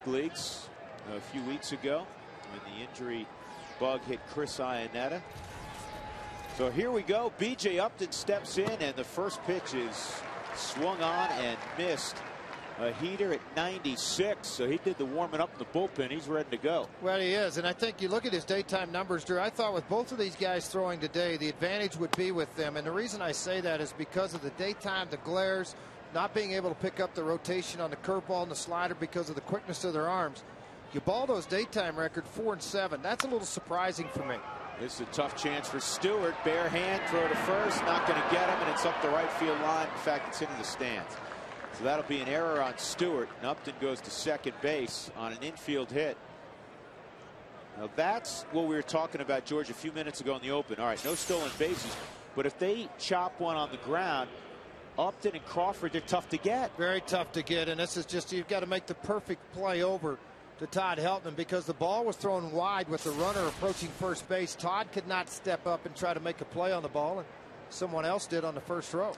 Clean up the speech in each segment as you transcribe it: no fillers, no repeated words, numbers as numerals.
leagues a few weeks ago when the injury bug hit Chris Iannetta. So here we go. B.J. Upton steps in, and the first pitch is swung on and missed. A heater at 96, so he did the warming up in the bullpen. He's ready to go. Well, he is, and I think you look at his daytime numbers, Drew. I thought with both of these guys throwing today, the advantage would be with them, and the reason I say that is because of the daytime, the glares, not being able to pick up the rotation on the curveball and the slider because of the quickness of their arms. Ubaldo's daytime record 4-7. That's a little surprising for me. This is a tough chance for Stewart. Bare hand, throw to first, not going to get him, and it's up the right field line. In fact, it's into the stands. So that'll be an error on Stewart, and Upton goes to second base on an infield hit. Now that's what we were talking about, George, a few minutes ago in the open. All right, no stolen bases, but if they chop one on the ground, Upton and Crawford, they're tough to get. Very tough to get, and this is just, you've got to make the perfect play over to Todd Helton, because the ball was thrown wide with the runner approaching first base. Todd could not step up and try to make a play on the ball, and someone else did on the first row.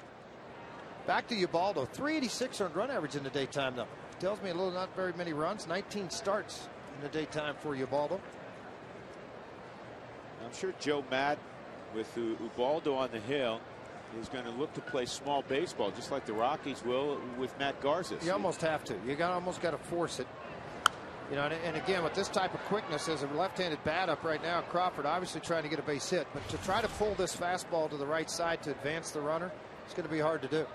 Back to Ubaldo. 386 earned run average in the daytime, though. Tells me a little, not very many runs. 19 starts in the daytime for Ubaldo. I'm sure Joe Madden, with Ubaldo on the hill, is going to look to play small baseball, just like the Rockies will with Matt Garza. You almost have to. You almost got to force it. You know, and again, with this type of quickness, as a left-handed bat up right now, Crawford obviously trying to get a base hit, but to try to pull this fastball to the right side to advance the runner, it's going to be hard to do.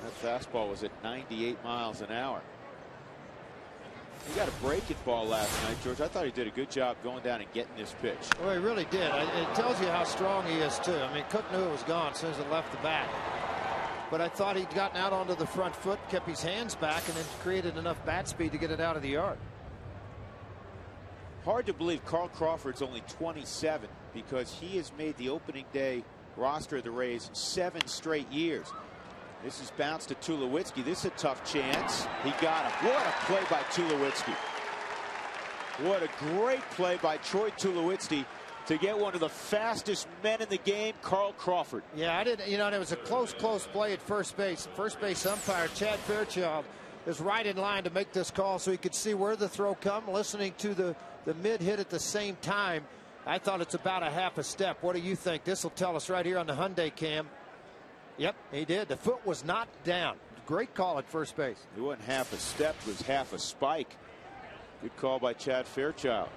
That fastball was at 98 miles an hour. He got a breaking ball last night, George. I thought he did a good job going down and getting this pitch. Well, he really did. It tells you how strong he is, too. I mean, Cook knew it was gone as soon as it left the bat. But I thought he'd gotten out onto the front foot, kept his hands back, and then created enough bat speed to get it out of the yard. Hard to believe Carl Crawford's only 27, because he has made the opening day roster of the Rays 7 straight years. This is bounced to Tulowitzki. This is a tough chance. He got him. What a play by Tulowitzki. What a great play by Troy Tulowitzki to get one of the fastest men in the game, Carl Crawford. Yeah, I didn't, you know, it was a close play at first base. First base umpire Chad Fairchild is right in line to make this call so he could see where the throw come, listening to the mid hit at the same time. I thought it's about a half a step. What do you think? This will tell us right here on the Hyundai cam. Yep, he did. The foot was not down. Great call at first base. It wasn't half a step, it was half a spike. Good call by Chad Fairchild.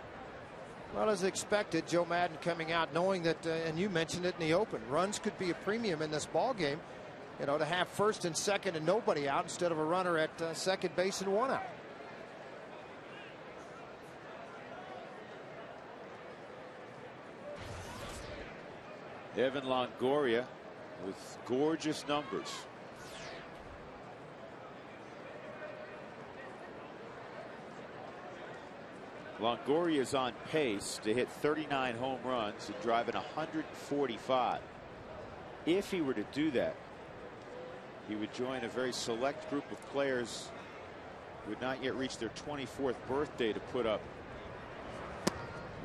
Well, as expected, Joe Madden coming out knowing that, and you mentioned it in the open, runs could be a premium in this ball game. You know, to have first and second and nobody out instead of a runner at second base and one out. Evan Longoria with gorgeous numbers. Longoria is on pace to hit 39 home runs and drive in 145. If he were to do that, he would join a very select group of players who would not yet reach their 24th birthday to put up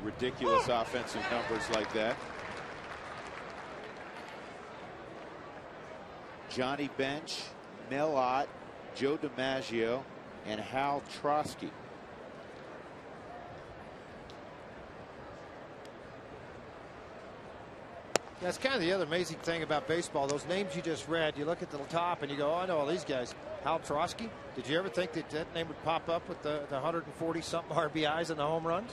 ridiculous offensive numbers like that. Johnny Bench, Mel Ott, Joe DiMaggio, and Hal Trotsky. That's kind of the other amazing thing about baseball. Those names you just read, you look at the top and you go, oh, I know all these guys. Hal Trotsky, did you ever think that that name would pop up with the 140-something RBIs and the home runs?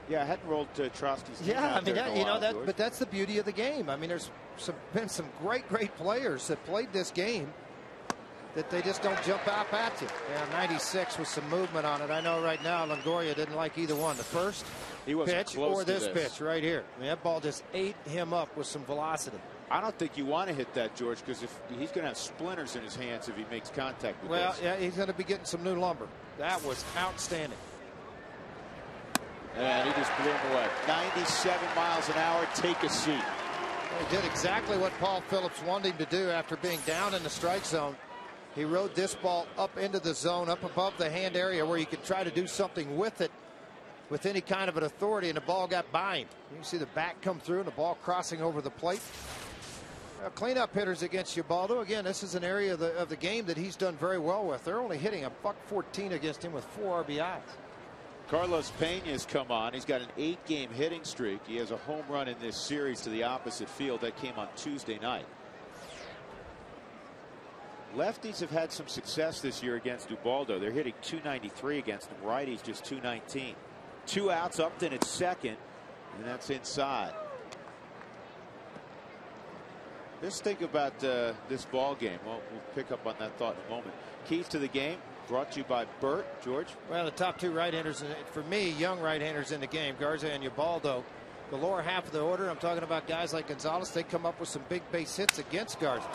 Yeah, I hadn't rolled Trotsky's name out I mean, there you know that, George. but that's the beauty of the game. I mean, there's been some great players that played this game that they just don't jump out at you. Yeah, 96 with some movement on it. I know right now Longoria didn't like either one, the first pitch or this pitch right here. I mean, that ball just ate him up with some velocity. I don't think you want to hit that, George, because if he's going to have splinters in his hands if he makes contact with well, this. Yeah, he's going to be getting some new lumber. That was outstanding. And he just blew him away. 97 miles an hour. Take a seat. Well, he did exactly what Paul Phillips wanted him to do after being down in the strike zone. He rode this ball up into the zone, up above the hand area where you could try to do something with it with any kind of an authority, and the ball got by him. You can see the bat come through and the ball crossing over the plate. Cleanup hitters against Ubaldo. Again, this is an area of the game that he's done very well with. They're only hitting a .114 against him with 4 RBIs. Carlos Pena's come on. He's got an 8-game hitting streak. He has a home run in this series to the opposite field. That came on Tuesday night. Lefties have had some success this year against Ubaldo. They're hitting .293 against him. Righties just .219. 2 outs. Upton at second, and that's inside. Just think about this ball game. Well, we'll pick up on that thought in a moment. Keys to the game brought to you by Burt. George? Well, the top 2 right-handers, for me, young right-handers in the game, Garza and Ubaldo. The lower half of the order, I'm talking about guys like Gonzalez. They come up with some big base hits against Garza.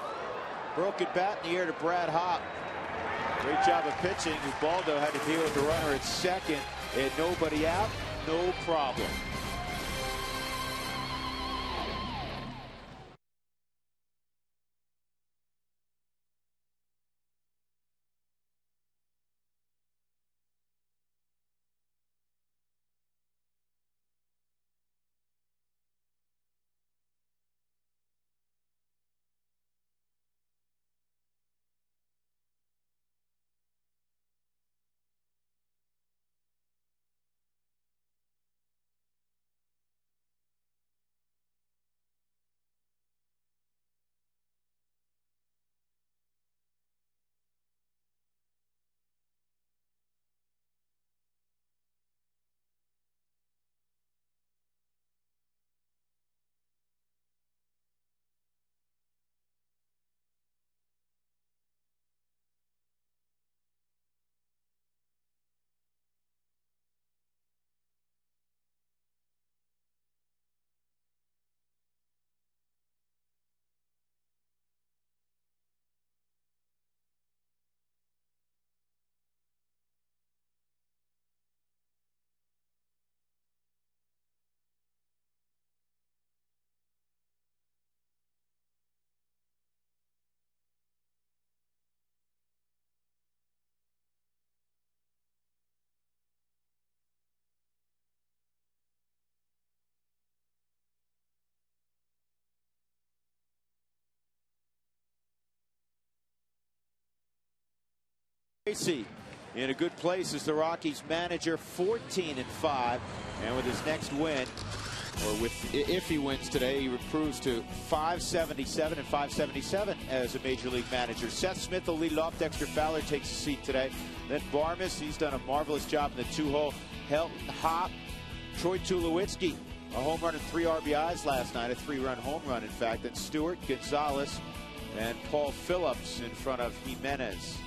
Broken bat in the air to Brad Hopp. Great job of pitching. Ubaldo had to deal with the runner at second, and nobody out. No problem. Tracy in a good place as the Rockies manager, 14-5, and with his next win, or if he wins today, he improves to 577 and 577 as a major league manager. Seth Smith will lead it off. Dexter Fowler takes a seat today. Then Barmes, he's done a marvelous job in the 2-hole. Helton, Hopp, Troy Tulowitzki, a home run and 3 RBIs last night, a 3-run home run, in fact. Then Stewart, Gonzalez, and Paul Phillips in front of Jimenez.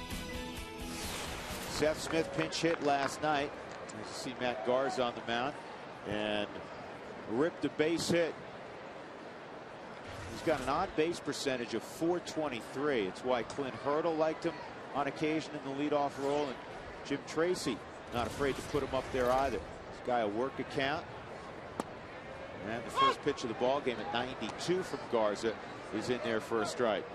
Seth Smith pinch hit last night. You see Matt Garza on the mound and ripped a base hit. He's got an on base percentage of .423. It's why Clint Hurdle liked him on occasion in the leadoff role, and Jim Tracy not afraid to put him up there either. This guy a work account. And the first pitch of the ball game at 92 from Garza is in there for a strike.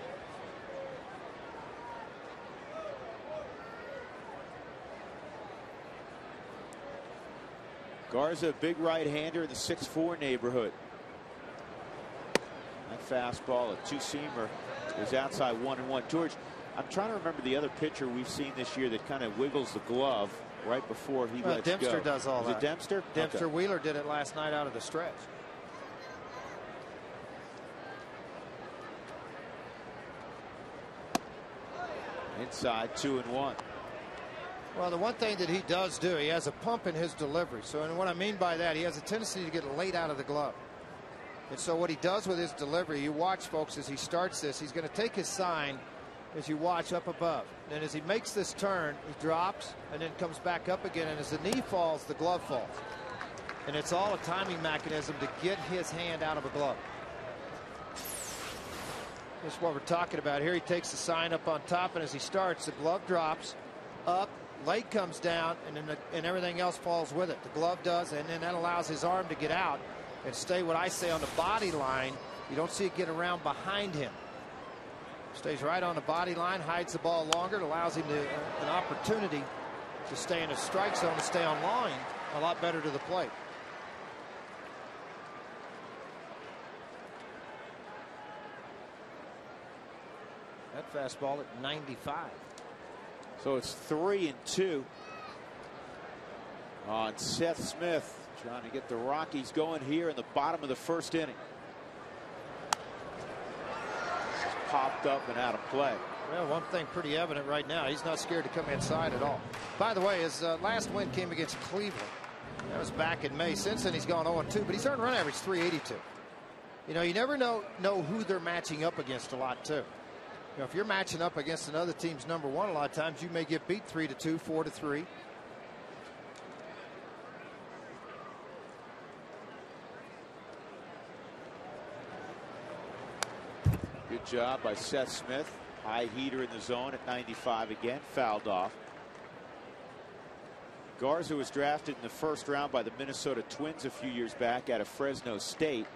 Garza, a big right-hander in the 6'4" neighborhood. That fastball, a 2-seamer, is outside 1-1. George, I'm trying to remember the other pitcher we've seen this year that kind of wiggles the glove right before he lets go. Dempster does all that. Is it Dempster? Dempster. Okay. Wheeler did it last night out of the stretch. Inside, 2-1. Well, the one thing that he does do, he has a pump in his delivery. So, and what I mean by that, he has a tendency to get late out of the glove. And so what he does with his delivery, you watch, folks, as he starts this, he's going to take his sign as you watch up above. And as he makes this turn, he drops and then comes back up again. And as the knee falls, the glove falls. And it's all a timing mechanism to get his hand out of a glove. That's what we're talking about here. He takes the sign up on top, and as he starts, the glove drops up. Leg comes down, and then and everything else falls with it. The glove does, and then that allows his arm to get out and stay, what I say, on the body line. You don't see it get around behind him. Stays right on the body line, hides the ball longer. It allows him an opportunity to stay in a strike zone and stay on line a lot better to the plate. Fastball at 95. So it's 3-2 on Seth Smith, trying to get the Rockies going here in the bottom of the first inning. This is popped up and out of play. Well, one thing pretty evident right now, he's not scared to come inside at all. By the way, his last win came against Cleveland. That was back in May. Since then, he's gone 0-2, but he's earned run average 382. You know, you never know who they're matching up against a lot, too. You know, if you're matching up against another team's number one, a lot of times you may get beat 3-2, 4-3. Good job by Seth Smith. High heater in the zone at 95 again. Fouled off. Garza was drafted in the first round by the Minnesota Twins a few years back out of Fresno State.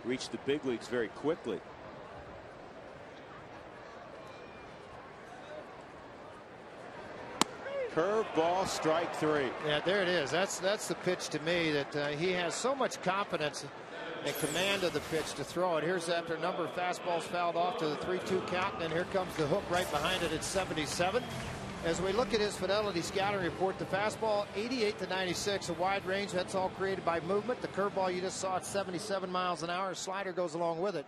Reached the big leagues very quickly. Curveball, strike three. Yeah, there it is. That's the pitch to me that he has so much confidence and command of the pitch to throw it. Here's after a number of fastballs fouled off to the 3-2 count, and then here comes the hook right behind it at 77. As we look at his fidelity scouting report, the fastball 88 to 96, a wide range. That's all created by movement. The curveball you just saw at 77 miles an hour. Slider goes along with it,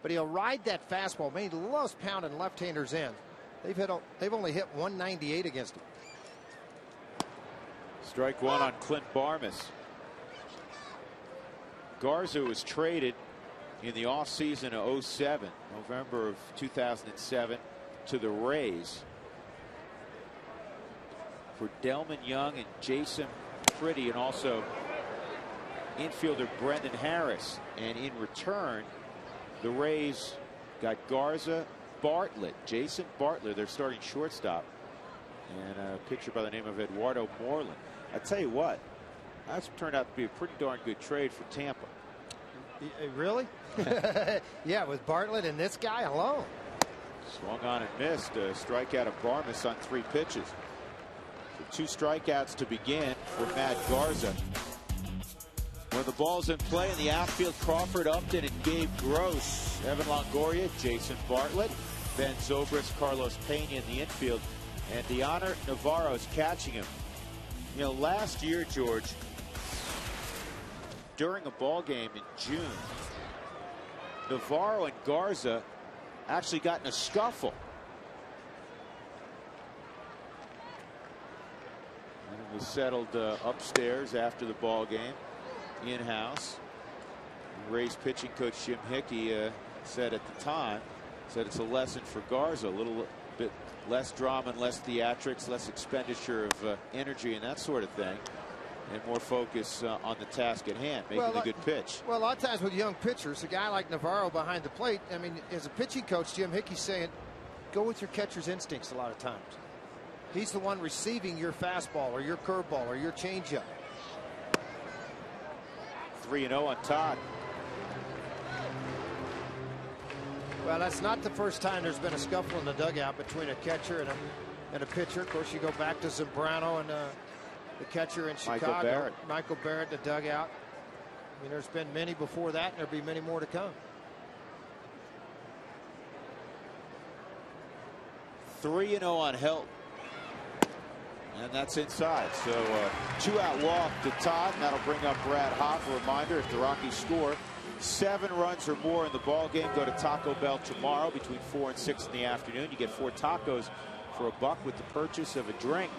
but he'll ride that fastball. Maybe the lowest pounding left-handers in. They've only hit 198 against him. Strike one on Clint Barmas. Garza was traded in the offseason of 07, November of 2007, to the Rays for Delman Young and Jason Pretty, and also infielder Brendan Harris. And in return, the Rays got Garza, Bartlett, Jason Bartlett, their starting shortstop, and a pitcher by the name of Eduardo Moreland. I tell you what, that's turned out to be a pretty darn good trade for Tampa. Really? Yeah, with Bartlett and this guy alone. Swung on and missed. A strikeout of Barmas on 3 pitches. So 2 strikeouts to begin for Matt Garza. When the ball's in play in the outfield, Crawford, Upton, and Gabe Gross. Evan Longoria, Jason Bartlett, Ben Zobrist, Carlos Pena in the infield, and Deoner Navarro's catching him. You know, last year, George, during a ball game in June, Navarro and Garza actually got in a scuffle. And it was settled upstairs after the ball game, in-house. Rays pitching coach Jim Hickey said at the time, it's a lesson for Garza, a little bit less drama and less theatrics, less expenditure of energy and that sort of thing, and more focus on the task at hand, making a good pitch. Well, a lot of times with young pitchers, a guy like Navarro behind the plate, I mean, as a pitching coach, Jim Hickey's saying, go with your catcher's instincts a lot of times. He's the one receiving your fastball or your curveball or your changeup. 3-0 on Todd. Well, that's not the first time there's been a scuffle in the dugout between a catcher and a pitcher. Of course, you go back to Zambrano and the catcher in Chicago. Michael Barrett, the dugout. I mean, there's been many before that, and there'll be many more to come. 3-0 on Helton. And that's inside. So 2-out walk to Todd, and that'll bring up Brad Hoff. A reminder, if the Rockies score 7 runs or more in the ball game, go to Taco Bell tomorrow between 4 and 6 in the afternoon. You get 4 tacos for $1 with the purchase of a drink.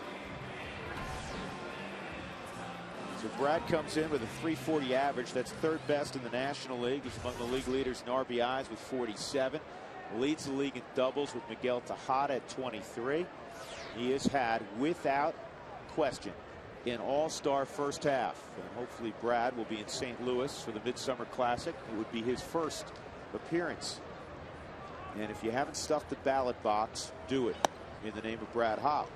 So Brad comes in with a 340 average. That's 3rd best in the National League. He's among the league leaders in RBIs with 47. Leads the league in doubles with Miguel Tejada at 23. He has had, without question, an all-star first half. And hopefully Brad will be in St. Louis for the Midsummer Classic. It would be his first appearance. And if you haven't stuffed the ballot box, do it in the name of Brad Hopp.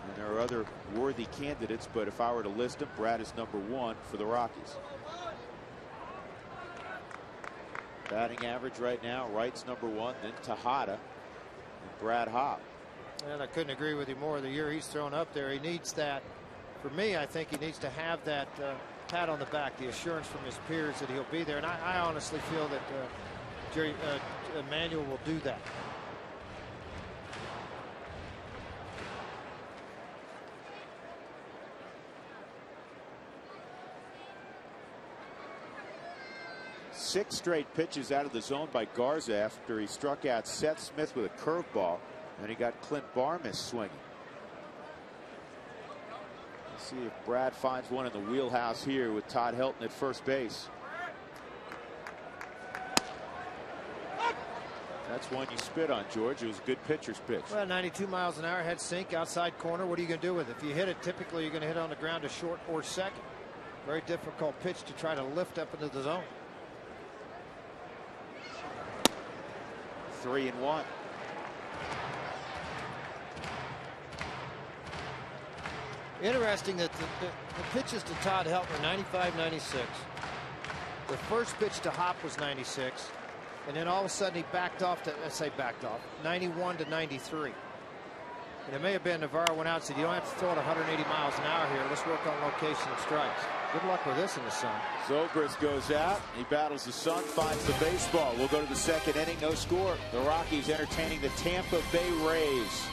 And there are other worthy candidates, but if I were to list them, Brad is #1 for the Rockies. Batting average right now, Wright's #1, then Tejada, and Brad Hopp. And I couldn't agree with you more. The year he's thrown up there, he needs that for me, I think he needs to have that pat on the back, the assurance from his peers that he'll be there. And I honestly feel that Jerry Manuel will do that. Six straight pitches out of the zone by Garza after he struck out Seth Smith with a curveball, and he got Clint Barmas swinging. Let's see if Brad finds one in the wheelhouse here with Todd Helton at first base. That's one you spit on, George. It was a good pitcher's pitch. Well, 92 miles an hour, head sink, outside corner. What are you going to do with it? If you hit it, typically you're going to hit on the ground to short or second. Very difficult pitch to try to lift up into the zone. 3-1. Interesting that the pitches to Todd Helton are 95, 96. The first pitch to Hop was 96. And then all of a sudden he backed off to, let's say backed off, 91 to 93. And it may have been Navarro went out and said, you don't have to throw it 180 miles an hour here. Let's work on location of strikes. Good luck with this in the sun. Zobrist goes out. He battles the sun, finds the baseball. We'll go to the second inning. No score. The Rockies entertaining the Tampa Bay Rays.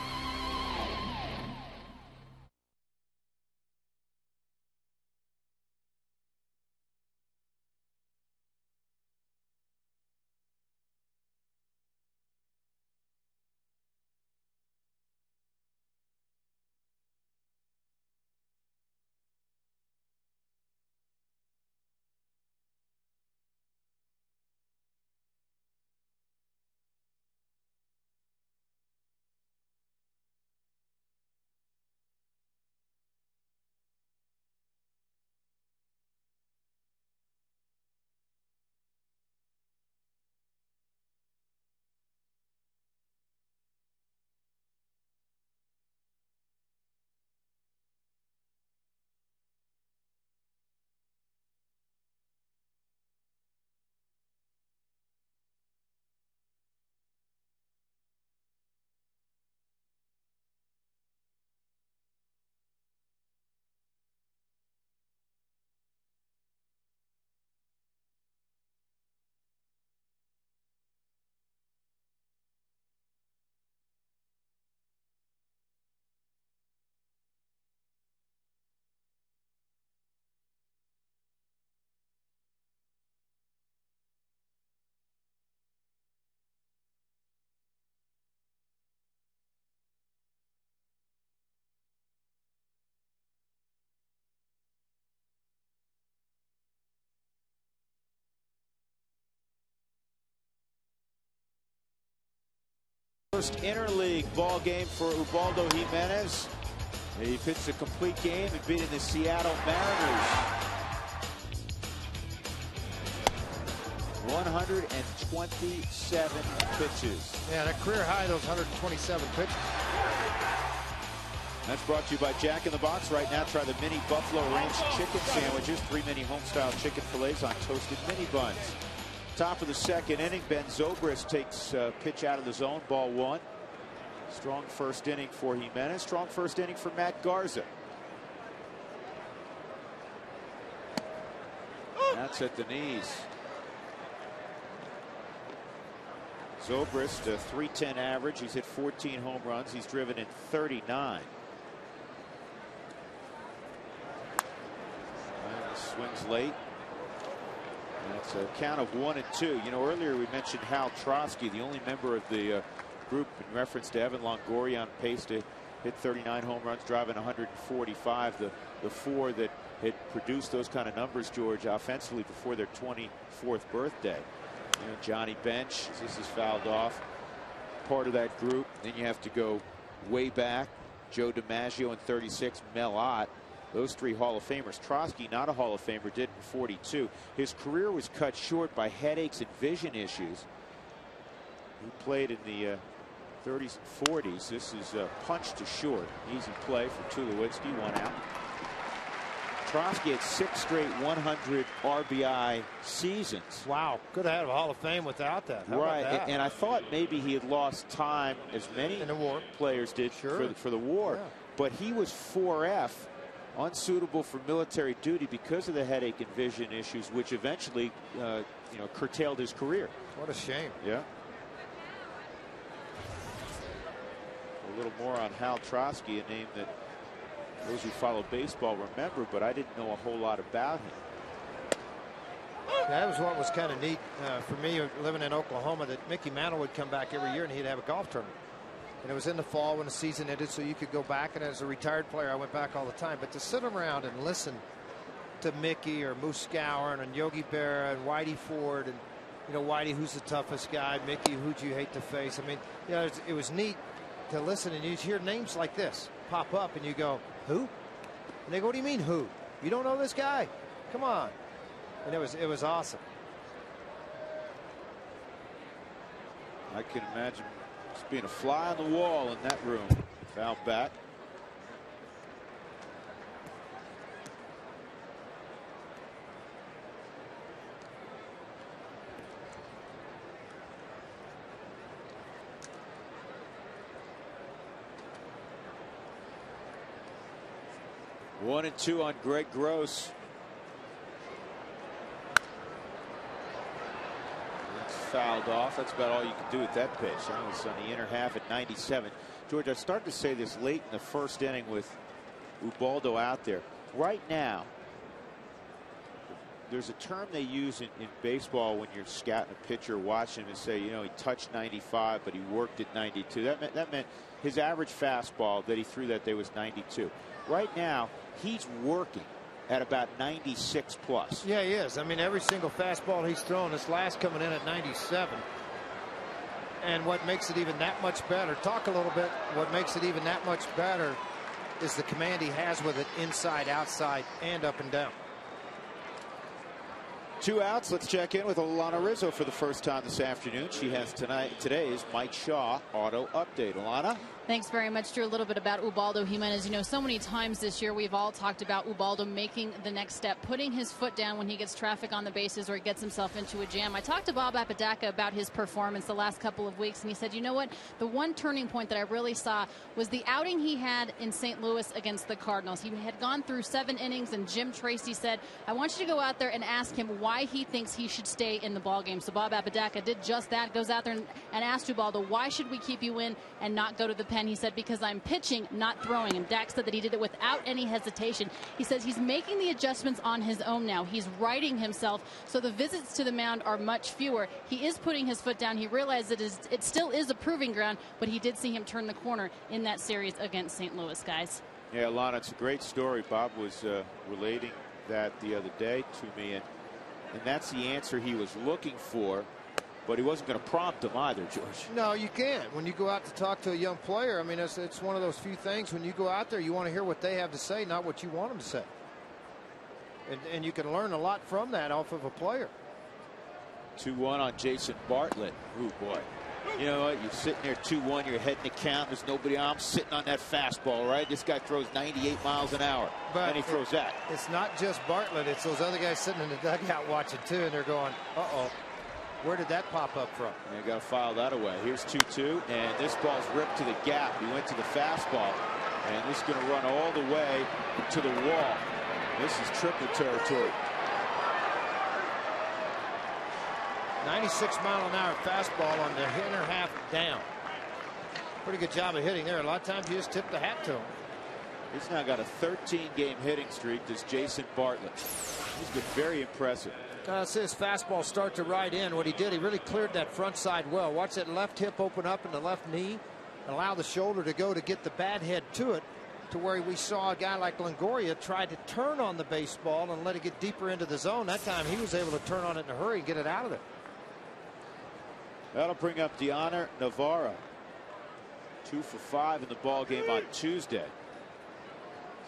First interleague ball game for Ubaldo Jimenez. He pitched a complete game and beating the Seattle Mariners. 127 pitches. Yeah, that career high, those 127 pitches. That's brought to you by Jack in the Box. Right now, try the mini Buffalo Ranch chicken sandwiches. 3 mini home-style chicken fillets on toasted mini buns. Top of the second inning, Ben Zobrist takes pitch out of the zone, ball 1. Strong first inning for Jimenez. Strong first inning for Matt Garza. That's at the knees. Zobrist, a .310 average. He's hit 14 home runs. He's driven in 39. And he swings late. That's a count of 1-2. You know, earlier we mentioned Hal Trotsky, the only member of the group in reference to Evan Longoria, on pace to hit 39 home runs, driving 145. The 4 that had produced those kind of numbers, George, offensively before their 24th birthday. You know, Johnny Bench, this is fouled off, part of that group. Then you have to go way back. Joe DiMaggio in 36, Mel Ott. Those 3 Hall of Famers. Trotsky, not a Hall of Famer, did in 42. His career was cut short by headaches and vision issues. He played in the 30s and 40s. This is punch to short. Easy play for Tulowitzki, 1 out. Trotsky had 6 straight 100 RBI seasons. Wow, could have had a Hall of Fame without that. How right, about that? And I thought maybe he had lost time, as many in the war players did for the war. Yeah. But he was 4F unsuitable for military duty because of the headache and vision issues, which eventually curtailed his career. What a shame. Yeah. A little more on Hal Trotsky, a name that those who follow baseball remember, but I didn't know a whole lot about him. That was what was kind of neat for me living in Oklahoma, that Mickey Mantle would come back every year and he'd have a golf tournament. And it was in the fall when the season ended, so you could go back. And as a retired player, I went back all the time. But to sit around and listen to Mickey or Moose Gower and Yogi Berra and Whitey Ford and, Whitey, who's the toughest guy, Mickey, who'd you hate to face? I mean, it was neat to listen, and you hear names like this pop up and you go, who? And they go, what do you mean who? You don't know this guy? Come on. And it was awesome. I can imagine just being a fly on the wall in that room. Foul back. One and two on Greg Gross. Fouled off. That's about all you can do with that pitch. That was on the inner half at 97. George, I started to say this late in the first inning with Ubaldo out there. Right now, there's a term they use in baseball when you're scouting a pitcher, watching him, and say, he touched 95, but he worked at 92. That meant his average fastball that he threw that day was 92. Right now, he's working at about 96 plus. Yeah, he is. I mean, every single fastball he's thrown, this last coming in at 97. And what makes it even that much better, talk a little bit, what makes it even that much better is the command he has with it inside, outside, and up and down. 2 outs. Let's check in with Alana Rizzo for the first time this afternoon. She has today's Mike Shaw auto update. Alana? Thanks very much, Drew. A little bit about Ubaldo Jimenez. So many times this year we've all talked about Ubaldo making the next step, putting his foot down when he gets traffic on the bases or he gets himself into a jam. I talked to Bob Apodaca about his performance the last couple of weeks, and he said, you know what? The one turning point that I really saw was the outing he had in St. Louis against the Cardinals. He had gone through 7 innings, and Jim Tracy said, I want you to go out there and ask him why he thinks he should stay in the ballgame. So Bob Apodaca did just that, goes out there and asked Ubaldo, why should we keep you in and not go to the pen? He said, because I'm pitching, not throwing. And Dak said that he did it without any hesitation. He says he's making the adjustments on his own now. He's righting himself, so the visits to the mound are much fewer. He is putting his foot down. He realized it still is a proving ground, but he did see him turn the corner in that series against St. Louis, guys. Yeah, Lana, it's a great story. Bob was relating that the other day to me, and that's the answer he was looking for. But he wasn't going to prompt him either, George. No, you can't. When you go out to talk to a young player, I mean, it's one of those few things. When you go out there, you want to hear what they have to say, not what you want them to say. And you can learn a lot from that off of a player. 2-1 on Jason Bartlett. Oh, boy. You know what? You're sitting there 2-1. You're heading the count. There's nobody on. I'm sitting on that fastball, right? This guy throws 98 miles an hour. But and he throws that. It's not just Bartlett. It's those other guys sitting in the dugout watching, too, and they're going, uh-oh. Where did that pop up from? You got to file that away. Here's 2-2, and this ball's ripped to the gap. He went to the fastball, and this is going to run all the way to the wall. This is triple territory. 96-mile-an-hour fastball on the inner half down. Pretty good job of hitting there. A lot of times you just tip the hat to him. He's now got a 13-game hitting streak. This Jason Bartlett. He's been very impressive. See his fastball start to ride in. What he did, he really cleared that front side well. Watch that left hip open up in the left knee. Allow the shoulder to go to get the bad head to it, to where we saw a guy like Longoria try to turn on the baseball and let it get deeper into the zone. That time he was able to turn on it in a hurry and get it out of there. That'll bring up Deoner Navarro. 2 for 5 in the ball game on Tuesday.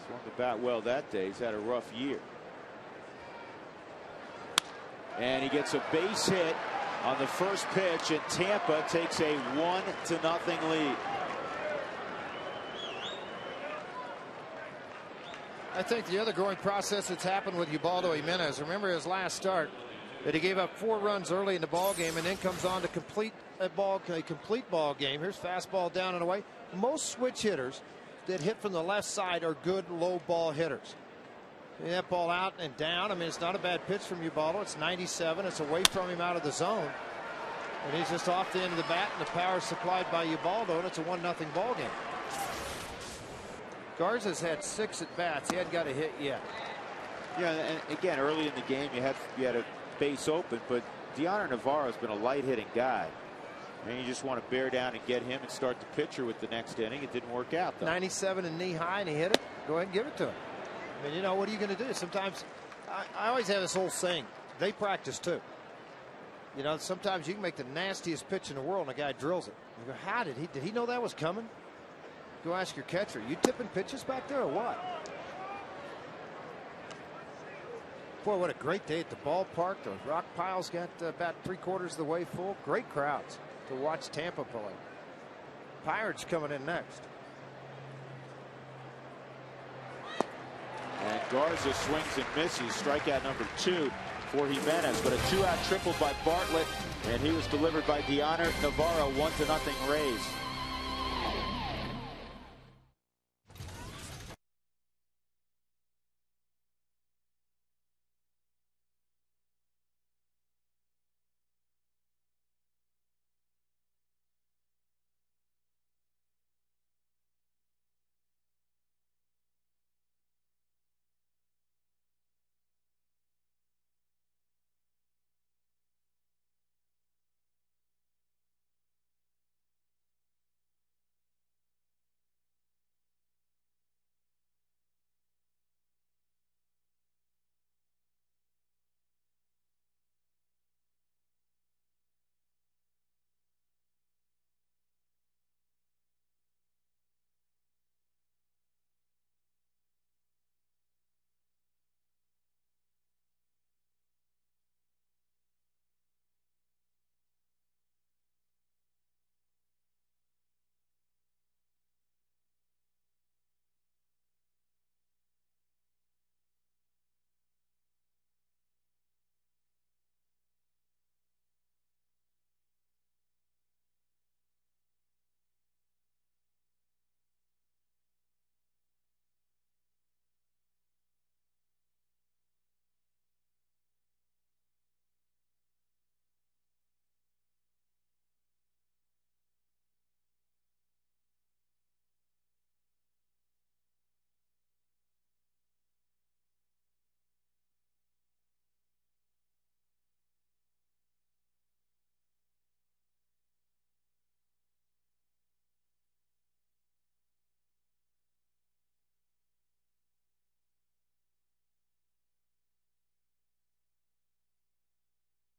Swung the bat well that day. He's had a rough year. And he gets a base hit on the first pitch, and Tampa takes a 1-0 lead. I think the other growing process that's happened with Ubaldo Jimenez, remember his last start, that he gave up 4 runs early in the ball game and then comes on to complete a complete ball game. Here's fastball down and away. Most switch hitters that hit from the left side are good low ball hitters. That ball out and down. I mean, it's not a bad pitch from Ubaldo. It's 97. It's away from him out of the zone. And he's just off the end of the bat, and the power is supplied by Ubaldo, and it's a 1-0 ball game. Garza's had 6 at bats. He hadn't got a hit yet. Yeah, and again, early in the game, you had a base open, but Deoner Navarro's been a light hitting guy. And you just want to bear down and get him and start the pitcher with the next inning. It didn't work out, though. 97 and knee high, and he hit it. Go ahead and give it to him. I mean, you know, what are you going to do? Sometimes, I always have this whole saying, they practice too. You know, sometimes you can make the nastiest pitch in the world and a guy drills it. You go, how did he know that was coming? Go ask your catcher. You tipping pitches back there or what? Boy, what a great day at the ballpark. The rock piles got about 3/4 of the way full. Great crowds to watch Tampa play. Pirates coming in next. And Garza swings and misses. Strikeout number 2 for Jimenez, but a 2-out triple by Bartlett, and he was delivered by Deoner Navarro. 1-0 Rays.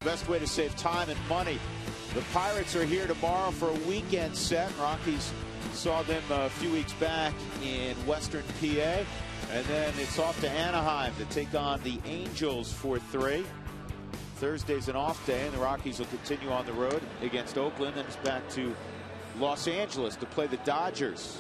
Best way to save time and money. The Pirates are here tomorrow for a weekend set. Rockies saw them a few weeks back in Western PA. And then it's off to Anaheim to take on the Angels for 3. Thursday's an off day, and the Rockies will continue on the road against Oakland. And it's back to Los Angeles to play the Dodgers.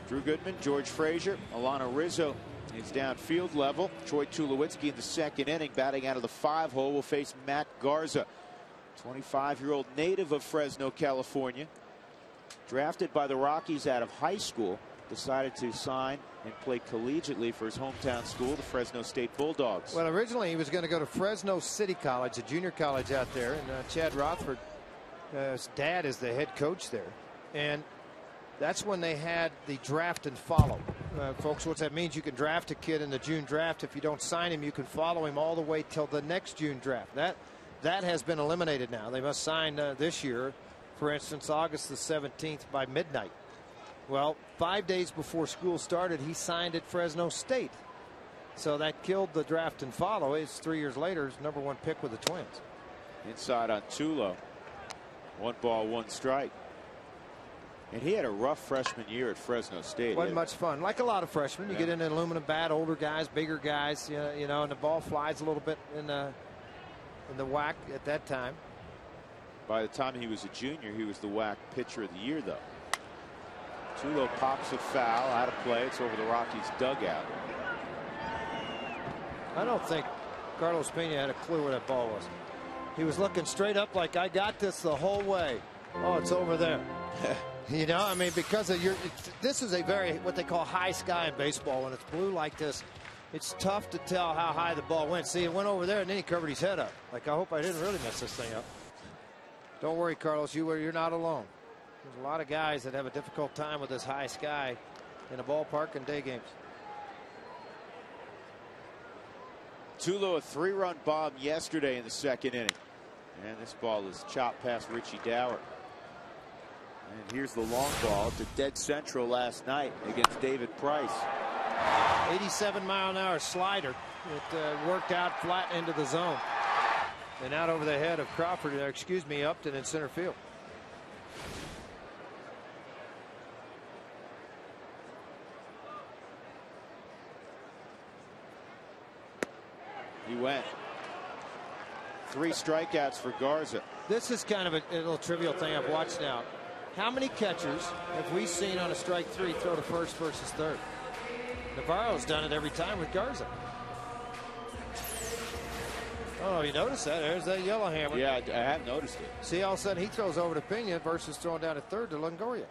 Drew Goodman, George Frazier, Alana Rizzo is downfield level. Troy Tulowitzki in the second inning, batting out of the 5-hole, will face Matt Garza, 25-year-old native of Fresno, California. Drafted by the Rockies out of high school, decided to sign and play collegiately for his hometown school, the Fresno State Bulldogs. Well, originally he was going to go to Fresno City College, a junior college out there, and Chad Rothford, his dad, is the head coach there. And that's when they had the draft and follow. Folks, what that means, you can draft a kid in the June draft. If you don't sign him, you can follow him all the way till the next June draft. That has been eliminated now. They must sign this year, for instance, August the 17th by midnight. Well, 5 days before school started, he signed at Fresno State. So that killed the draft and follow. It's 3 years later, his #1 pick with the Twins. Inside on Tulo. 1 ball, 1 strike. And he had a rough freshman year at Fresno State. Wasn't much fun. Like a lot of freshmen, you get in an aluminum bat, older guys, bigger guys, you know, and the ball flies a little bit in the whack at that time. By the time he was a junior, he was the WAC pitcher of the year, though. Tulo pops a foul out of play. It's over the Rockies' dugout. I don't think Carlos Pena had a clue where that ball was. He was looking straight up like, I got this the whole way. Oh, it's over there. You know, I mean, because of this is a very, what they call high sky in baseball. When it's blue like this, it's tough to tell how high the ball went. See, it went over there, and then he covered his head up. Like, I hope I didn't really mess this thing up. Don't worry, Carlos, you're not alone. There's a lot of guys that have a difficult time with this high sky in a ballpark and day games. Tulo, a 3-run bomb yesterday in the second inning. And this ball is chopped past Richie Dower. And here's the long ball to dead central last night against David Price. 87-mile-an-hour slider. It worked out flat into the zone. And out over the head of Crawford, Upton in center field. He went. 3 strikeouts for Garza. This is kind of a little trivial thing I've watched now. How many catchers have we seen on a strike 3 throw to first versus third? Navarro's done it every time with Garza. Oh, you noticed that? There's that yellow hammer. Yeah, I have noticed it. See, all of a sudden he throws over to Pena versus throwing down at third to Longoria.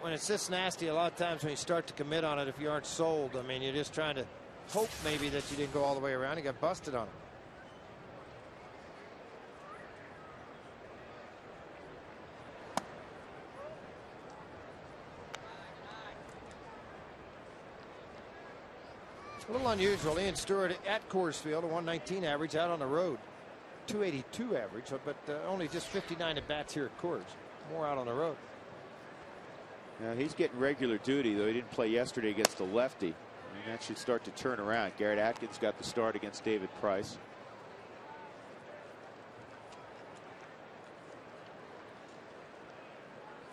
When it's this nasty, a lot of times when you start to commit on it, if you aren't sold, I mean, you're just trying to hope maybe that you didn't go all the way around. You got busted on it. A little unusual. Ian Stewart at Coors Field, a 119 average, out on the road. 282 average, but only just 59 at bats here at Coors. More out on the road. Now he's getting regular duty, though he didn't play yesterday against a lefty. And that should start to turn around. Garrett Atkins got the start against David Price.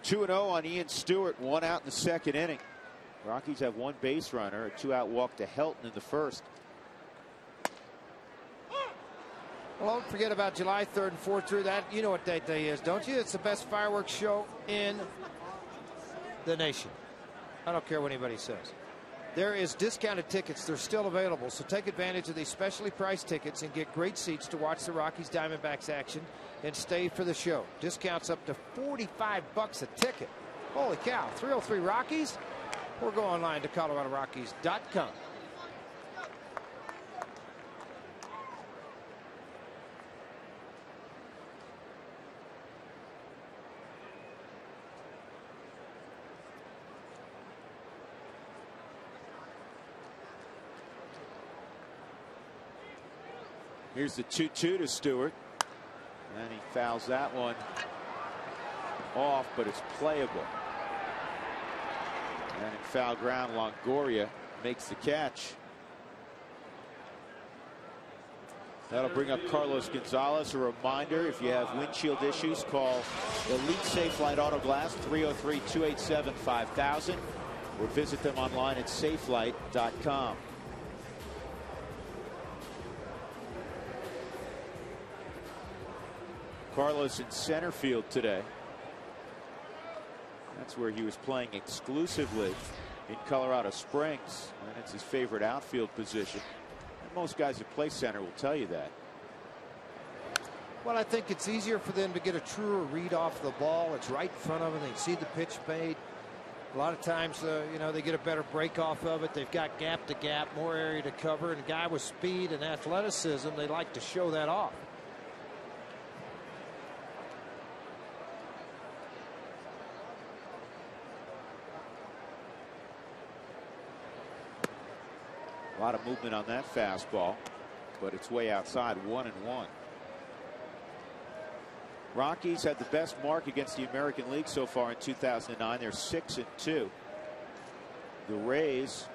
Two 2-0 on Ian Stewart, 1 out in the second inning. Rockies have 1 base runner, a 2-out walk to Helton in the first. Well, don't forget about July 3rd and 4th through that. You know what that day is, don't you? It's the best fireworks show in the nation. I don't care what anybody says. There is discounted tickets. They're still available, so take advantage of these specially priced tickets and get great seats to watch the Rockies Diamondbacks action and stay for the show. Discounts up to $45 a ticket. Holy cow, 303 Rockies? Or go online to ColoradoRockies.com. Here's the 2-2 to Stewart. And he fouls that one off, but it's playable. And in foul ground, Longoria makes the catch. That'll bring up Carlos Gonzalez. A reminder, if you have windshield issues, call Elite Safelite Auto Glass, 303-287-5000, or visit them online at safelite.com. Carlos in center field today. That's where he was playing exclusively in Colorado Springs, and it's his favorite outfield position. And most guys that play center will tell you that. Well, I think it's easier for them to get a truer read off the ball. It's right in front of them. They see the pitch made. A lot of times, you know, they get a better break off of it. They've got gap to gap, more area to cover, and a guy with speed and athleticism, they like to show that off. A lot of movement on that fastball, but it's way outside. 1-1. Rockies had the best mark against the American League so far in 2009. They're 6-2. The Rays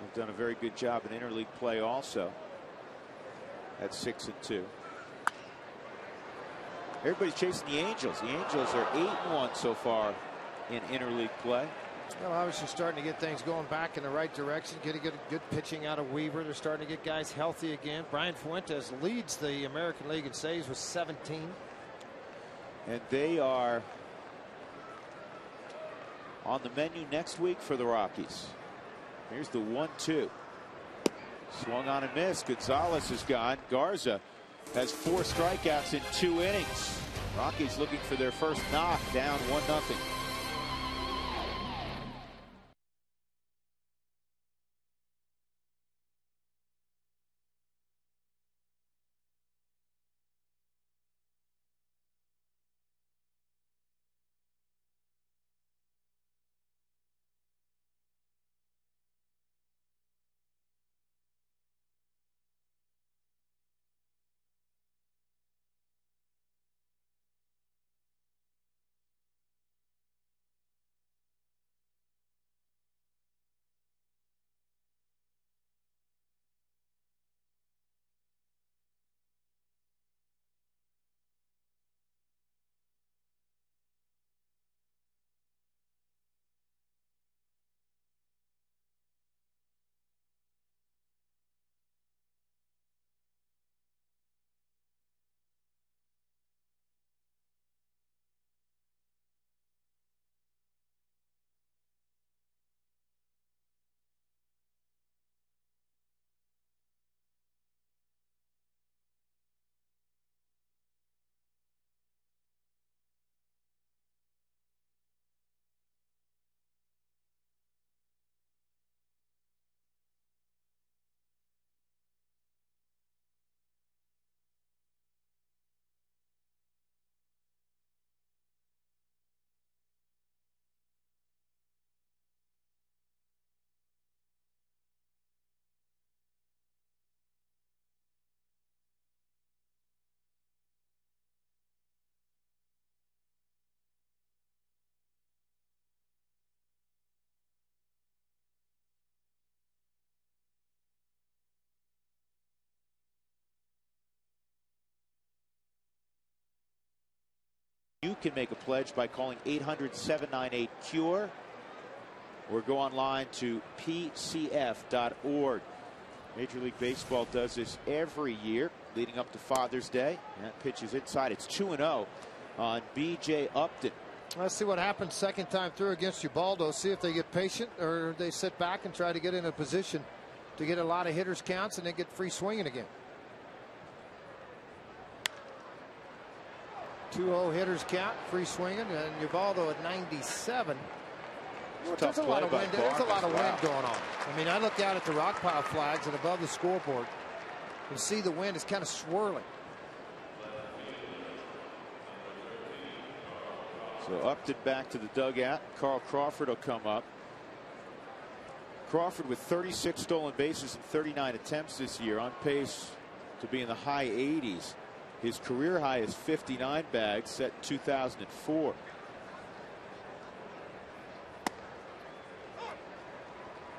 have done a very good job in interleague play also at 6-2. Everybody's chasing the Angels. The Angels are 8-1 so far in interleague play. Well, obviously starting to get things going back in the right direction, getting good pitching out of Weaver. They're starting to get guys healthy again. Brian Fuentes leads the American League in saves with 17. And they are on the menu next week for the Rockies. Here's the 1-2. Swung on and missed. Gonzalez is gone. Garza has 4 strikeouts in 2 innings. Rockies looking for their first knock, down 1-0. You can make a pledge by calling 800-798-CURE or go online to pcf.org. Major League Baseball does this every year leading up to Father's Day. That pitch is inside. It's 2-0 on B.J. Upton. Let's see what happens second time through against Ubaldo. See if they get patient or they sit back and try to get in a position to get a lot of hitters counts and then get free swinging again. 2-0 hitters count, free swinging, and Ubaldo at 97. There's a lot of wind. There's a lot of wind going on. I mean, I look out at the rock pile flags and above the scoreboard and see the wind is kind of swirling. So Upton back to the dugout. Carl Crawford will come up. Crawford with 36 stolen bases and 39 attempts this year, on pace to be in the high 80s. His career high is 59 bags, set in 2004.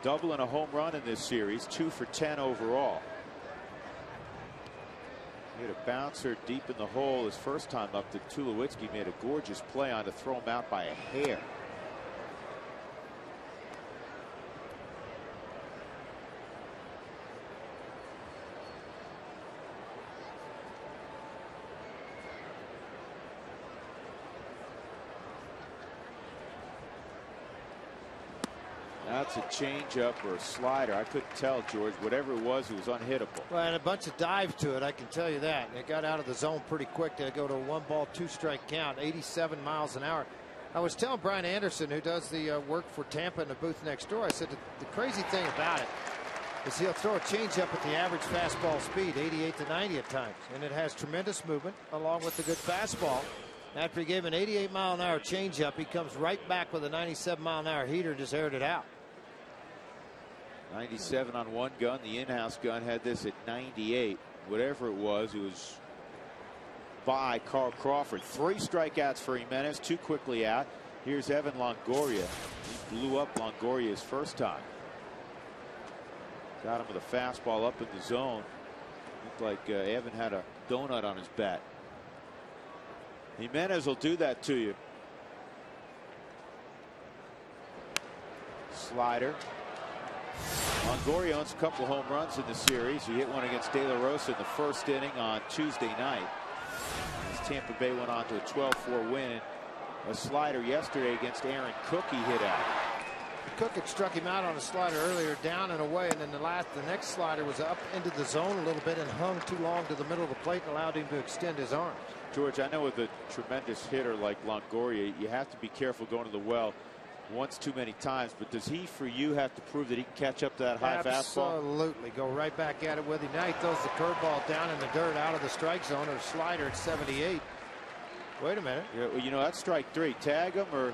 Double and a home run in this series, 2 for 10 overall. He had a bouncer deep in the hole his first time up. To Tulowitzki made a gorgeous play on to throw him out by a hair. That's a changeup or a slider. I couldn't tell, George. Whatever it was unhittable. Well, and a bunch of dive to it, I can tell you that. It got out of the zone pretty quick. They go to a 1-ball, 2-strike count, 87 miles an hour. I was telling Brian Anderson, who does the work for Tampa in the booth next door, I said the crazy thing about it is he'll throw a changeup at the average fastball speed, 88 to 90 at times, and it has tremendous movement along with the good fastball. After he gave an 88-mile-an-hour changeup, he comes right back with a 97-mile-an-hour heater and just aired it out. 97 on one gun. The in-house gun had this at 98. Whatever it was by Carl Crawford. 3 strikeouts for Jimenez, 2 quickly out. Here's Evan Longoria. He blew up Longoria his first time. Got him with a fastball up in the zone. Looked like Evan had a donut on his bat. Jimenez will do that to you. Slider. Longoria owns a couple of home runs in the series. He hit one against De La Rosa in the first inning on Tuesday night, as Tampa Bay went on to a 12-4 win. A slider yesterday against Aaron Cook he hit out. Cook had struck him out on a slider earlier, down and away, and then the next slider was up into the zone a little bit and hung too long to the middle of the plate and allowed him to extend his arms. George, I know with a tremendous hitter like Longoria, you have to be careful going to the well once too many times, but does he, for you, have to prove that he can catch up to that high fastball? Absolutely. Go right back at it with him. Now he throws the curveball down in the dirt out of the strike zone, or slider at 78. Wait a minute. Yeah, well, you know, that's strike 3. Tag him, or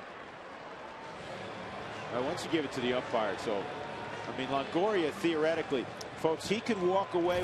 once you give it to the umpire. So, I mean, Longoria, theoretically, folks, he can walk away.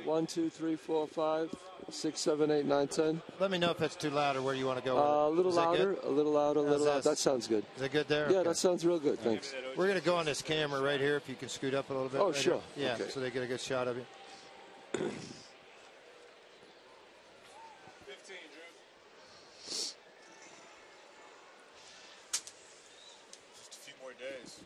One, two, three, four, 5, 6, 7, 8, 9, 10. Let me know if that's too loud or where you want to go. A little louder, a little louder, a little louder. That sounds good. Is that good there? Yeah, okay. that sounds real good. Thanks. We're going to go on this camera right here. If you can scoot up a little bit. Oh, right sure. Here. Yeah, okay. so they get a good shot of you. 15, Drew. Just a few more days.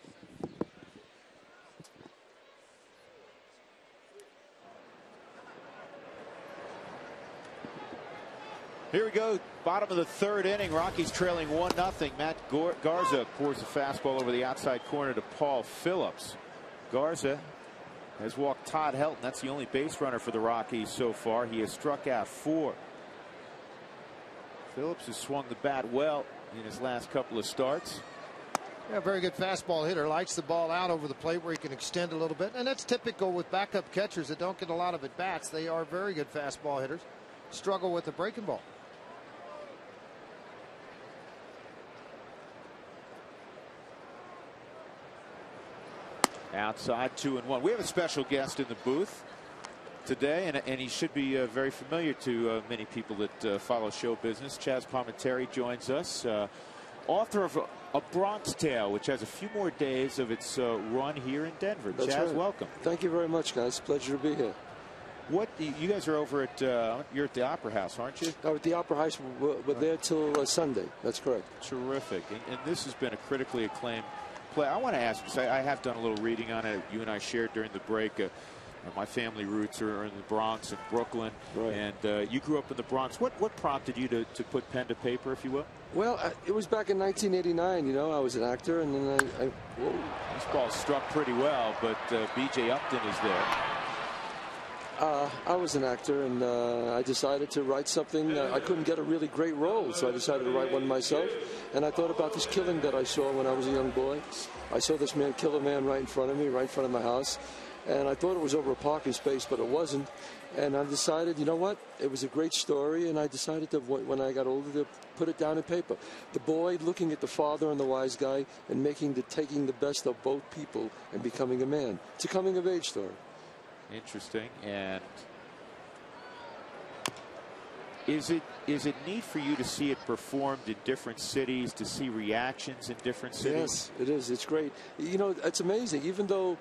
Here we go, bottom of the 3rd inning. Rockies trailing 1-0. Matt Garza pours the fastball over the outside corner to Paul Phillips. Garza has walked Todd Helton. That's the only base runner for the Rockies so far. He has struck out 4. Phillips has swung the bat well in his last couple of starts. Yeah, very good fastball hitter. Likes the ball out over the plate where he can extend a little bit. And that's typical with backup catchers that don't get a lot of at-bats. They are very good fastball hitters. Struggle with the breaking ball. Outside 2-1. We have a special guest in the booth today, and he should be very familiar to many people that follow show business. Chaz Palminteri joins us, author of A Bronx Tale, which has a few more days of its run here in Denver. That's Chaz, right. Welcome. Thank you very much, guys. Pleasure to be here. What you guys are over at? You're at the Opera House, aren't you? At the Opera House, we're there till Sunday. That's correct. Terrific, and this has been a critically acclaimed play. I want to ask, because I have done a little reading on it. You and I shared during the break. My family roots are in the Bronx and Brooklyn, right. And you grew up in the Bronx. What prompted you to put pen to paper, if you will? Well, it was back in 1989. You know, I was an actor, and then whoa. This ball struck pretty well, but B.J. Upton is there. I was an actor, and I decided to write something. I couldn't get a really great role, so I decided to write one myself. And I thought about this killing that I saw when I was a young boy. I saw this man kill a man right in front of me, right in front of my house. And I thought it was over a parking space, but it wasn't. And I decided, you know what? It was a great story, and I decided to, when I got older, to put it down in paper. The boy looking at the father and the wise guy and taking the best of both people and becoming a man. It's a coming-of-age story. Interesting. And is it neat for you to see it performed in different cities, to see reactions in different cities? Yes, it is. It's great. You know, it's amazing. Even though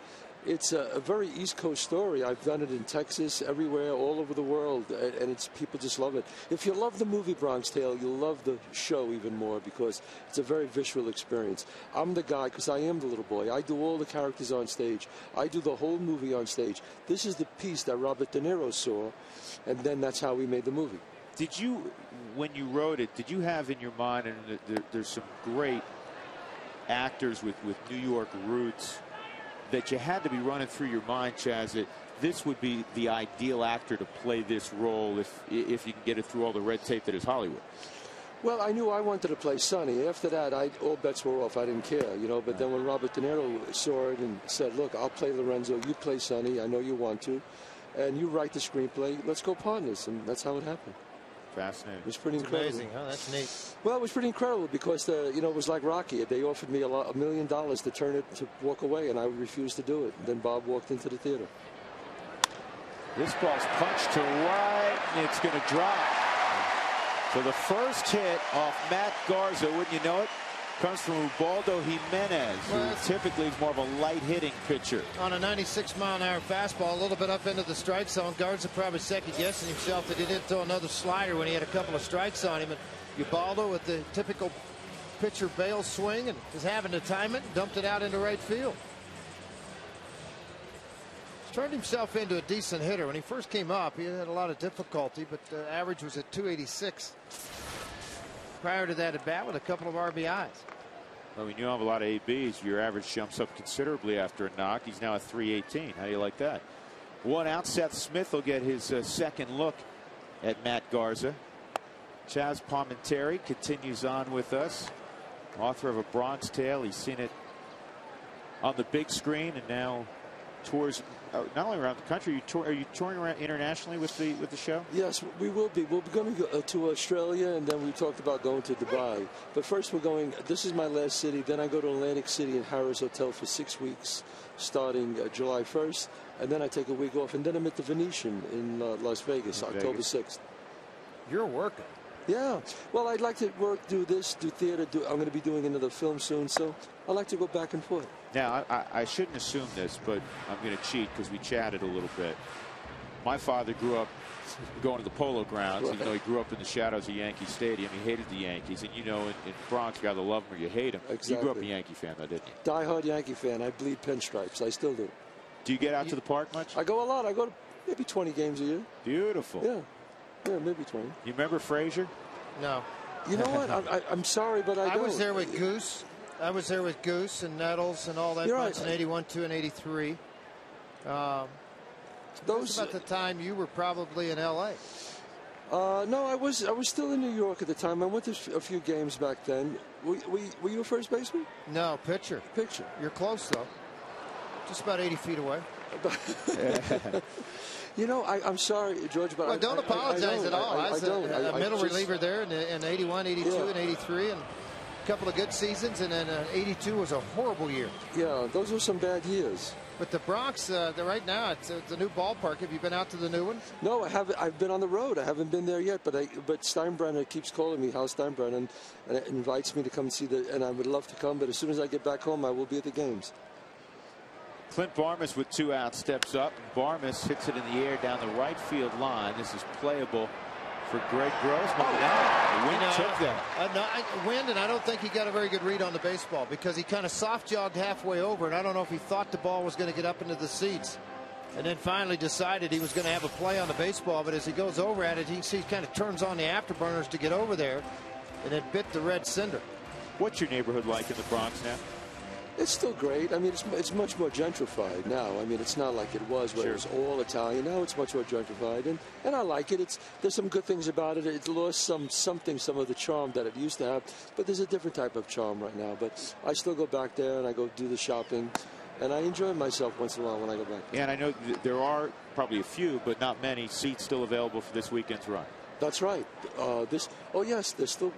It's a very East Coast story. I've done it in Texas, everywhere, all over the world, and it's people just love it. If you love the movie Bronx Tale, you'll love the show even more because it's a very visual experience. I'm the guy, because I am the little boy. I do all the characters on stage. I do the whole movie on stage. This is the piece that Robert De Niro saw, and then that's how we made the movie. Did you, when you wrote it, did you have in your mind, and there's some great actors with New York roots, that you had to be running through your mind, Chaz, that this would be the ideal actor to play this role if you can get it through all the red tape that is Hollywood? Well, I knew I wanted to play Sonny. After that, all bets were off. I didn't care, you know. But then when Robert De Niro saw it and said, look, I'll play Lorenzo, you play Sonny, I know you want to, and you write the screenplay, let's go partners. And that's how it happened. Fascinating. It was pretty incredible. Amazing, huh? That's neat. Well, it was pretty incredible because, you know, it was like Rocky. They offered me $1 million to turn it, to walk away, and I refused to do it. And then Bob walked into the theater. This ball's punched to right, and it's going to drop. So the first hit off Matt Garza, wouldn't you know it, comes from Ubaldo Jimenez, who typically is more of a light-hitting pitcher. On a 96-mile-an-hour fastball, a little bit up into the strike zone. Garza probably second-guessing himself that he didn't throw another slider when he had a couple of strikes on him. And Ubaldo, with the typical pitcher bail swing, and is having to time it, dumped it out into right field. He's turned himself into a decent hitter. When he first came up, he had a lot of difficulty, but the average was at 286. Prior to that at bat with a couple of RBIs. Well, when you have a lot of ABs, your average jumps up considerably after a knock. He's now at 318. How do you like that? One out. Seth Smith will get his second look at Matt Garza. Chaz Palminteri continues on with us. Author of A Bronx Tale. He's seen it on the big screen and now tours not only around the country. Are you touring around internationally with the show? Yes, we will be. We'll be going to Australia, and then we talked about going to Dubai. But first we're going, this is my last city, then I go to Atlantic City and Harrah's Hotel for 6 weeks starting July 1st, and then I take a week off, and then I'm at the Venetian in Las Vegas, October 6th. You're working. Yeah. Well, I'd like to do theater. I'm going to be doing another film soon, so I like to go back and forth. Now, I shouldn't assume this, but I'm going to cheat because we chatted a little bit. My father grew up going to the Polo Grounds, even though he grew up in the shadows of Yankee Stadium. He hated the Yankees. And, you know, in Bronx, you either love them or you hate them. Exactly. You grew up a Yankee fan, though, didn't you? Die-hard Yankee fan. I bleed pinstripes. I still do. Do you get out to the park much? I go a lot. I go to maybe 20 games a year. Beautiful. Yeah, maybe 20. You remember Frazier? No. You know what? I'm sorry, but I don't. I was there with Goose. I was there with Goose and Nettles and all that bunch in 81, 2, and 83. Those about the time you were probably in L.A. No, I was still in New York at the time. I went to a few games back then. Were you a first baseman? No, pitcher. Pitcher. You're close, though. Just about 80 feet away. You know, I'm sorry, George, but well, don't apologize at all. I was a middle reliever there in 81, 82, and 83, and a couple of good seasons, and then 82 was a horrible year. Yeah, those were some bad years. But the Bronx, right now, it's a new ballpark. Have you been out to the new one? No, I haven't. I've been on the road. I haven't been there yet. But Steinbrenner keeps calling me, Hal Steinbrenner, and invites me to come see and I would love to come. But as soon as I get back home, I will be at the games. Clint Barmas with 2 outs steps up. Barmas hits it in the air down the right field line. This is playable for Greg Grossman. Wind took that. Wind, and I don't think he got a very good read on the baseball because he kind of soft jogged halfway over, and I don't know if he thought the ball was going to get up into the seats. And then finally decided he was going to have a play on the baseball, but as he goes over at it, he kind of turns on the afterburners to get over there, and it bit the red cinder. What's your neighborhood like in the Bronx now? It's still great. I mean, it's much more gentrified now. I mean, it's not like it was where it was all Italian. Now it's much more gentrified, and I like it. There's some good things about it. It lost some of the charm that it used to have, but there's a different type of charm right now. But I still go back there and I go do the shopping, and I enjoy myself once in a while when I go back there. And I know there are probably a few, but not many seats still available for this weekend's run. That's right. Yes, there's still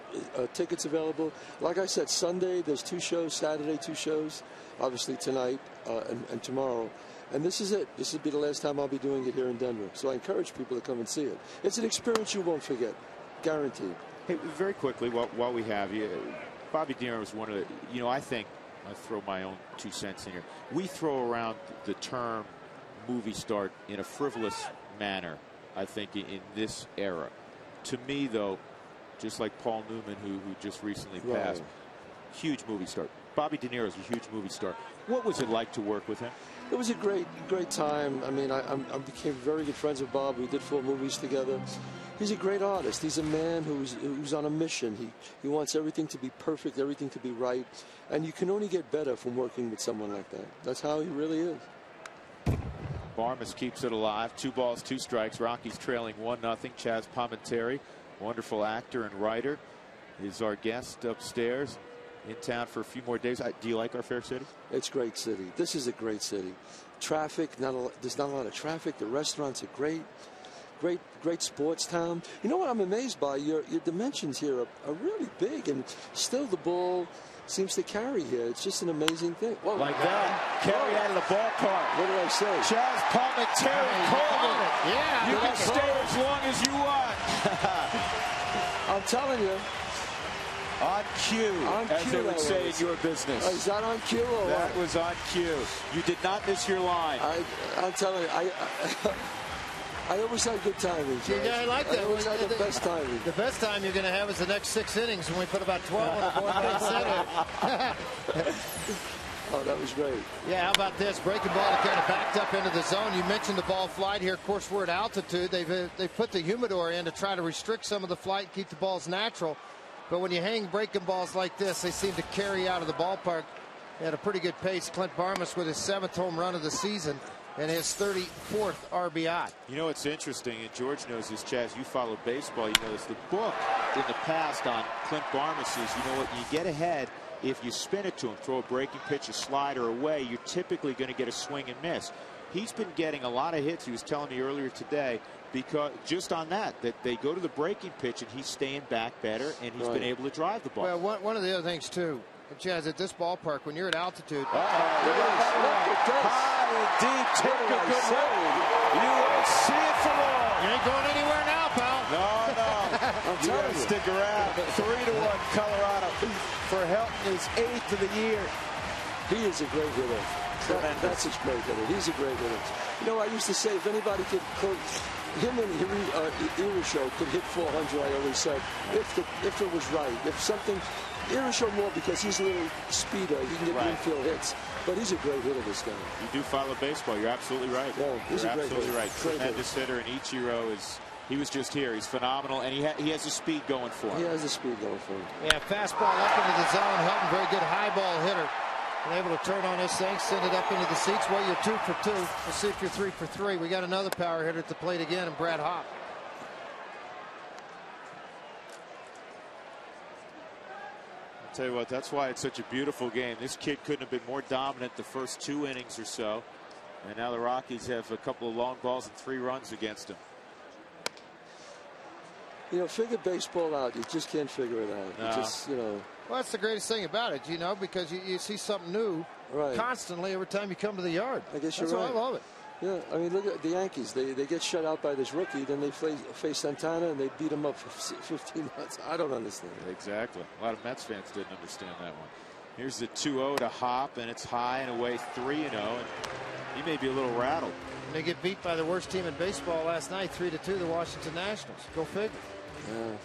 tickets available. Like I said, Sunday there's 2 shows, Saturday 2 shows, obviously tonight and tomorrow. And this is it. This will be the last time I'll be doing it here in Denver. So I encourage people to come and see it. It's an experience you won't forget, guaranteed. Hey, very quickly, while we have you, Bobby De Niro was one of the, I think I throw my own 2 cents in here. We throw around the term movie star in a frivolous manner, I think, in this era. To me, though, just like Paul Newman, who just recently passed, huge movie star. Bobby De Niro's a huge movie star. What was it like to work with him? It was a great time. I mean, I became very good friends with Bob. We did 4 movies together. He's a great artist. He's a man who's on a mission. He wants everything to be perfect, everything to be right. And you can only get better from working with someone like that. That's how he really is. Barmas keeps it alive. 2 balls, 2 strikes. Rockies trailing 1-0. Chaz Palminteri, wonderful actor and writer, is our guest upstairs. In town for a few more days. Do you like our fair city? It's a great city. This is a great city. Traffic, there's not a lot of traffic. The restaurants are great. Great sports town. You know what I'm amazed by? Your dimensions here are really big, and still the ball seems to carry here. It's just an amazing thing. Whoa. Like that. Carry out of the ballpark. What did I say? Chaz Palminteri called it. Yeah. You can stay as long as you want. I'm telling you. On cue, as they would say in your business. Is that on cue? Or that was on cue. You did not miss your line. I'm telling you, I always had good timing. Yeah, I like that. I always had the best timing. The best time you're going to have is the next 6 innings when we put about 12 on the board. Oh, that was great. Yeah, how about this? Breaking ball that kind of backed up into the zone. You mentioned the ball flight here. Of course, we're at altitude. They've put the humidor in to try to restrict some of the flight, keep the balls natural. But when you hang breaking balls like this, they seem to carry out of the ballpark at a pretty good pace. Clint Barmas with his 7th home run of the season and his 34th RBI. You know, it's interesting, and George knows this, Chaz. You follow baseball. You know this. The book in the past on Clint Barmas is, you know what, you get ahead. If you spin it to him, throw a breaking pitch, a slider away, you're typically going to get a swing and miss. He's been getting a lot of hits, he was telling me earlier today, because just on that they go to the breaking pitch and he's staying back better, and he's been able to drive the ball. Well, one of the other things, too, Chaz, at this ballpark, when you're at altitude. High and deep, take a good look. You won't see it for long. You ain't going anywhere now, pal. No. You got to stick around. 3-1 Colorado for Helton, his 8th of the year. He is a great hitter. That's a great hitter. He's a great hitter. You know, I used to say if anybody could him and Irishow could hit 400, I always said, if it was right. If something, Irishow more because he's a little speeder. He can get infield hits. But he's a great hitter, this guy. You do follow baseball. You're absolutely right. Yeah, he's You're a great absolutely hitter. right. Tremendous hitter, and Ichiro he was just here. He's phenomenal, and he has the speed going for him. He has the speed going for him. Yeah, fastball up into the zone. Helton, very good high ball hitter. And able to turn on this thing, send it up into the seats. Well, you're 2 for 2. Let's see if you're 3 for 3. We got another power hitter at the plate again, and Brad Hopp. I'll tell you what, that's why it's such a beautiful game. This kid couldn't have been more dominant the first 2 innings or so. And now the Rockies have a couple of long balls and 3 runs against him. You know, figure baseball out. You just can't figure it out. No. You just, you know. Well, that's the greatest thing about it, you know, because you see something new constantly every time you come to the yard. I guess you're right. right. I love it. Yeah, I mean, look at the Yankees. They get shut out by this rookie. Then they face Santana, and they beat him up for 15 months. I don't understand. Exactly. A lot of Mets fans didn't understand that one. Here's the 2-0 to Hopp, and it's high and away 3-0. And he may be a little rattled. And they get beat by the worst team in baseball last night, 3-2, the Washington Nationals. Go figure. Yeah.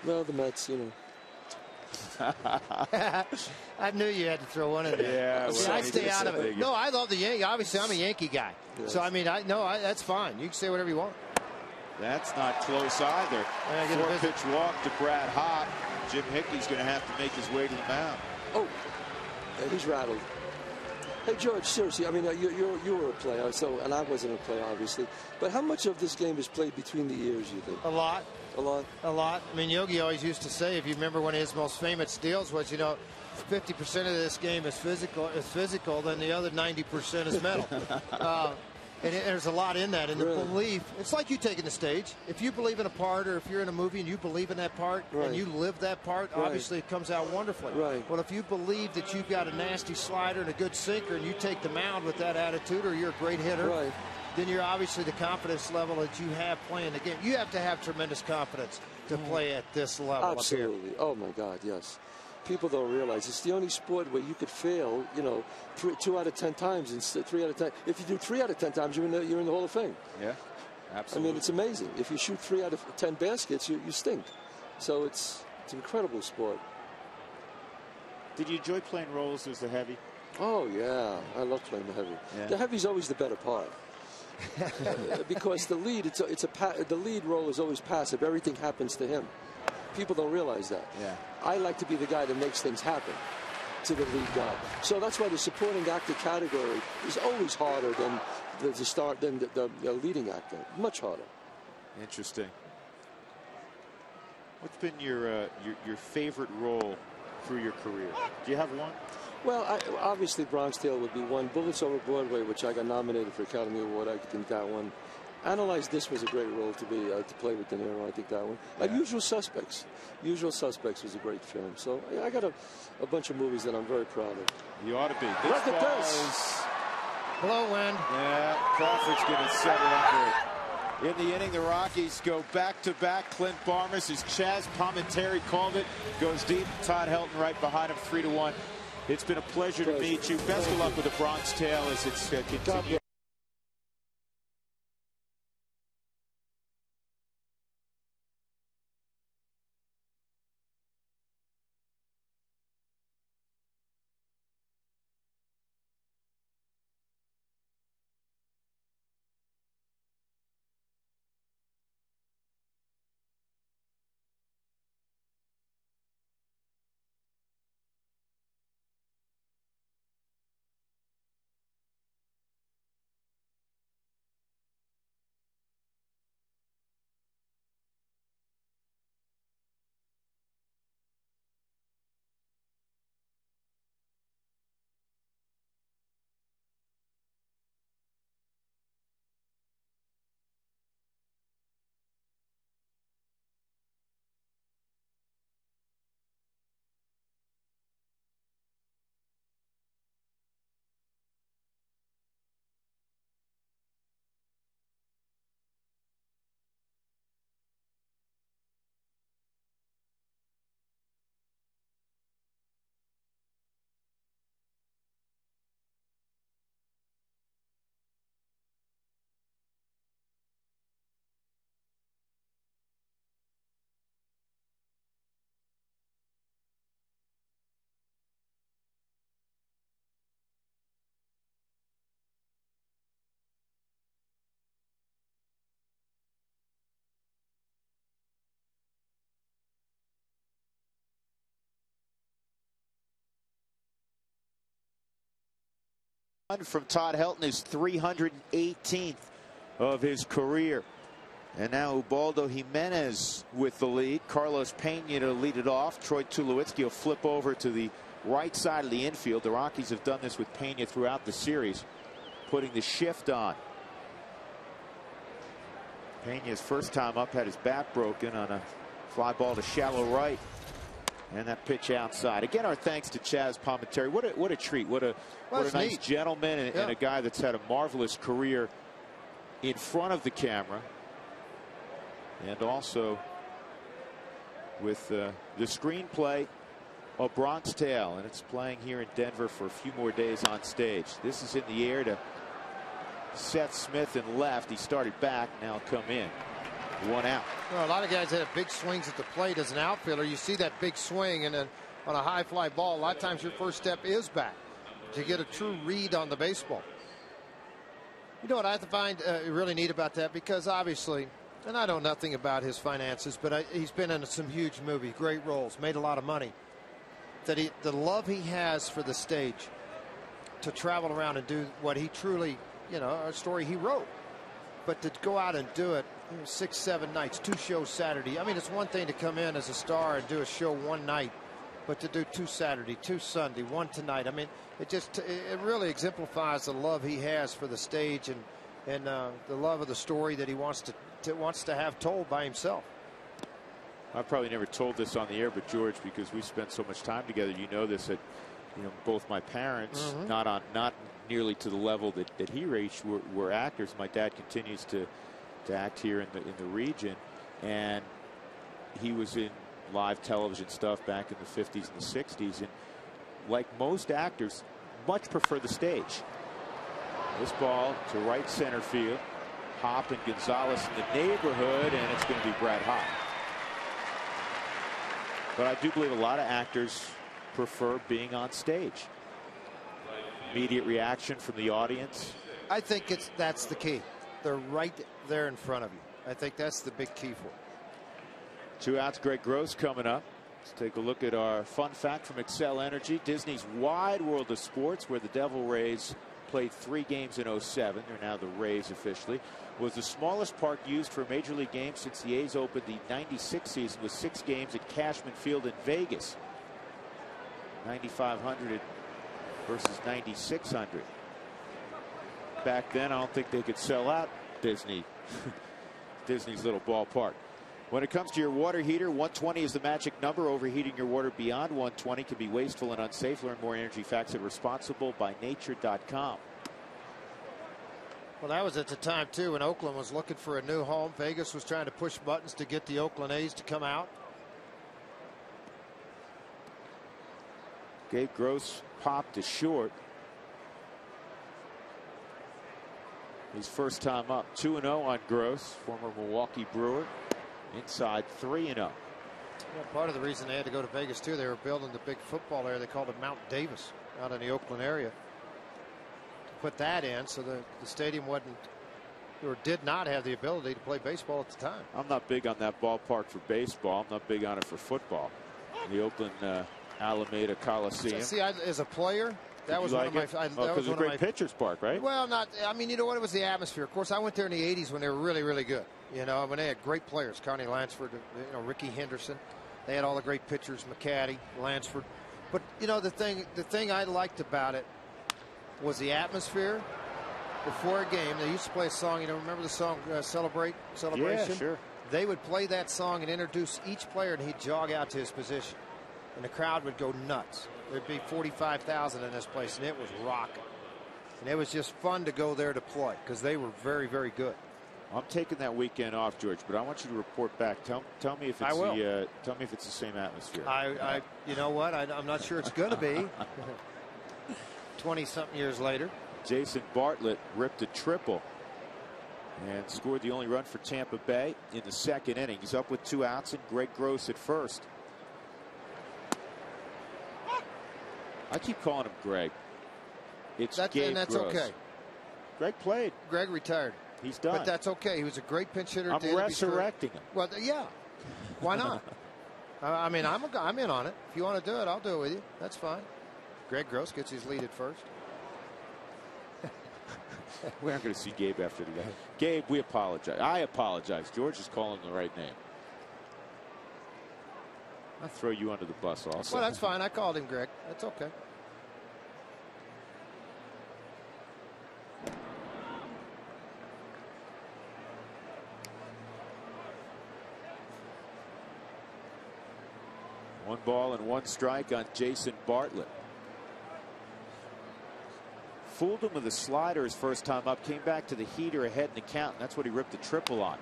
Well, the Mets, you know. I knew you had to throw one in there. Yeah, well, I stay out of it. No, I love the Yankees. Obviously, I'm a Yankee guy. Yes. So, I mean, that's fine. You can say whatever you want. That's not close either. 4-pitch walk to Brad Hopp. Jim Hickey's going to have to make his way to the mound. Oh, yeah, he's rattled. Hey, George, seriously, I mean, you were a player, and I wasn't a player, obviously. But how much of this game is played between the ears, you think? A lot. A lot? A lot. I mean, Yogi always used to say, if you remember one of his most famous deals was, you know, 50% of this game is physical, then the other 90% is mental. And there's a lot in that. And the belief, it's like you taking the stage. If you believe in a part, or if you're in a movie and you believe in that part and you live that part, obviously it comes out wonderfully. Right. Well, if you believe that you've got a nasty slider and a good sinker and you take the mound with that attitude, or you're a great hitter, then you're obviously the confidence level that you have playing the game. You have to have tremendous confidence to play at this level. Absolutely. Oh, my God, yes. People don't realize it's the only sport where you could fail, you know, 2 out of 10 times instead 3 out of 10. If you do 3 out of 10 times, you're in the Hall of Fame. Yeah, absolutely. I mean, it's amazing. If you shoot 3 out of 10 baskets, you stink. So it's an incredible sport. Did you enjoy playing roles as the heavy? Oh yeah, I love playing the heavy. Yeah. The heavy's always the better part. Because the lead, the lead role is always passive. Everything happens to him. People don't realize that. Yeah. I like to be the guy that makes things happen to the lead guy. So that's why the supporting actor category is always harder than the leading actor. Much harder. Interesting. What's been your favorite role through your career? Do you have one? Well, obviously Bronx Tale would be one. Bullets Over Broadway, which I got nominated for Academy Award. I think that one. Analyze This was a great role to play with De Niro. I think that one. Yeah. Usual Suspects. Usual Suspects was a great film. So I got a bunch of movies that I'm very proud of. You ought to be. Look at this. Blow wind. Yeah, Crawford's going to settle under it. In the inning, the Rockies go back-to-back. Clint Barmes, as Chaz Palminteri called it, goes deep. Todd Helton right behind him, 3-1. It's been a pleasure to meet you. Best of luck with the Bronx Tale as it's continued. From Todd Helton, his 318th of his career. And now Ubaldo Jimenez with the lead. Carlos Pena to lead it off. Troy Tulowitzki will flip over to the right side of the infield. The Rockies have done this with Pena throughout the series, putting the shift on. Pena's first time up had his bat broken on a fly ball to shallow right. And that pitch outside. Again, our thanks to Chaz Palminteri. What a treat. What a nice gentleman and a guy that's had a marvelous career in front of the camera. And also with the screenplay of Bronx Tale. And it's playing here in Denver for a few more days on stage. This is in the air to Seth Smith in left. He started back, now come in. 1 out. Well, a lot of guys have big swings at the plate as an outfielder. You see that big swing, and then on a high fly ball, a lot of times your first step is back to get a true read on the baseball. You know what I find really neat about that, because obviously, and I know nothing about his finances, but he's been in some huge movies, great roles, made a lot of money. That the love he has for the stage, to travel around and do what he truly, a story he wrote, but to go out and do it 6, 7 nights, 2 shows Saturday. I mean, it's one thing to come in as a star and do a show one night, but to do 2 Saturday, 2 Sunday, 1 tonight. I mean, it really exemplifies the love he has for the stage and the love of the story that he wants to have told by himself. I probably never told this on the air, but George, because we spent so much time together, you know this, that both my parents, not nearly to the level that he reached, were actors. My dad continues to act here in the region, and he was in live television stuff back in the 50s and the 60s. And like most actors, much prefer the stage. This ball to right center field. Hop and Gonzalez in the neighborhood, and it's going to be Brad Hop. But I do believe a lot of actors prefer being on stage. Immediate reaction from the audience. I think that's the key. They're right there in front of you. I think that's the big key for it. 2 outs. Greg Gross coming up. Let's take a look at our fun fact from Excel Energy. Disney's Wide World of Sports, where the Devil Rays played 3 games in 07. They're now the Rays officially. Was the smallest park used for a major league game since the A's opened the '96 season with 6 games at Cashman Field in Vegas. 9,500 versus 9,600. Back then, I don't think they could sell out Disney's little ballpark. When it comes to your water heater, 120 is the magic number. Overheating your water beyond 120 can be wasteful and unsafe. Learn more energy facts at responsiblebynature.com. Well, that was at the time, too, when Oakland was looking for a new home. Vegas was trying to push buttons to get the Oakland A's to come out. Gabe Gross popped to short. His first time up. 2-0 on Gross, former Milwaukee Brewer. Inside 3-0. Yeah, part of the reason they had to go to Vegas, too, they were building the big football area. They called it Mount Davis out in the Oakland area. To put that in so the stadium wasn't or did not have the ability to play baseball at the time. I'm not big on that ballpark for baseball. I'm not big on it for football. The Oakland Alameda Coliseum. See, as a player, that was one of my. That was one of my pitcher's park, right? Well, not. I mean, you know what? It was the atmosphere. Of course, I went there in the '80s when they were really, really good. You know, when they had great players, Connie Lansford, you know, Ricky Henderson. They had all the great pitchers, McCaddy, Lansford. But you know, the thing I liked about it was the atmosphere. Before a game, they used to play a song. You know, remember the song Celebration? Yeah, sure. They would play that song and introduce each player, and he'd jog out to his position, and the crowd would go nuts. There'd be 45,000 in this place, and it was rocking. And it was just fun to go there to play because they were very, very good. I'm taking that weekend off, George, but I want you to report back. Tell me if it's tell me if it's the same atmosphere. You know what? I'm not sure it's going to be. 20-something years later. Jason Bartlett ripped a triple and scored the only run for Tampa Bay in the 2nd inning. He's up with 2 outs and Greg Gross at first. I keep calling him Greg. It's Gabe and that's Gross. Okay. Greg played. Greg retired. He's done. But that's okay. He was a great pinch hitter. I'm resurrecting him. Well, yeah. Why not? I mean, I'm in on it. If you want to do it, I'll do it with you. That's fine. Greg Gross gets his lead at first. We aren't going to see Gabe after the game. Gabe, we apologize. I apologize. George is calling the right name. I'll throw you under the bus also. Well, that's fine. I called him Greg. That's okay. One ball and 1 strike on Jason Bartlett. Fooled him with a slider his first time up. Came back to the heater ahead in the count. And that's what he ripped the triple on.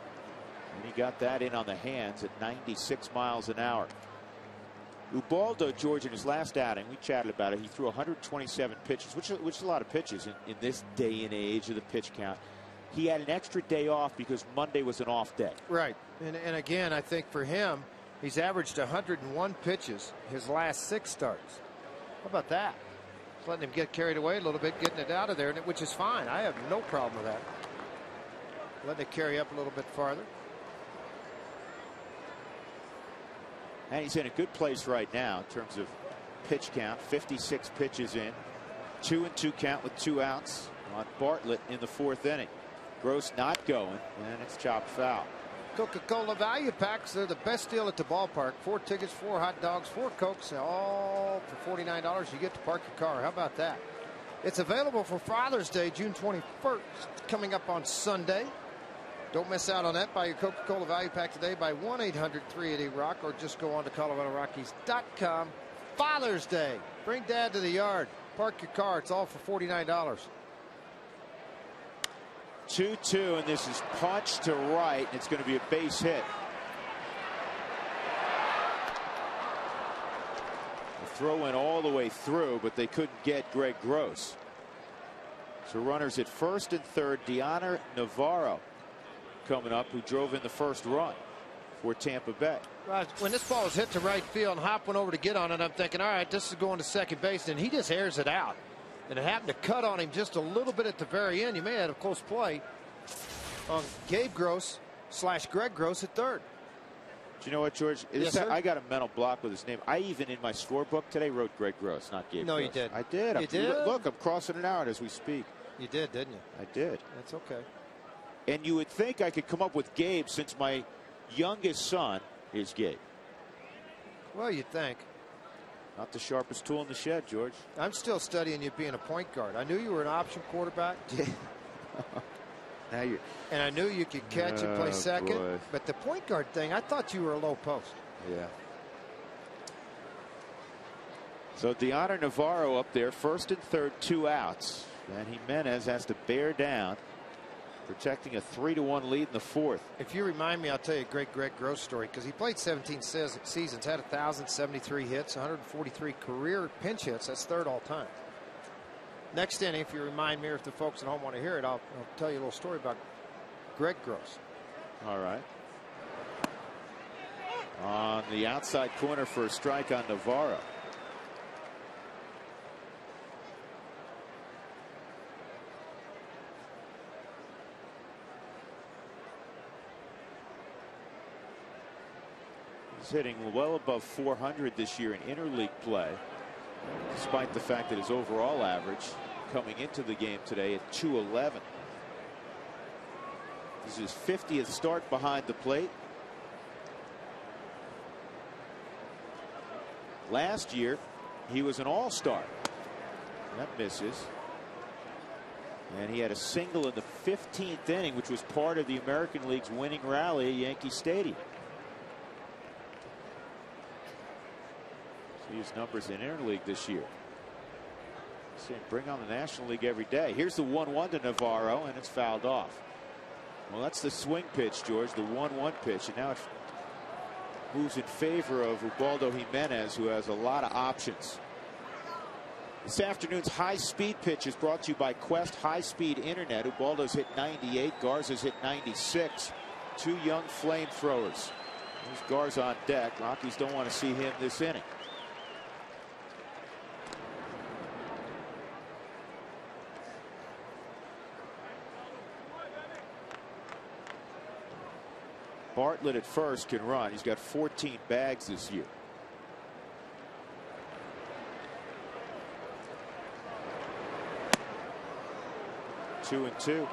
And he got that in on the hands at 96 miles an hour. Ubaldo, George, in his last outing, we chatted about it. He threw 127 pitches, which is a lot of pitches in this day and age of the pitch count. He had an extra day off because Monday was an off day. Right. And again, I think for him, he's averaged 101 pitches his last 6 starts. How about that? Just letting him get carried away a little bit, getting it out of there, which is fine. I have no problem with that. Letting it carry up a little bit farther. And he's in a good place right now in terms of pitch count. 56 pitches in. 2-2 count with 2 outs on Bartlett in the 4th inning. Gross not going, and it's chopped foul. Coca-Cola value packs. They're the best deal at the ballpark. 4 tickets, 4 hot dogs, 4 Cokes, all for $49. You get to park your car. How about that? It's available for Father's Day, June 21st, coming up on Sunday. Don't miss out on that. Buy your Coca-Cola value pack today by 1-800-380-ROCK or just go on to ColoradoRockies.com. Father's Day. Bring Dad to the yard. Park your car. It's all for $49. 2-2, and this is punched to right, and it's going to be a base hit. Throw went all the way through, but they couldn't get Greg Gross. So runners at first and third. Deanna Navarro coming up, who drove in the first run for Tampa Bay. Right, when this ball was hit to right field and Hop went over to get on it, I'm thinking, all right, this is going to second base, and he just airs it out. And it happened to cut on him just a little bit at the very end. You may have had a close play on Gabe Gross / Greg Gross at third. Do you know what, George? Yes, sir? I got a mental block with his name. I even in my scorebook today wrote Greg Gross, not Gabe No, Gross. you did. I did. You did? Look, I'm crossing it out as we speak. You did, didn't you? I did. That's okay. And you would think I could come up with Gabe since my youngest son is Gabe. Well, you'd think. Not the sharpest tool in the shed, George. I'm still studying you being a point guard. I knew you were an option quarterback. Now you're. And I knew you could catch and play second. Boy. But the point guard thing, I thought you were a low post. Yeah. So Deanna Navarro up there, first and third, 2 outs. And Jimenez has to bear down, protecting a 3-1 lead in the fourth. If you remind me, I'll tell you a great Greg Gross story, because he played 17 seasons, had 1,073 hits, 143 career pinch hits. That's third all time. Next inning, if you remind me, or if the folks at home want to hear it, I'll tell you a little story about Greg Gross. All right. On the outside corner for a strike on Navarro. He's hitting well above 400 this year in interleague play, despite the fact that his overall average coming into the game today at 211. This is his 50th start behind the plate. Last year, he was an all-star. That misses. And he had a single in the 15th inning, which was part of the American League's winning rally at Yankee Stadium. See his numbers in interleague this year. Saying bring on the National League every day. Here's the 1-1 to Navarro, and it's fouled off. Well, that's the swing pitch, George, the 1-1 pitch, and now it moves in favor of Ubaldo Jimenez, who has a lot of options. This afternoon's high-speed pitch is brought to you by Quest High-Speed Internet. Ubaldo's hit 98, Garza's hit 96. 2 young flamethrowers. There's Garza on deck. Rockies don't want to see him this inning. Bartlett at first can run. He's got 14 bags this year. Two and two.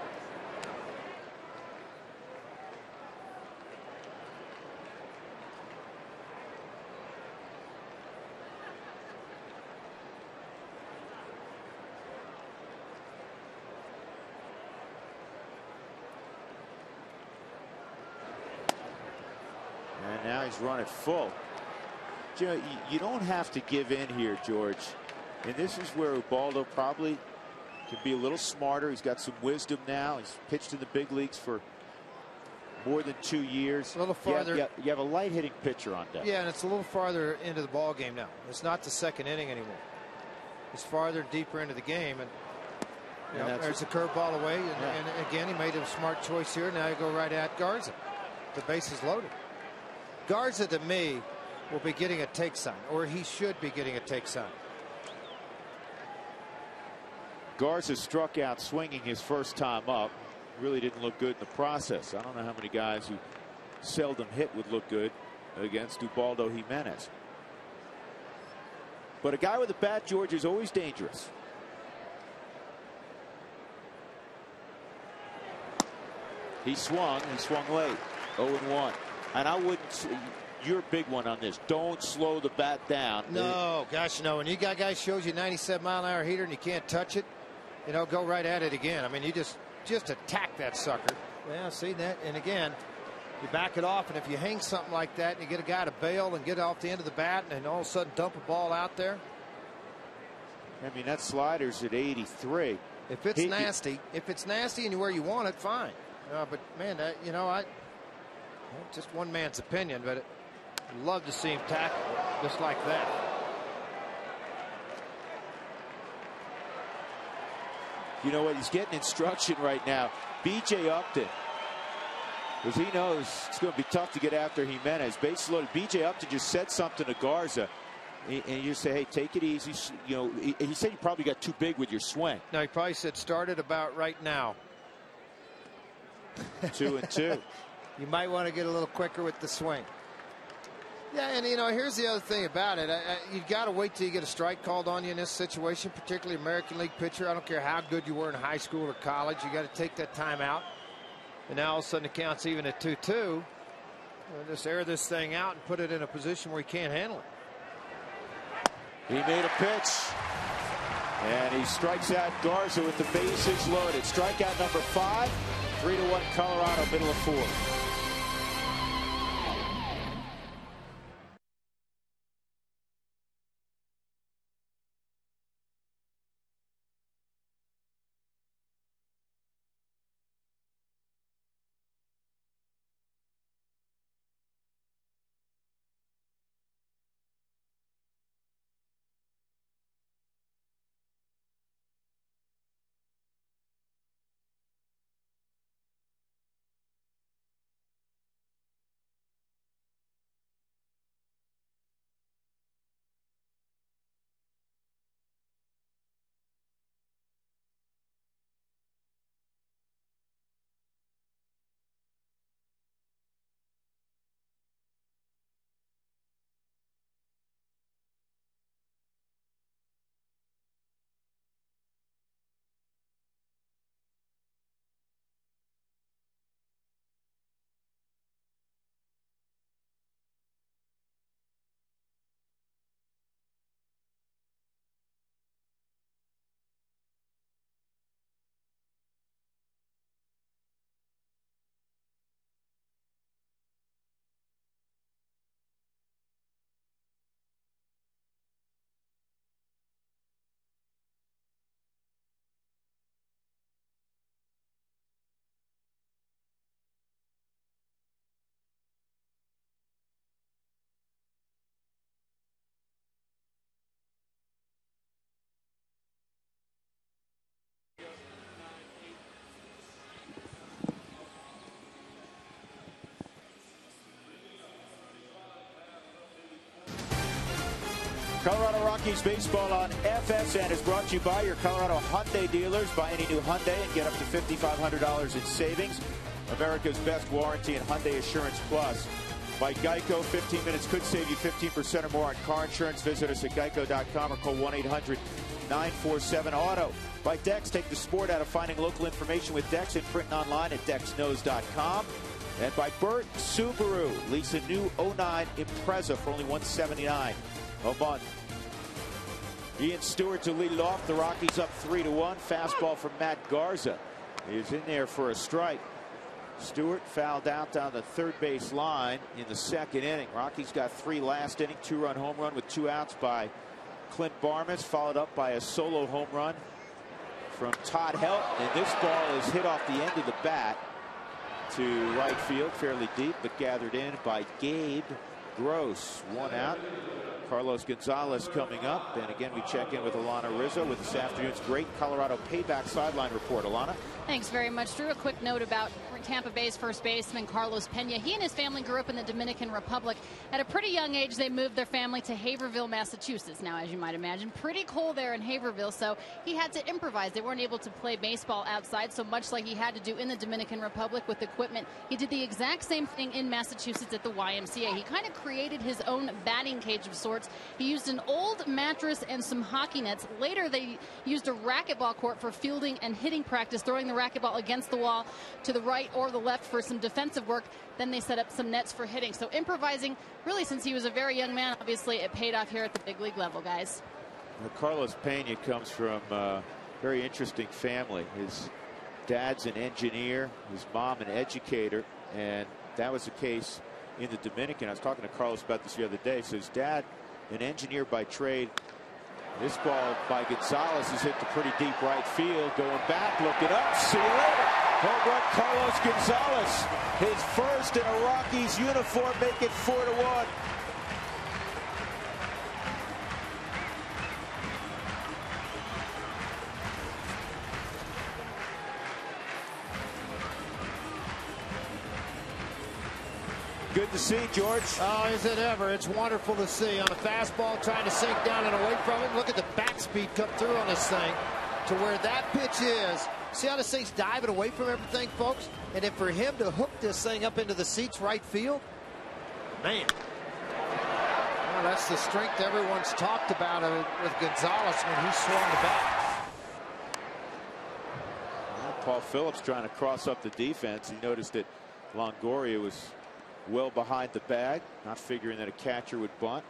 And now he's run it full. You know, you don't have to give in here, George. And this is where Ubaldo probably can be a little smarter. He's got some wisdom now. He's pitched in the big leagues for more than 2 years. A little farther. You have a light hitting pitcher on deck. Yeah, and it's a little farther into the ball game now. It's not the second inning anymore. It's farther deeper into the game, and you know, there's a curveball away. And again, he made a smart choice here. Now you go right at Garza. The base is loaded. Garza, to me, will be getting a take sign, or he should be getting a take sign. Garza struck out swinging his first time up. Really didn't look good in the process. I don't know how many guys who seldom hit would look good against Ubaldo Jimenez. But a guy with a bat, George, is always dangerous. He swung late. 0-1. And I wouldn't. You're a big one on this. Don't slow the bat down. No, gosh, no. When you got guys shows you 97-mile-an-hour heater and you can't touch it, you know, go right at it again. I mean, you just attack that sucker. Yeah, see that? And again, you back it off, and if you hang something like that and you get a guy to bail and get off the end of the bat and all of a sudden dump a ball out there. I mean, that slider's at 83. If it's nasty and where you want it, fine. But man, you know, just one man's opinion, but I'd love to see him tackle just like that. You know what? He's getting instruction right now. B.J. Upton, because he knows it's going to be tough to get after Jimenez. Base loaded. B.J. Upton just said something to Garza. And you say, hey, take it easy. You know, he said you probably got too big with your swing. No, he probably said start it about right now. 2-2. You might want to get a little quicker with the swing. Yeah, and you know, here's the other thing about it. You've got to wait till you get a strike called on you in this situation, particularly American League pitcher. I don't care how good you were in high school or college. You got to take that time out. And now all of a sudden it counts even at 2-2. We'll just air this thing out and put it in a position where he can't handle it. He made a pitch, and he strikes out Garza with the bases loaded. Strikeout number 5, 3-1 Colorado, middle of 4. Colorado Rockies baseball on FSN is brought to you by your Colorado Hyundai dealers. Buy any new Hyundai and get up to $5,500 in savings. America's best warranty and Hyundai Assurance Plus. By Geico, 15 minutes could save you 15% or more on car insurance. Visit us at geico.com or call 1-800-947-AUTO. By Dex, take the sport out of finding local information with Dex and print online at dexknows.com. And by Burt Subaru, lease a new 09 Impreza for only $179 a month. Ian Stewart to lead it off. The Rockies up 3-1. Fastball from Matt Garza. He's in there for a strike. Stewart fouled out down the third base line in the second inning. Rockies got 3 last inning. 2-run home run with 2 outs by Clint Barmas, followed up by a solo home run from Todd Helton. And this ball is hit off the end of the bat to right field, fairly deep, but gathered in by Gabe Gross. 1 out. Carlos Gonzalez coming up. And again, we check in with Alana Rizzo with this afternoon's great Colorado payback sideline report. Alana? Thanks very much, Drew. A quick note about Tampa Bay's first baseman Carlos Pena. He and his family grew up in the Dominican Republic. At a pretty young age, they moved their family to Haverhill, Massachusetts. Now, as you might imagine, pretty cold there in Haverhill, so he had to improvise. They weren't able to play baseball outside, so much like he had to do in the Dominican Republic with equipment, he did the exact same thing in Massachusetts at the YMCA. He kind of created his own batting cage of sorts. He used an old mattress and some hockey nets. Later, they used a racquetball court for fielding and hitting practice, throwing the racquetball against the wall to the right or the left for some defensive work. Then they set up some nets for hitting. So improvising, really, since he was a very young man, obviously it paid off here at the big league level, guys. Now, Carlos Pena comes from a very interesting family. His dad's an engineer, his mom an educator, and that was the case in the Dominican. I was talking to Carlos about this the other day. So his dad, an engineer by trade. This ball by Gonzalez is hit to pretty deep right field. Going back, looking up, see you later. Home run, Carlos Gonzalez. His first in a Rockies uniform, make it 4-1. good to see, George. Oh, is it ever? It's wonderful to see. On a fastball, trying to sink down and away from it. Look at the back speed come through on this thing to where that pitch is. See how this thing's diving away from everything, folks? And then for him to hook this thing up into the seats right field, man. Well, that's the strength everyone's talked about with Gonzalez when he swung the bat. Well, Paul Phillips trying to cross up the defense. He noticed that Longoria was well behind the bag, not figuring that a catcher would bunt.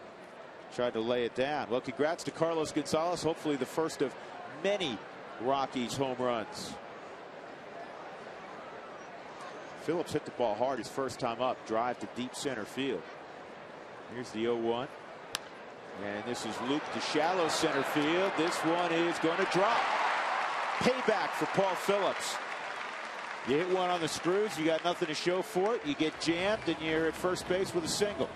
Tried to lay it down. Well, congrats to Carlos Gonzalez. Hopefully the first of many Rockies home runs. Phillips hit the ball hard his first time up. Drive to deep center field. Here's the 0-1. And this is Luke to shallow center field. This one is going to drop. Payback for Paul Phillips. You hit one on the screws, you got nothing to show for it. You get jammed, and you're at first base with a single.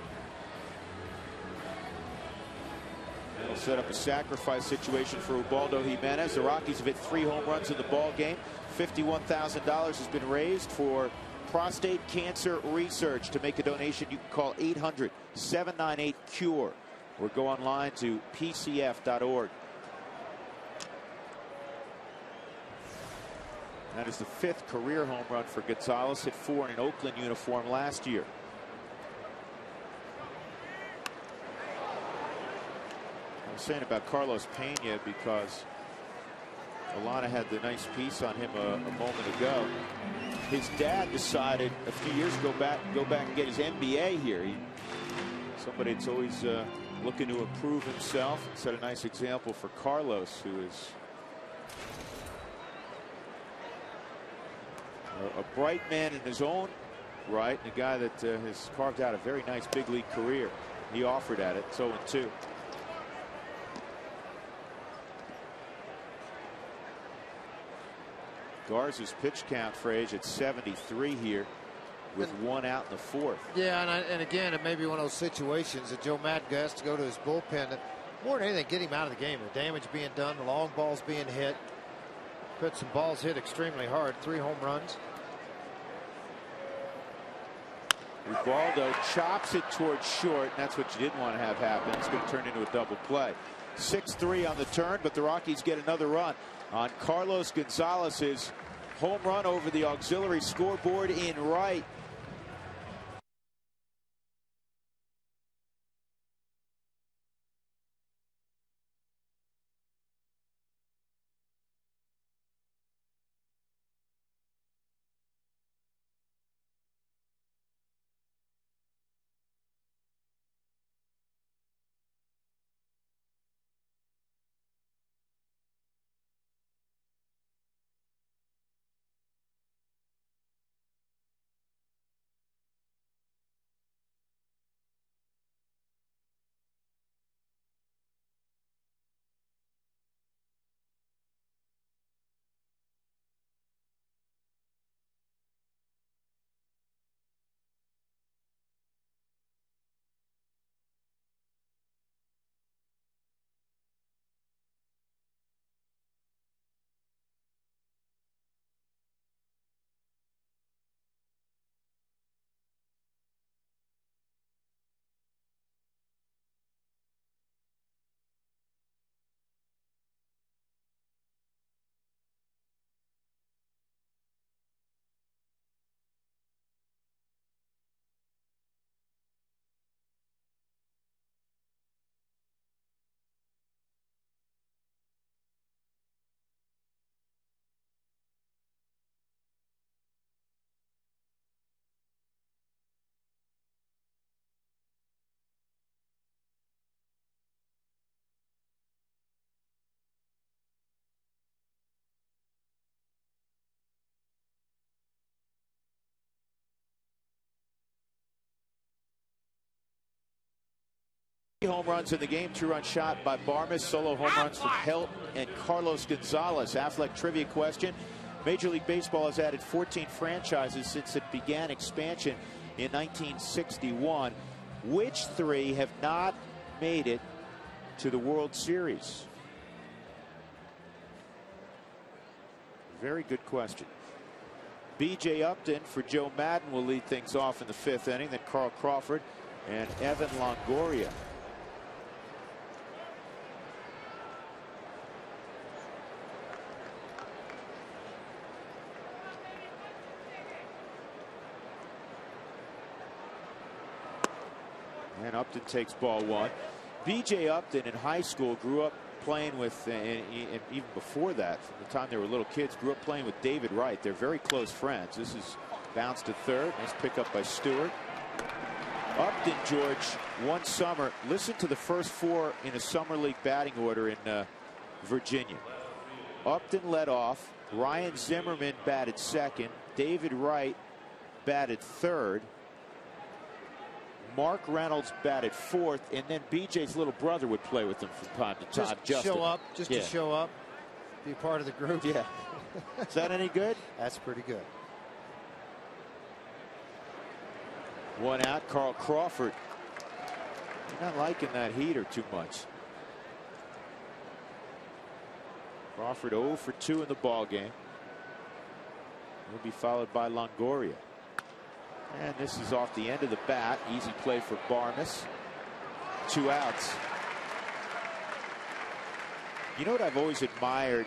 That'll set up a sacrifice situation for Ubaldo Jimenez. The Rockies have hit 3 home runs in the ball game. $51,000 has been raised for prostate cancer research. To make a donation, you can call 800-798-CURE or go online to pcf.org. That is the 5th career home run for Gonzalez. Hit 4 in an Oakland uniform last year. I was saying about Carlos Pena because Alana had the nice piece on him a moment ago. His dad decided a few years ago go back and get his MBA here. Somebody that's always looking to improve himself. Set a nice example for Carlos, who is a bright man in his own right, and a guy that has carved out a very nice big league career. He offered at it. It's 0-2. Garza's pitch count for age at 73 here, with 1 out in the 4th. Yeah, and again, it may be one of those situations that Joe Madden has to go to his bullpen. That more than anything, get him out of the game. The damage being done, the long balls being hit. Put some balls hit extremely hard. 3 home runs. Ubaldo chops it towards short, and that's what you didn't want to have happen. It's going to turn into a double play. 6-3 on the turn, but the Rockies get another run on Carlos Gonzalez's home run over the auxiliary scoreboard in right. Home runs in the game, 2-run shot by Barmes, solo home runs from Helt and Carlos Gonzalez. Affleck trivia question. Major League Baseball has added 14 franchises since it began expansion in 1961. Which 3 have not made it to the World Series? Very good question. B.J. Upton for Joe Madden will lead things off in the 5th inning. Then Carl Crawford and Evan Longoria. And Upton takes ball 1. B.J. Upton in high school grew up playing with, and even before that, from the time they were little kids, grew up playing with David Wright. They're very close friends. This is bounced to third. Nice pickup by Stewart. Upton, George, one summer. Listen to the first 4 in a summer league batting order in Virginia. Upton led off. Ryan Zimmerman batted 2nd. David Wright batted 3rd. Mark Reynolds batted 4th, and then BJ's little brother would play with them from time to time. Just show up, to show up, be part of the group. Yeah. Is that any good? That's pretty good. 1 out. Carl Crawford. You're not liking that heater too much. Crawford 0 for 2 in the ball game. Will be followed by Longoria. And this is off the end of the bat. Easy play for Barmes. 2 outs. You know what I've always admired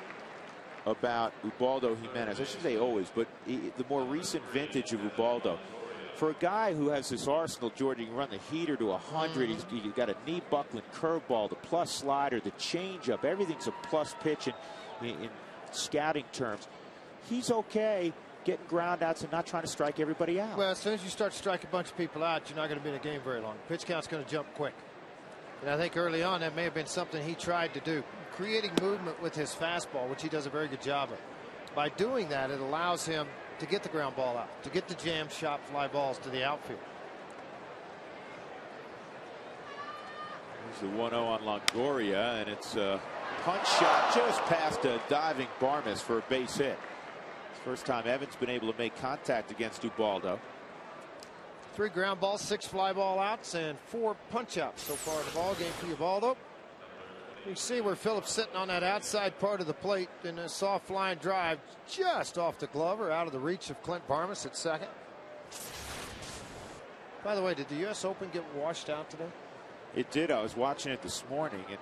about Ubaldo Jimenez? I shouldn't say always, but the more recent vintage of Ubaldo. For a guy who has this arsenal, George, he can run the heater to 100. He's got a knee buckling curveball, the plus slider, the changeup. Everything's a plus pitch in scouting terms. He's okay getting ground outs and not trying to strike everybody out. Well, as soon as you start to strike a bunch of people out, you're not going to be in a game very long. Pitch count's going to jump quick. And I think early on that may have been something he tried to do, creating movement with his fastball, which he does a very good job of. By doing that, it allows him to get the ground ball out, to get the jam shot fly balls to the outfield. There's the 1-0 on Longoria, and it's a punch shot just past a diving Barmes for a base hit. First time Evans been able to make contact against Ubaldo. 3 ground balls, 6 fly ball outs, and 4 punch outs so far in the ball game for Ubaldo. You see where Phillips sitting on that outside part of the plate in a soft line drive just off the glove or out of the reach of Clint Barmes at second. By the way, did the U.S. Open get washed out today? It did. I was watching it this morning, and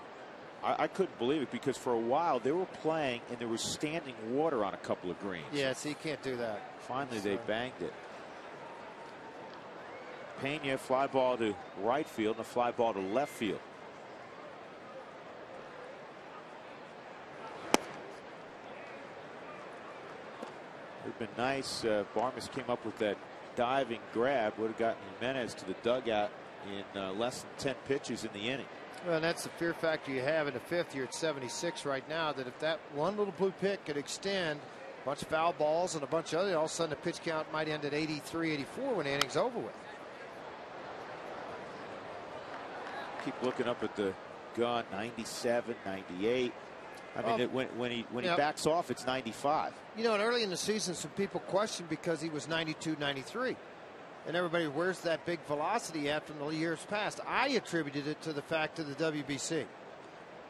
I couldn't believe it because for a while they were playing and there was standing water on a couple of greens. Yeah, so you can't do that. Finally, they banged it. Pena, fly ball to right field and a fly ball to left field. It would have been nice. Barmes came up with that diving grab. Would have gotten Jimenez to the dugout in less than 10 pitches in the inning. Well, and that's the fear factor you have in the 5th. You're at 76 right now. That if that one little blue pick could extend a bunch of foul balls and a bunch of other, all of a sudden the pitch count might end at 83, 84 when the inning's over with. Keep looking up at the gun. 97, 98. I mean, when he backs off, it's 95. You know, and early in the season, some people questioned because he was 92, 93. And everybody, where's that big velocity at from the years past? I attributed it to the fact of the WBC.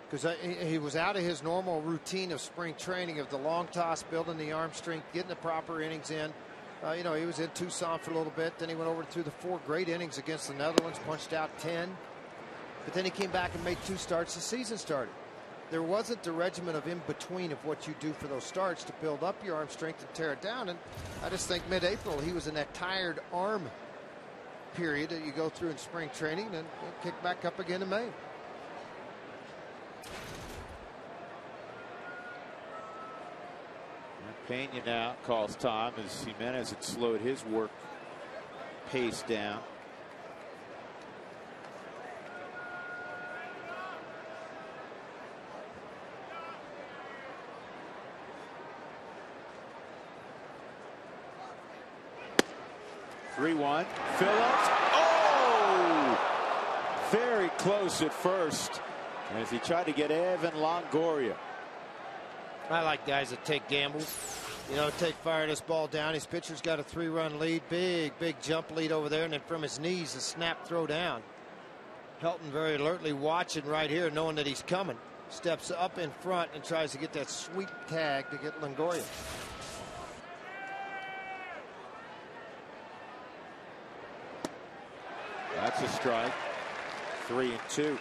Because he was out of his normal routine of spring training of the long toss, building the arm strength, getting the proper innings in. You know, he was in Tucson for a little bit. Then he went over through the 4 great innings against the Netherlands, punched out 10. But then he came back and made 2 starts. The season started. There wasn't the regimen of in between of what you do for those starts to build up your arm strength and tear it down. And I just think mid-April he was in that tired arm period that you go through in spring training and kick back up again in May. Pena now calls time as Jimenez had slowed his work pace down. Three-one. Phillips. Oh! Very close at first as he tried to get Evan Longoria. I like guys that take gambles. You know, fire this ball down. His pitcher's got a 3-run lead. Big jump lead over there. And then from his knees, a snap throw down. Helton very alertly watching right here, knowing that he's coming. Steps up in front and tries to get that sweet tag to get Longoria. That's a strike. 3-2.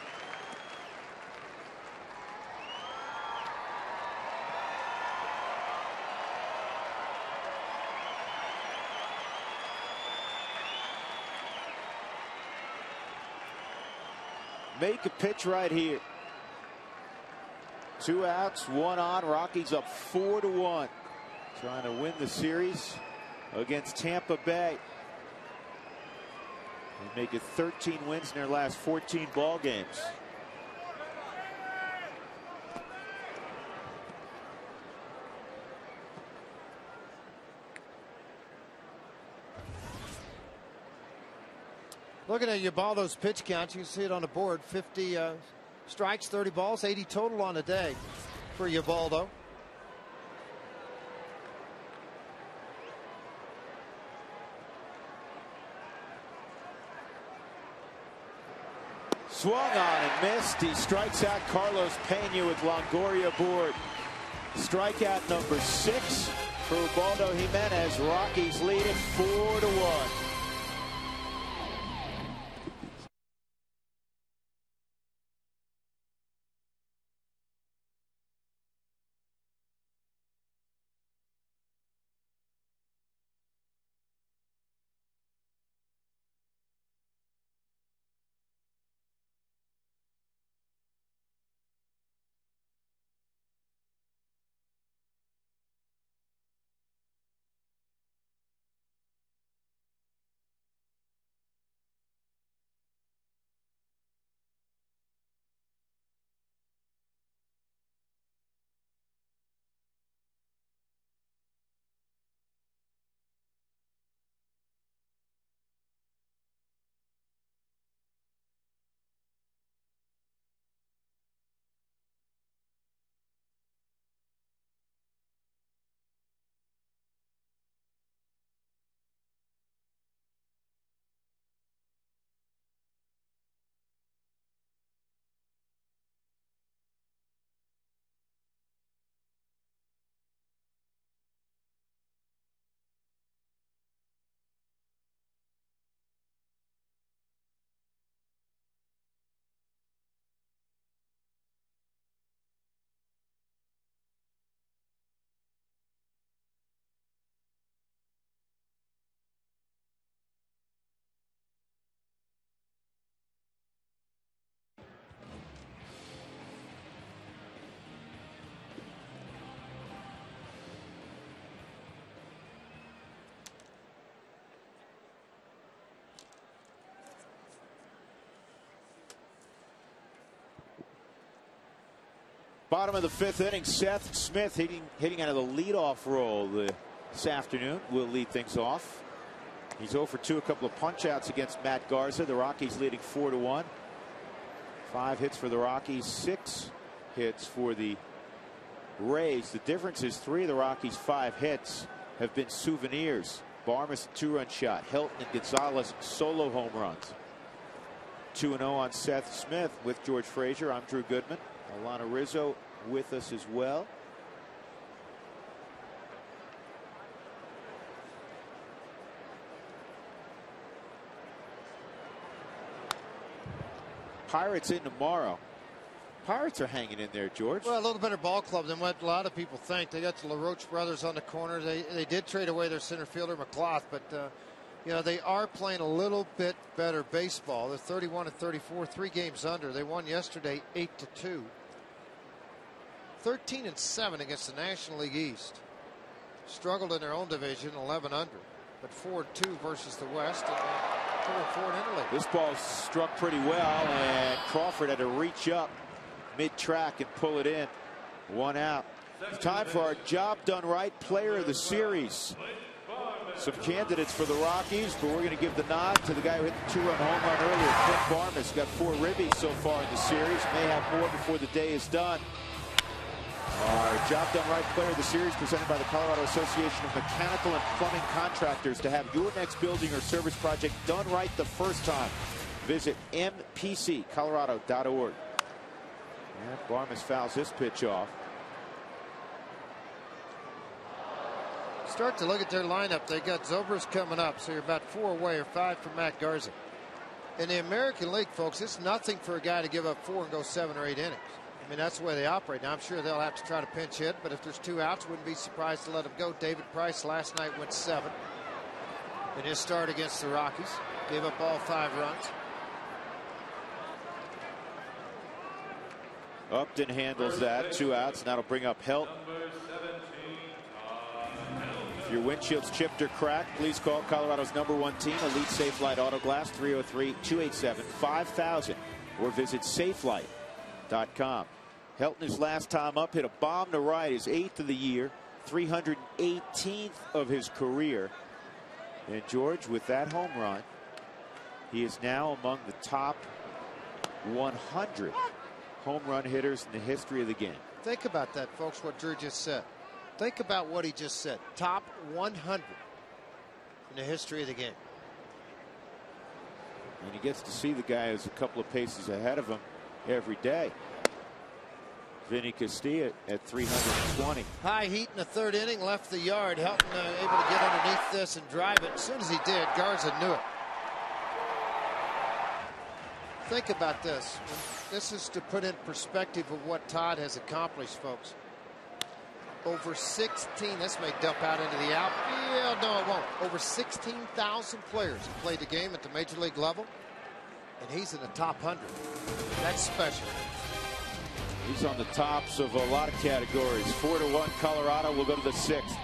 Make a pitch right here. 2 outs, 1 on. Rockies up 4-1. Trying to win the series against Tampa Bay. They make it 13 wins in their last 14 ball games. Looking at Ubaldo's pitch count, you can see it on the board. 50 strikes, 30 balls, 80 total on the day for Ubaldo. Swung on and missed. He strikes out Carlos Pena with Longoria aboard. Strikeout number 6 for Ubaldo Jimenez. Rockies lead it 4-1. Bottom of the 5th inning, Seth Smith hitting out of the leadoff role this afternoon will lead things off. He's 0 for 2, a couple of punch outs against Matt Garza. The Rockies leading 4-1. 5 hits for the Rockies, 6 hits for the Rays. The difference is 3 of the Rockies' 5 hits have been souvenirs. Barmes, 2-run shot. Helton and Gonzalez, solo home runs. 2-0 on Seth Smith with George Frazier. I'm Drew Goodman. Alana Rizzo with us as well. Pirates in tomorrow. Pirates are hanging in there, George. Well, a little better ball club than what a lot of people think. They got the LaRoche brothers on the corner. They did trade away their center fielder McCloth, but you know, they are playing a little bit better baseball. They're 31-34, 3 games under. They won yesterday 8-2. 13-7 against the National League East. Struggled in their own division, 11 under, but 4-2 versus the West, and 4-4 in interleague. This ball struck pretty well, and Crawford had to reach up mid-track and pull it in. 1 out. It's time for our job done right player of the series. Some candidates for the Rockies, but we're going to give the nod to the guy who hit the 2-run home run earlier. Clint Barmes got 4 ribbies so far in the series. May have more before the day is done. Our job done right player of the series presented by the Colorado Association of Mechanical and Plumbing Contractors. To have your next building or service project done right the first time, visit mpccolorado.org. And Barmes fouls this pitch off. Start to look at their lineup. They got Zobrist coming up, so you're about 4 away or 5 from Matt Garza. In the American League, folks, it's nothing for a guy to give up 4 and go 7 or 8 innings. I mean, that's the way they operate. Now, I'm sure they'll have to try to pinch hit, but if there's 2 outs, wouldn't be surprised to let him go. David Price last night went 7 in his start against the Rockies. Gave up all 5 runs. Upton handles that. 2 outs, and that'll bring up Helton. If your windshield's chipped or cracked, please call Colorado's #1 team, Elite Safelite Auto Glass, 303-287-5000, or visit safelight.com. Helton, his last time up, hit a bomb to right, his 8th of the year, 318th of his career. And George, with that home run, he is now among the top 100 home run hitters in the history of the game. Think about that, folks, what Drew just said. Think about what he just said. Top 100 in the history of the game. And he gets to see the guy who's a couple of paces ahead of him every day. Vinny Castilla at 320. High heat in the 3rd inning, left the yard. Helton able to get underneath this and drive it. As soon as he did, Garza knew it. Think about this. This is to put in perspective of what Todd has accomplished, folks. Over 16, this may dump out into the out. Yeah, no, it won't. Over 16,000 players have played the game at the major league level, and he's in the top 100. That's special. He's on the tops of a lot of categories. 4-1 Colorado. We'll go to the 6th.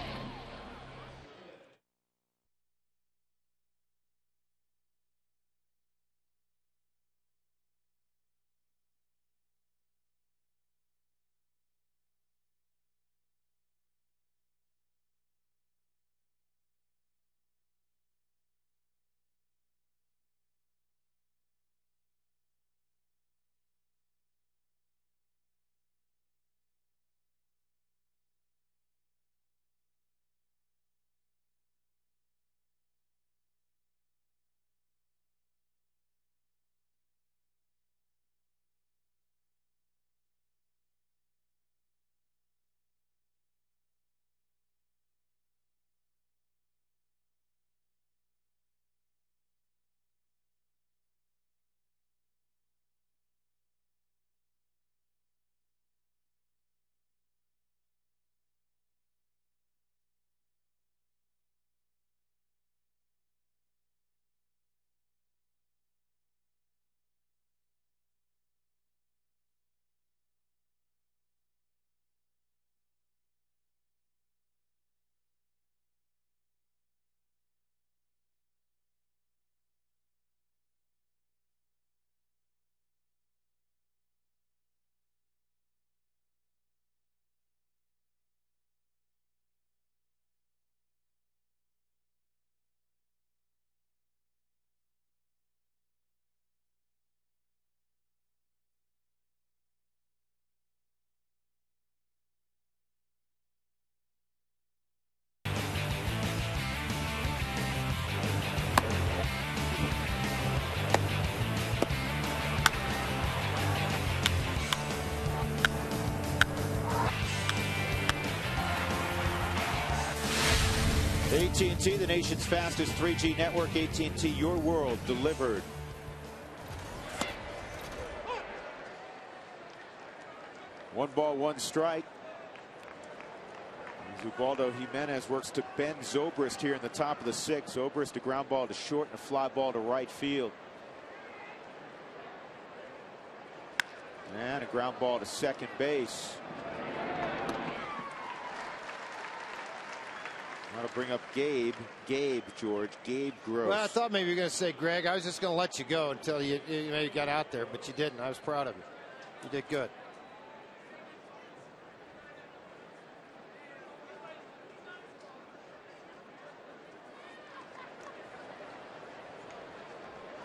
AT&T, the nation's fastest 3G network. AT&T, your world delivered. One ball, one strike. Ubaldo Jimenez works to Ben Zobrist here in the top of the 6th. Zobrist, a ground ball to short and a fly ball to right field. And a ground ball to second base. That'll bring up Gabe, George, Gabe Gross. Well, I thought maybe you were going to say Greg. I was just going to let you go until you got out there, but you didn't. I was proud of you. You did good.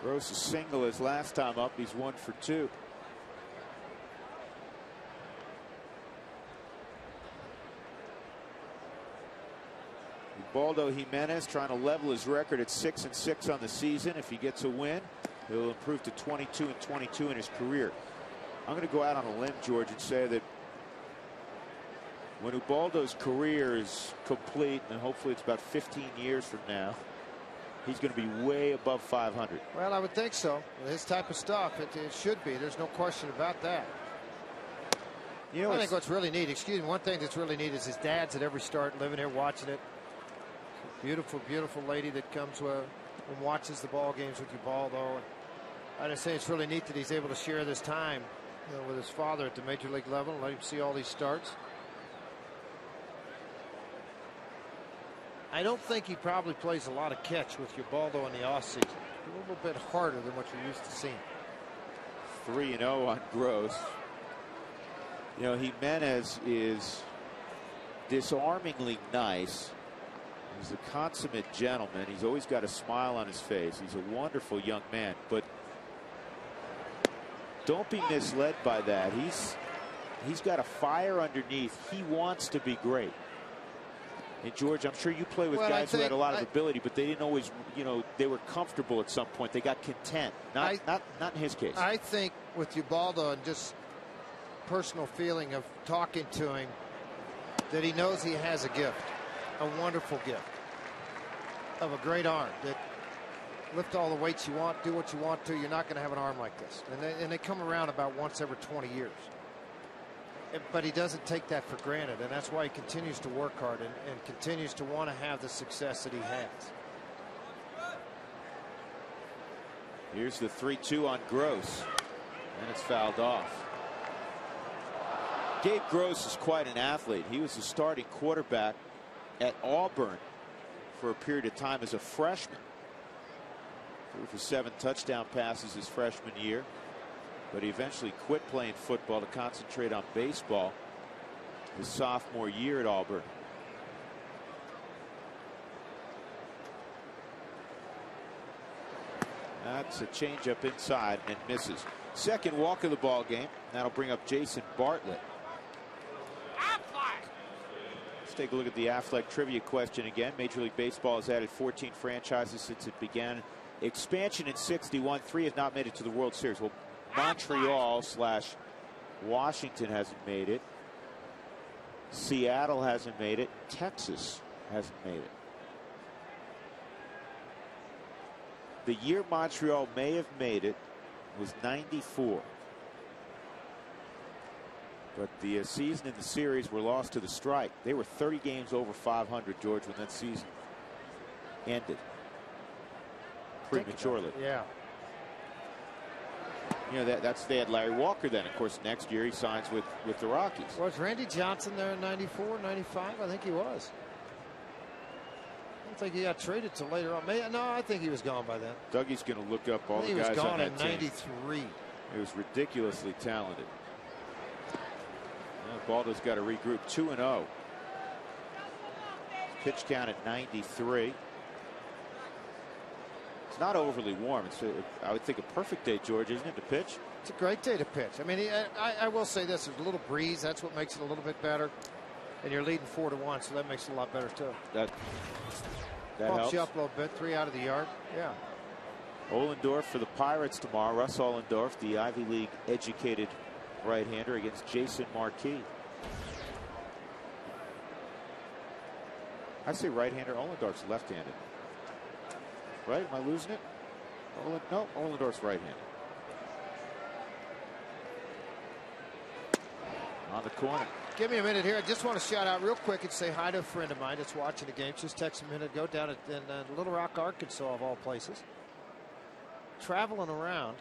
Gross a single his last time up. He's 1 for 2. Ubaldo Jimenez trying to level his record at 6-6 on the season. If he gets a win, he'll improve to 22-22 in his career. I'm going to go out on a limb, George, and say that when Ubaldo's career is complete, and hopefully it's about 15 years from now, he's going to be way above 500. Well, I would think so. With his type of stuff, it should be. There's no question about that. You know, I think what's really neat, one thing that's really neat is his dad's at every start, living here watching it. Beautiful, beautiful lady that comes and watches the ball games with Ubaldo. And I just say it's really neat that he's able to share this time, with his father at the major league level and let him see all these starts. I don't think he probably plays a lot of catch with Ubaldo in the offseason. A little bit harder than what you're used to seeing. 3-0 on Gross. Jimenez is disarmingly nice. He's a consummate gentleman. He's always got a smile on his face. He's a wonderful young man, but don't be misled by that. He's got a fire underneath. He wants to be great. And George, I'm sure you play with guys who had a lot of ability, but they didn't always, they were comfortable at some point. They got content. Not in his case. I think with Ubaldo and just personal feeling of talking to him, that he knows he has a gift, a wonderful gift of a great arm that lift all the weights you want, do what you want to. You're not going to have an arm like this. And they come around about once every 20 years. But he doesn't take that for granted, and that's why he continues to work hard and continues to want to have the success that he has. Here's the 3-2 on Gross, and it's fouled off. Gabe Gross is quite an athlete. He was the starting quarterback at Auburn for a period of time as a freshman. Threw for 7 touchdown passes his freshman year, but he eventually quit playing football to concentrate on baseball his sophomore year at Auburn. That's a changeup inside and misses. Second walk of the ball game. That'll bring up Jason Bartlett. Let's take a look at the Affleck trivia question again. Major League Baseball has added 14 franchises since it began expansion in '61. 3 have not made it to the World Series. Well, Montreal/Washington hasn't made it. Seattle hasn't made it. Texas hasn't made it. The year Montreal may have made it was '94. But the season and the series were lost to the strike. They were 30 games over 500, George, when that season ended prematurely. Yeah. They had Larry Walker then. Of course, next year he signs with the Rockies. Was Randy Johnson there in '94, '95? I think he was. I don't think he got traded till later on. No, I think he was gone by then. Dougie's going to look up all the guys on that team. He was gone in '93. He was ridiculously talented. Baldo's got to regroup. 2-0. Pitch count at 93. It's not overly warm. It's I would think a perfect day, George, isn't it, to pitch? It's a great day to pitch. I mean, I will say this: there's a little breeze. That's what makes it a little bit better. And you're leading 4-1, so that makes it a lot better too. That bumps helps you up a little bit. 3 out of the yard. Yeah. Ollendorf for the Pirates tomorrow. Russ Ollendorf, the Ivy League educated right-hander, against Jason Marquis. I say right-hander. Ollendorf's left-handed. Right? Am I losing it? No, Ollendorf's right-handed. On the corner. Give me a minute here. I just want to shout out real quick and say hi to a friend of mine that's watching the game. Just texted a minute ago down in Little Rock, Arkansas, of all places. Traveling around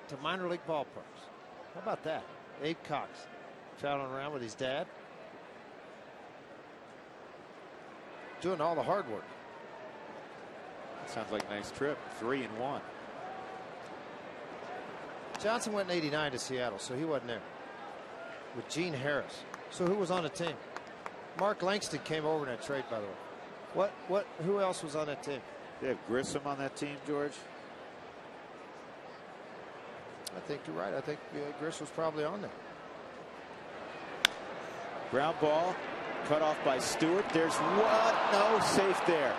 to minor league ballparks. How about that? Abe Cox traveling around with his dad. Doing all the hard work. Sounds like a nice trip. 3-1. Johnson went in '89 to Seattle, so he wasn't there. With Gene Harris. So who was on the team? Mark Langston came over in that trade, by the way. Who else was on that team? They have Grissom on that team, George. I think you're right. I think Grissom was probably on there. Ground ball cut off by Stewart. There's one. No, safe there.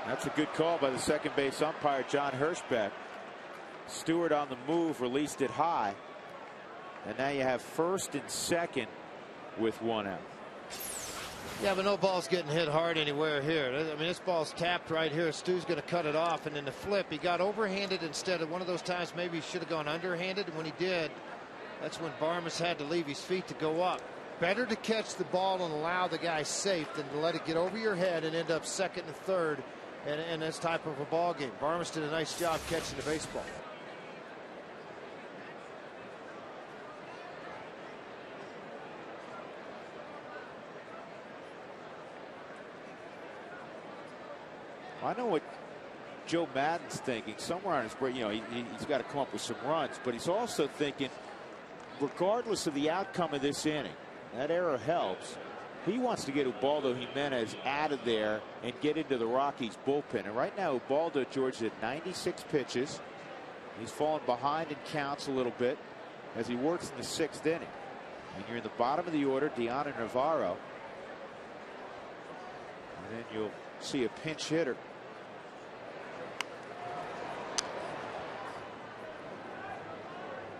That's a good call by the second base umpire, John Hirschbeck. Stewart on the move, released it high. And now you have first and second with 1 out. Yeah, but no ball's getting hit hard anywhere here. I mean, this ball's tapped right here. Stu's going to cut it off, and in the flip, he got overhanded instead of one of those times maybe he should have gone underhanded, and when he did, that's when Barmas had to leave his feet to go up. Better to catch the ball and allow the guy safe than to let it get over your head and end up second and third in this type of a ball game. Barmas did a nice job catching the baseball. I know what Joe Maddon's thinking. Somewhere on his brain, you know, he's got to come up with some runs, but he's also thinking, regardless of the outcome of this inning, that error helps. He wants to get Ubaldo Jimenez out of there and get into the Rockies bullpen. And right now, Ubaldo, George, at 96 pitches. He's fallen behind in counts a little bit as he works in the 6th inning. And you're in the bottom of the order, Deanna Navarro. And then you'll see a pinch hitter.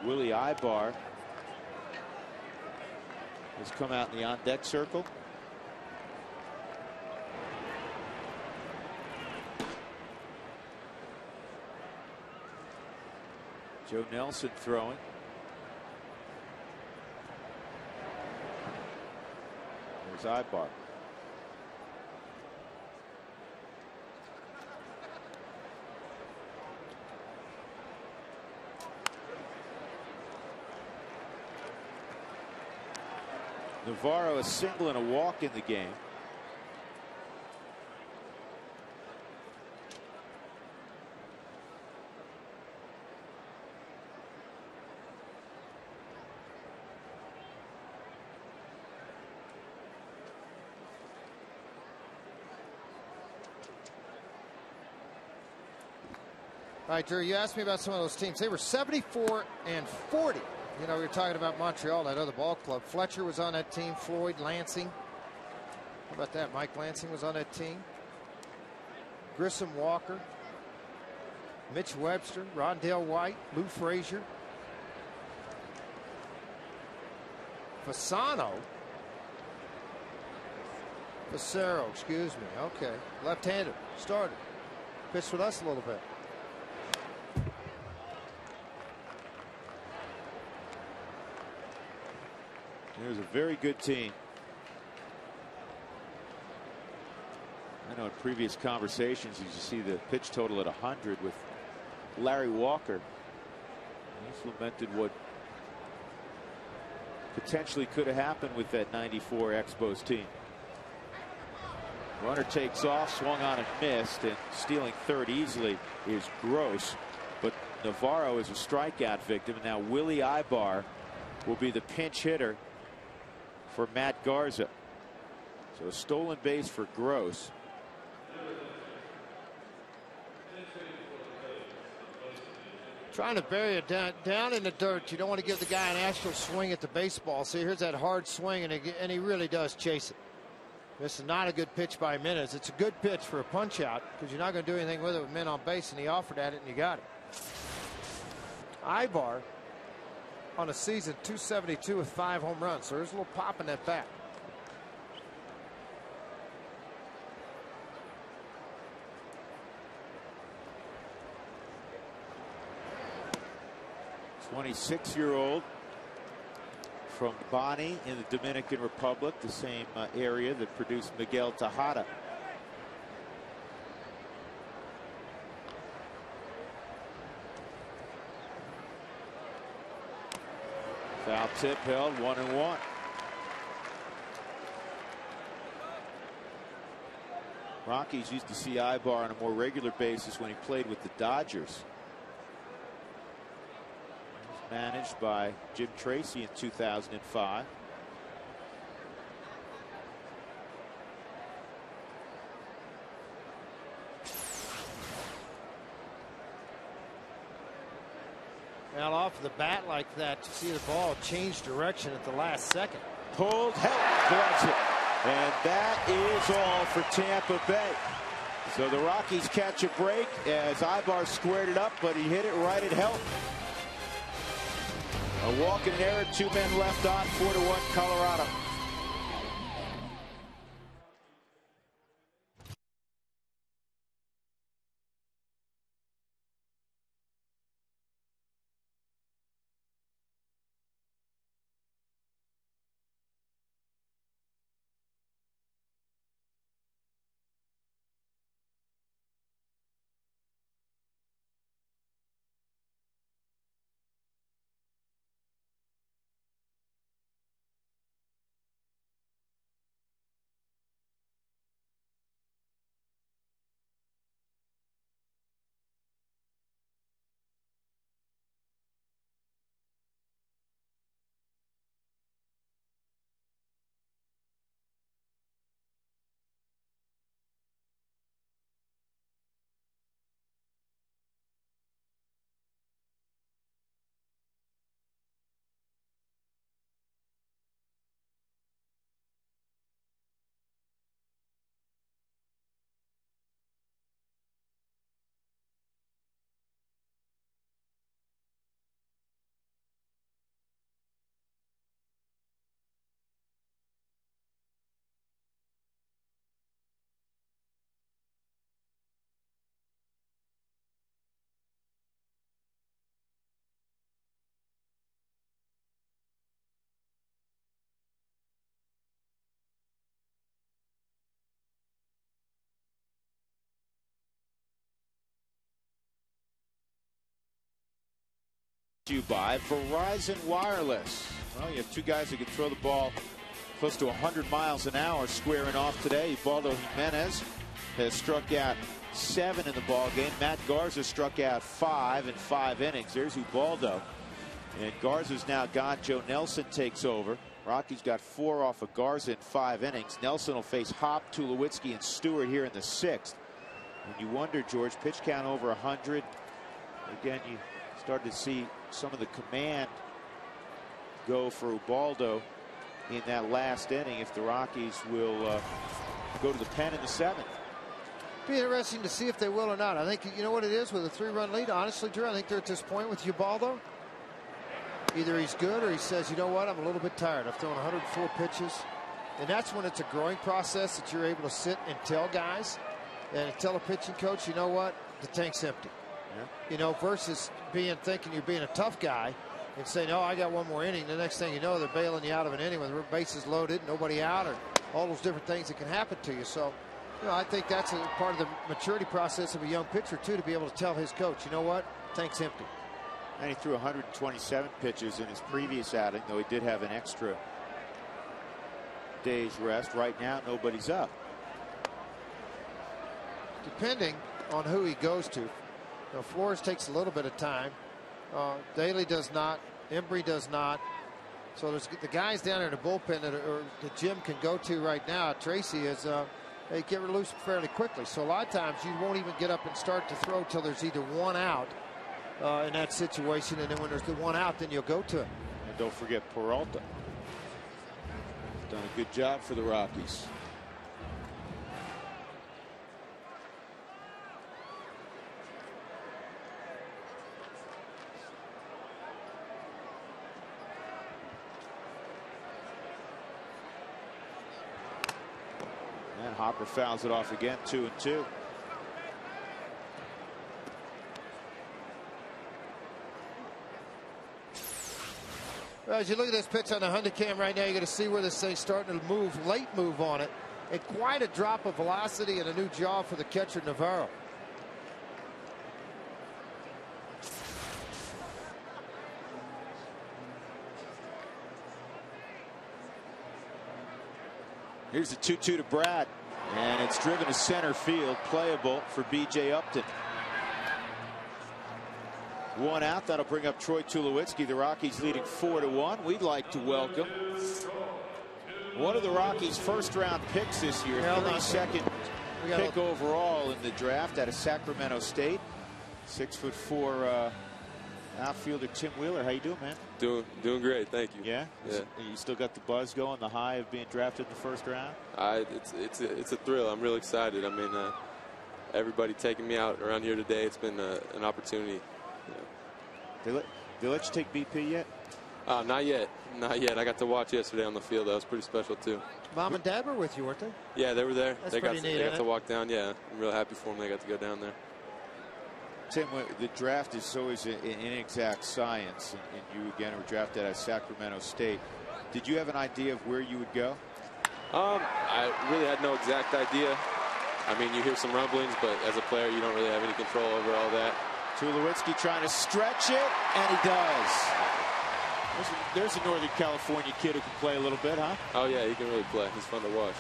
Willie Ibar has come out in the on-deck circle. Joe Nelson throwing. There's Ibar. Navarro a single and a walk in the game. All right, Drew, you asked me about some of those teams. They were 74 and 40. You know, we were talking about Montreal, that other ball club. Fletcher was on that team. Floyd Lansing. How about that? Mike Lansing was on that team. Grissom Walker. Mitch Webster. Rondell White. Lou Frazier. Fasano. Facero, excuse me. Okay. Left-hander. Starter. Pitched with us a little bit. It was a very good team. I know in previous conversations you see the pitch total at 100 with Larry Walker. He's lamented what potentially could have happened with that 94 Expos team. Runner takes off, swung on and missed, and stealing third easily is Gross. But Navarro is a strikeout victim, and now Willie Ibar will be the pinch hitter for Matt Garza. So a stolen base for Gross. Trying to bury it down in the dirt. You don't want to give the guy an actual swing at the baseball. See, here's that hard swing, and he really does chase it. This is not a good pitch by Minez. It's a good pitch for a punch out because you're not going to do anything with it with men on base, and he offered at it and you got it. Ibar on a season 272 with 5 home runs. So there's a little pop in that bat. '26-year-old from Bani in the Dominican Republic, the same area that produced Miguel Tejada. Foul tip held, 1-1. Rockies used to see Ibar on a more regular basis when he played with the Dodgers. Managed by Jim Tracy in 2005. Now off the bat like that, to see the ball change direction at the last second. Pulled, held, gloves it. And that is all for Tampa Bay. So the Rockies catch a break as Ibar squared it up, but he hit it right at help. A walk and an error, 2 men left on, 4-1 Colorado. To you by Verizon Wireless. Well, you have two guys who can throw the ball close to 100 miles an hour squaring off today. Ubaldo Jimenez has struck out 7 in the ball game. Matt Garza struck out 5 in 5 innings. There's Ubaldo. And Garza's now gone. Joe Nelson takes over. Rockies got 4 off of Garza in 5 innings. Nelson will face Hop, Tulowitzki, and Stewart here in the 6th. And you wonder, George, pitch count over 100. Again, you started to see some of the command go for Ubaldo in that last inning if the Rockies will go to the pen in the 7th. Be interesting to see if they will or not. I think, you know what it is with a 3-run lead. Honestly, Drew, I think they're at this point with Ubaldo. Either he's good or he says, you know what, I'm a little bit tired. I've thrown 104 pitches. And that's when it's a growing process that you're able to sit and tell guys and tell a pitching coach, you know what, the tank's empty. Yeah. You know, versus thinking you're being a tough guy and saying, oh, I got one more inning. The next thing you know, they're bailing you out of an inning with bases loaded, nobody out, or all those different things that can happen to you. So, you know, I think that's a part of the maturity process of a young pitcher, too, to be able to tell his coach, you know what, tank's empty. And he threw 127 pitches in his previous outing, though he did have an extra day's rest. Right now, nobody's up. Depending on who he goes to. You know, Flores takes a little bit of time. Daly does not. Embry does not. So there's the guys down there in the bullpen that Jim can go to right now. Tracy is they get loose fairly quickly. So a lot of times you won't even get up and start to throw till there's either one out in that situation, and then when there's the one out, then you'll go to him. And don't forget Peralta. Done a good job for the Rockies. And Hopper fouls it off again, 2-2. Well, as you look at this pitch on the Honda cam right now, you're going to see where this thing's starting to move, late move on it. And quite a drop of velocity and a new jaw for the catcher, Navarro. Here's the 2-2 to Brad. And it's driven to center field, playable for B.J. Upton. One out. That'll bring up Troy Tulowitzki. The Rockies leading 4-1. We'd like to welcome one of the Rockies' first-round picks this year, 32nd pick overall in the draft out of Sacramento State. 6'4" outfielder Tim Wheeler. How you doing, man? Doing great, thank you. Yeah. You still got the buzz going, the high of being drafted in the first round. It's a thrill. I'm real excited. I mean, everybody taking me out around here today. It's been an opportunity. They let you take BP yet? Not yet. I got to watch yesterday on the field. That was pretty special too. Mom and Dad were with you, weren't they? Yeah, they were there. That's pretty neat, they got to walk down. Yeah, I'm real happy for them. They got to go down there. Tim, the draft is always an inexact science, and you again were drafted at Sacramento State. Did you have an idea of where you would go? I really had no exact idea. I mean, you hear some rumblings, but as a player, you don't really have any control over all that. Tulowitzki trying to stretch it, and he does. There's a Northern California kid who can play a little bit, huh? Oh, yeah, he can really play. He's fun to watch.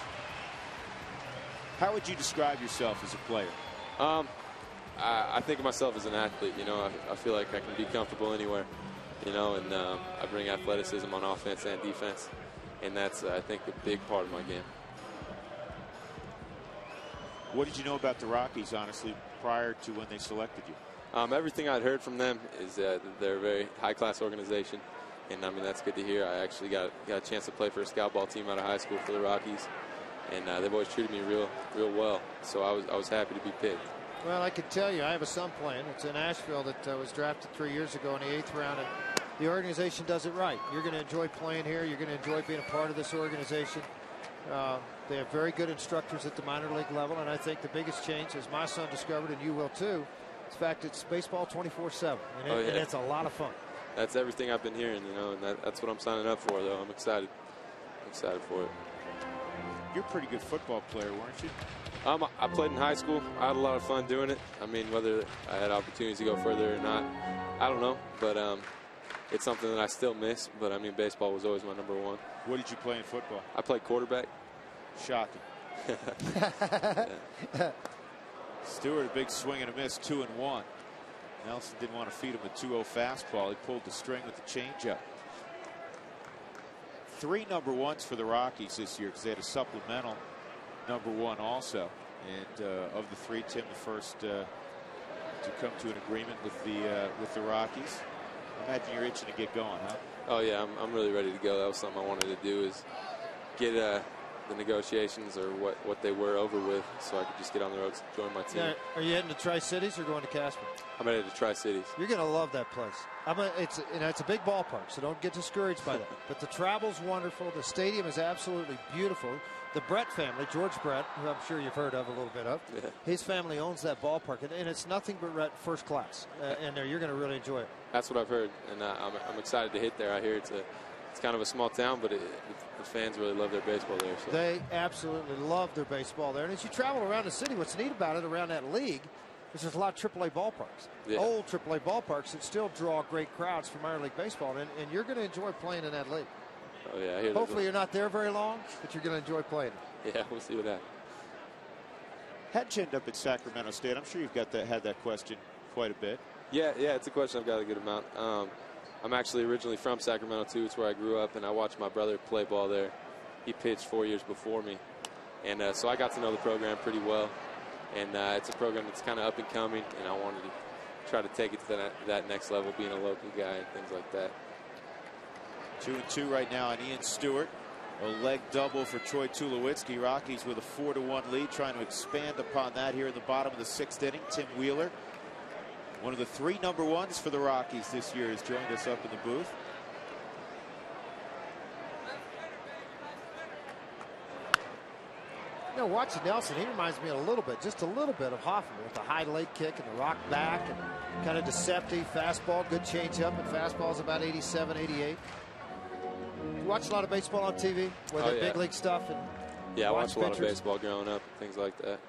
How would you describe yourself as a player? I think of myself as an athlete. You know, I feel like I can be comfortable anywhere, you know, and I bring athleticism on offense and defense, and that's, I think, a big part of my game. What did you know about the Rockies, honestly, prior to when they selected you? Everything I'd heard from them is that they're a very high-class organization, and I mean that's good to hear. I actually got a chance to play for a scout ball team out of high school for the Rockies, and they've always treated me real well. So I was happy to be picked. Well, I can tell you, I have a son playing. It's in Asheville that was drafted 3 years ago in the 8th round, and the organization does it right. You're going to enjoy playing here. You're going to enjoy being a part of this organization. They have very good instructors at the minor league level, and I think the biggest change, as my son discovered, and you will too, is the fact it's baseball 24/7, and it's a lot of fun. That's everything I've been hearing, you know, and that's what I'm signing up for, though. I'm excited. For it. You're a pretty good football player, weren't you? I played in high school. I had a lot of fun doing it. I mean, whether I had opportunities to go further or not, I don't know. But it's something that I still miss. But I mean, baseball was always my number one. What did you play in football? I played quarterback. Shocking. Stewart, a big swing and a miss, 2-1. Nelson didn't want to feed him a 2-0 fastball. He pulled the string with the changeup. 3 number ones for the Rockies this year because they had a supplemental number one also. And of the 3, Tim, the first to come to an agreement with the Rockies. I imagine you're itching to get going, huh? Oh yeah, I'm really ready to go. That was something I wanted to do, is get the negotiations or what they were over with, so I could just get on the road, join my team. Now, are you heading to Tri-Cities or going to Casper? I'm headed to Tri-Cities. You're going to love that place. It's a big ballpark, so don't get discouraged by that. But the travel's wonderful. The stadium is absolutely beautiful. The Brett family, George Brett, who I'm sure you've heard of a little bit of, his family owns that ballpark, and it's nothing but first class. And you're going to really enjoy it. That's what I've heard, and I'm excited to hit there. I hear it's kind of a small town, but the fans really love their baseball there. So. They absolutely love their baseball there. And as you travel around the city, what's neat about it around that league is there's a lot of AAA ballparks, old AAA ballparks that still draw great crowds for minor league baseball, and you're going to enjoy playing in that league. Oh yeah, I hear hopefully you're not there very long, but you're going to enjoy playing. Yeah, we'll see what happens. How'd you end up at Sacramento State? I'm sure you've had that question quite a bit. Yeah, it's a question I've got a good amount. I'm actually originally from Sacramento too. It's where I grew up, and I watched my brother play ball there. He pitched 4 years before me, and so I got to know the program pretty well. And it's a program that's kind of up and coming, and I wanted to try to take it to that next level, being a local guy and things like that. 2-2 right now on Ian Stewart. A leg double for Troy Tulowitzki. Rockies with a 4-1 lead, trying to expand upon that here in the bottom of the 6th inning. Tim Wheeler, one of the 3 number ones for the Rockies this year, has joined us up in the booth. You know, watching Nelson, he reminds me just a little bit of Hoffman with the high leg kick and the rock back and kind of deceptive fastball, good changeup, and fastball's about 87, 88. You watch a lot of baseball on TV, with the big league stuff. And I watched a lot of baseball growing up, and things like that.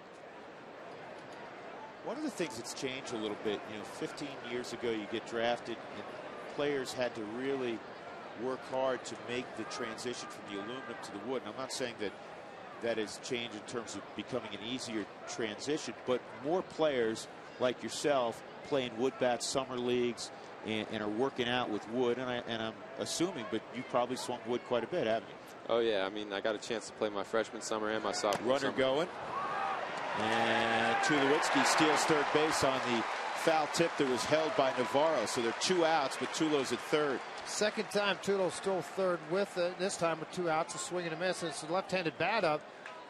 One of the things that's changed a little bit, 15 years ago you get drafted and players had to really work hard to make the transition from the aluminum to the wood. And I'm not saying that has changed in terms of becoming an easier transition, but more players like yourself play in wood bat summer leagues and are working out with wood. And I'm assuming, but you probably swung wood quite a bit, haven't you? Oh yeah, I mean, I got a chance to play my freshman summer and my sophomore Runner summer. going. And Tulowitzki steals third base on the foul tip that was held by Navarro. So there are 2 outs, but Tulo's at third. Second time Tulo stole third with it. This time with 2 outs, a swing and a miss. It's a left-handed bat up.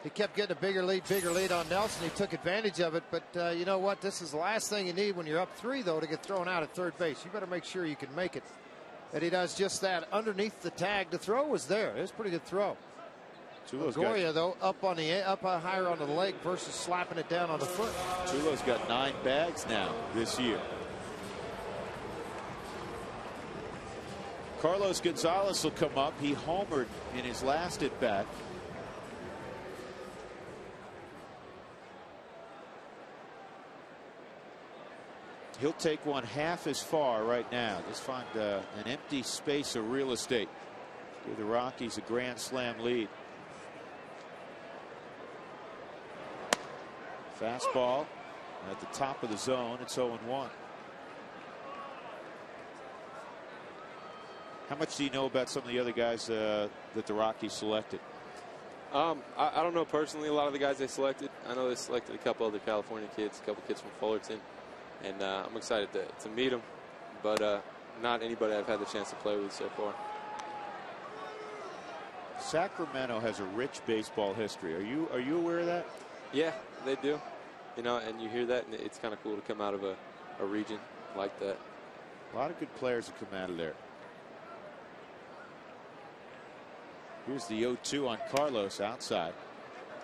He kept getting a bigger lead on Nelson. He took advantage of it. But you know what? This is the last thing you need when you're up 3, though, to get thrown out at third base. You better make sure you can make it. And he does just that. Underneath the tag, the throw was there. It was a pretty good throw. Goya, though, up higher on the leg versus slapping it down on the foot. Tulo's got 9 bags now this year. Carlos Gonzalez will come up. He homered in his last at bat. He'll take one half as far right now. Just find an empty space of real estate. Give the Rockies a grand slam lead. Fastball at the top of the zone. It's 0-1. How much do you know about some of the other guys that the Rockies selected? I don't know personally a lot of the guys they selected. I know they selected a couple other California kids, a couple kids from Fullerton, and I'm excited to meet them, but not anybody I've had the chance to play with so far. Sacramento has a rich baseball history. Are you aware of that? Yeah, they do. And you hear that, and it's kind of cool to come out of a region like that. A lot of good players have come out of there. Here's the 0-2 on Carlos outside.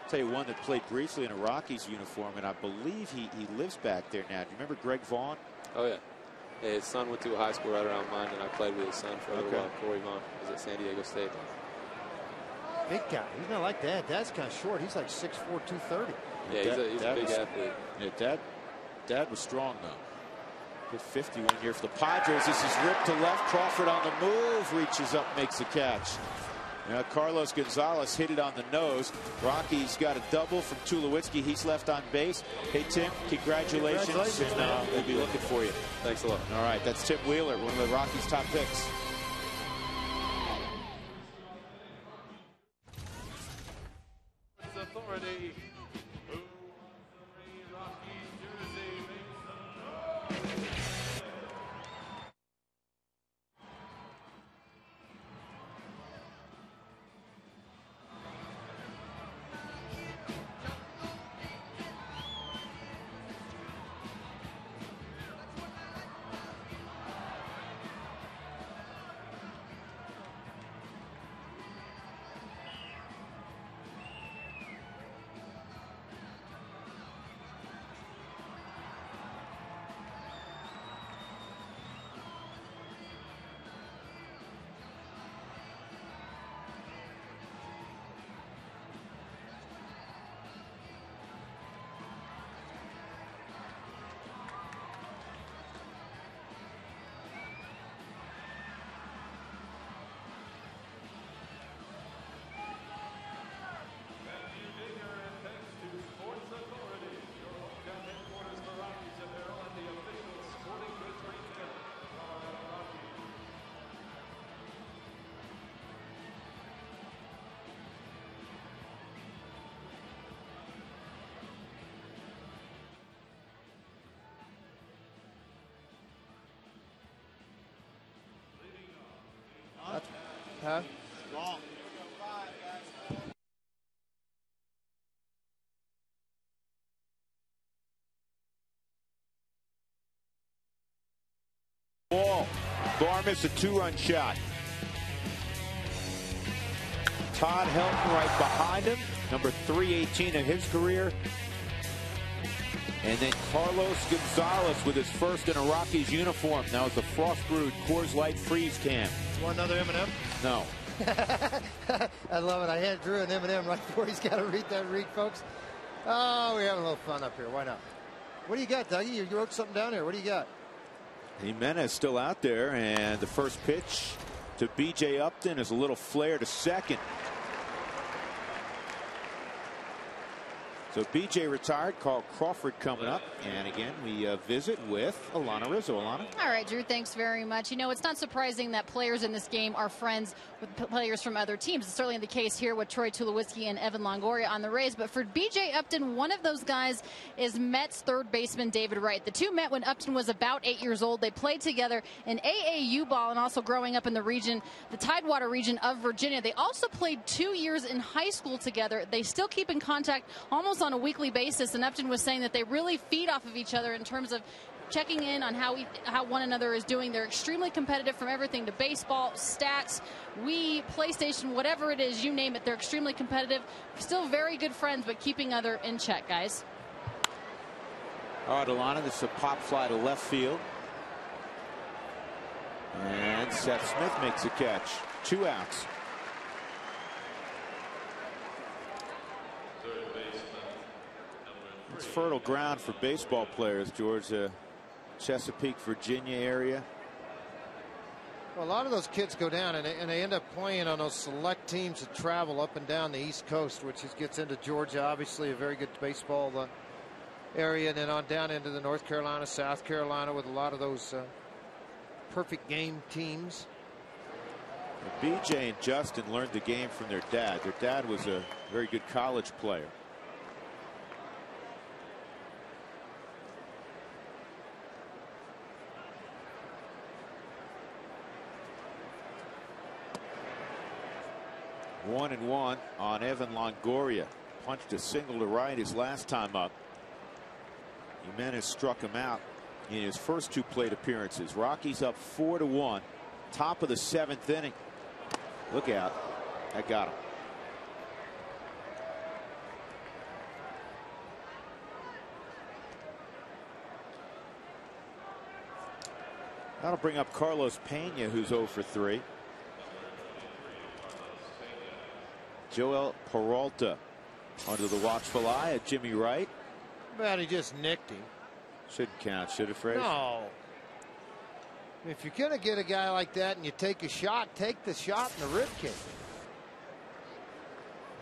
I'll tell you one that played briefly in a Rockies uniform, and I believe he lives back there now. Do you remember Greg Vaughn? Oh, yeah. His son went to a high school right around mine, and I played with his son for a little while. Corey Vaughn was at San Diego State. Big guy. He's not like Dad. Dad's kind of short. He's like 6'4", 230. Yeah, he's a big athlete. Yeah, Dad was strong, though. Hit 50 one year for the Padres. This is ripped to left. Crawford on the move. Reaches up, makes the catch. Now Carlos Gonzalez hit it on the nose. Rocky's got a double from Tulowitzki. He's left on base. Hey, Tim, congratulations. And we'll be looking for you. Thanks a lot. All right, that's Tim Wheeler, one of the Rockies' top picks. Authority. Huh? Long. Ball. Barmis, a two-run shot. Todd Helton right behind him, number 318 of his career. And then Carlos Gonzalez with his first in a Rockies uniform. Now it's a frost-brewed Coors Light freeze can. Want another M&M? No. I love it. I had Drew an M&M right before he's got to read that read, folks. Oh, we're having a little fun up here. Why not? What do you got, Dougie? You wrote something down here. What do you got? Jimenez still out there, and the first pitch to B.J. Upton is a little flare to second. So B.J. retired. Carl Crawford coming up. And again, we visit with Alana Rizzo. Alana? All right, Drew, thanks very much. You know, it's not surprising that players in this game are friends with players from other teams. It's certainly the case here with Troy Tulowitzki and Evan Longoria on the Rays. But for B.J. Upton, one of those guys is Mets third baseman David Wright. The two met when Upton was about 8 years old. They played together in AAU ball and also growing up in the region, the Tidewater region of Virginia. They also played 2 years in high school together. They still keep in contact almost on a weekly basis, and Upton was saying that they really feed off of each other in terms of checking in on how one another is doing. They're extremely competitive from everything to baseball, stats, Wii, PlayStation, whatever it is, you name it. They're extremely competitive. Still very good friends, but keeping other in check, guys. All right, Alana, this is a pop fly to left field. And Seth Smith makes a catch. 2 outs. It's fertile ground for baseball players, George. Chesapeake, Virginia area. Well, a lot of those kids go down and they end up playing on those select teams that travel up and down the East Coast, which gets into Georgia, obviously a very good baseball area, and then on down into the North Carolina, South Carolina with a lot of those perfect game teams. BJ and Justin learned the game from their dad. Their dad was a very good college player. One and one on Evan Longoria. Punched a single to right his last time up. Jimenez struck him out in his first 2 plate appearances. Rockies up 4-1. Top of the 7th inning. Look out. That got him. That'll bring up Carlos Pena, who's 0 for 3. Joel Peralta under the watchful eye of Jimmy Wright. But he just nicked him. Shouldn't count, should it, Fraser? No. If you're going to get a guy like that and you take a shot, take the shot in the rib cage.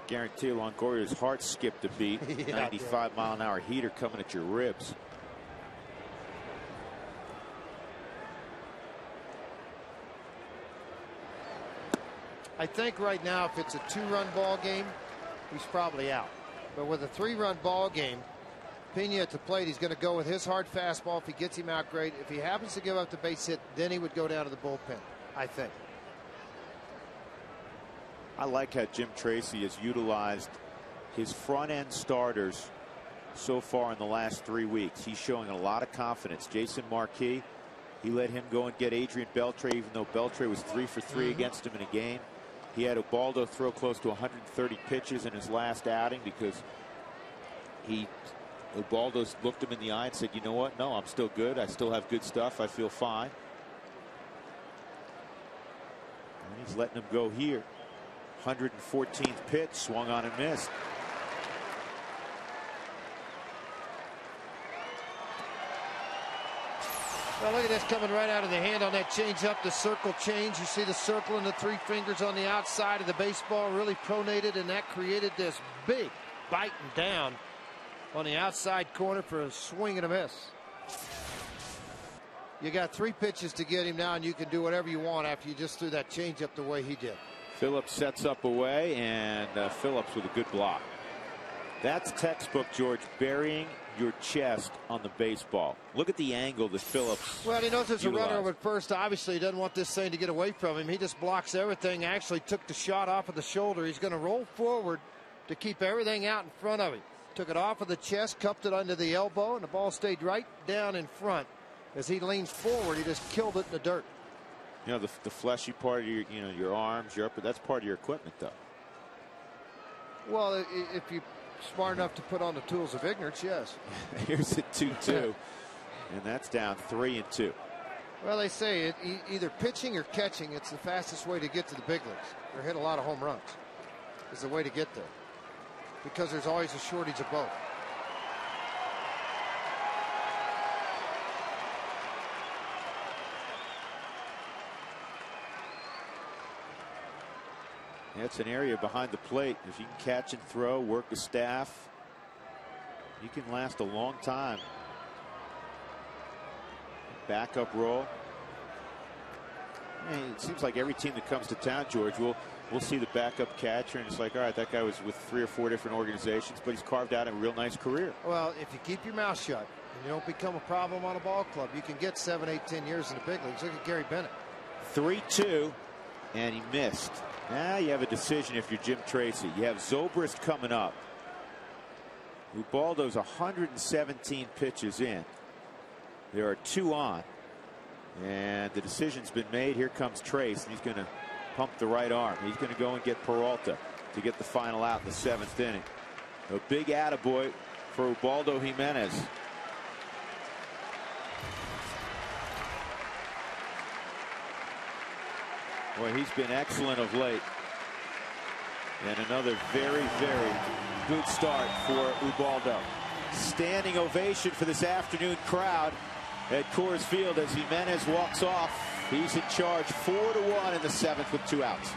Guarantee Longoria's heart skipped a beat. Yeah, 95-mile-an-hour heater coming at your ribs. I think right now, if it's a 2-run ball game, he's probably out. But with a 3-run ball game, Pena at the plate, he's going to go with his hard fastball. If he gets him out, great. If he happens to give up the base hit, then he would go down to the bullpen, I think. I like how Jim Tracy has utilized his front-end starters so far in the last 3 weeks. He's showing a lot of confidence. Jason Marquis, he let him go and get Adrian Beltre, even though Beltre was 3 for 3 against him in a game. He had Ubaldo throw close to 130 pitches in his last outing because Ubaldo looked him in the eye and said, you know what? No, I'm still good. I still have good stuff. I feel fine. And he's letting him go here. 114th pitch, swung on and missed. Well, look at this coming right out of the hand on that change up, the circle change. You see the circle and the 3 fingers on the outside of the baseball really pronated, and that created this big biting down on the outside corner for a swing and a miss. You got 3 pitches to get him now, and you can do whatever you want after you just threw that change up the way he did. Phillips sets up away, and Phillips with a good block. That's textbook, George, burying your chest on the baseball. Look at the angle that Phillips Well, he knows there's utilized. a runner over at first. Obviously, he doesn't want this thing to get away from him. He just blocks everything. Actually took the shot off of the shoulder. He's going to roll forward to keep everything out in front of him. Took it off of the chest, cupped it under the elbow, and the ball stayed right down in front. As he leans forward, he just killed it in the dirt. You know, the fleshy part of your, your arms, your upper, that's part of your equipment, though. Well, if you're smart enough to put on the tools of ignorance, yes. Here's a 2-2, and that's down 3-2. Well, they say either pitching or catching, it's the fastest way to get to the big leagues or hit a lot of home runs is the way to get there, because there's always a shortage of both. That's an area behind the plate. If you can catch and throw, work the staff, you can last a long time. Backup role. And it seems like every team that comes to town, George, we'll see the backup catcher, and it's like, all right, that guy was with 3 or 4 different organizations, but he's carved out a real nice career. Well, if you keep your mouth shut and you don't become a problem on a ball club, you can get 7, 8, 10 years in the big leagues. Look at Gary Bennett. 3-2, and he missed. Now you have a decision if you're Jim Tracy. You have Zobrist coming up. Ubaldo's 117 pitches in. There are 2 on. And the decision's been made. Here comes Trace, and he's going to pump the right arm. He's going to go and get Peralta to get the final out in the 7th inning. A big attaboy for Ubaldo Jimenez. Boy, he's been excellent of late. And another very, very good start for Ubaldo. Standing ovation for this afternoon crowd at Coors Field as Jimenez walks off. He's in charge 4-1 in the 7th with 2 outs.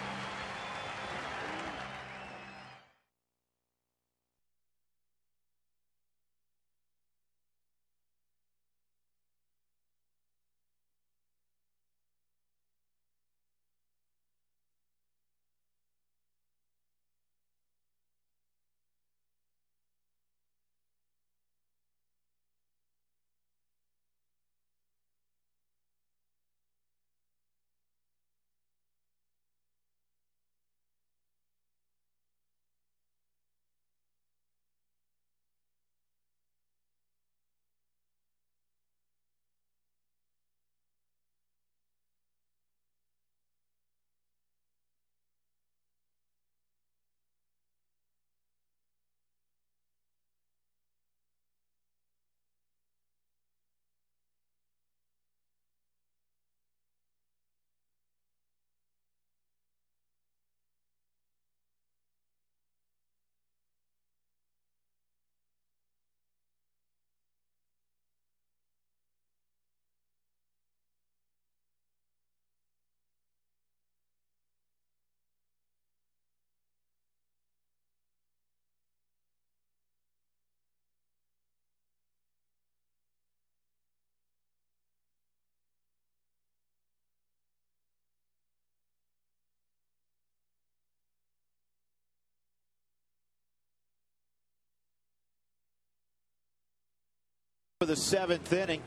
For the 7th inning,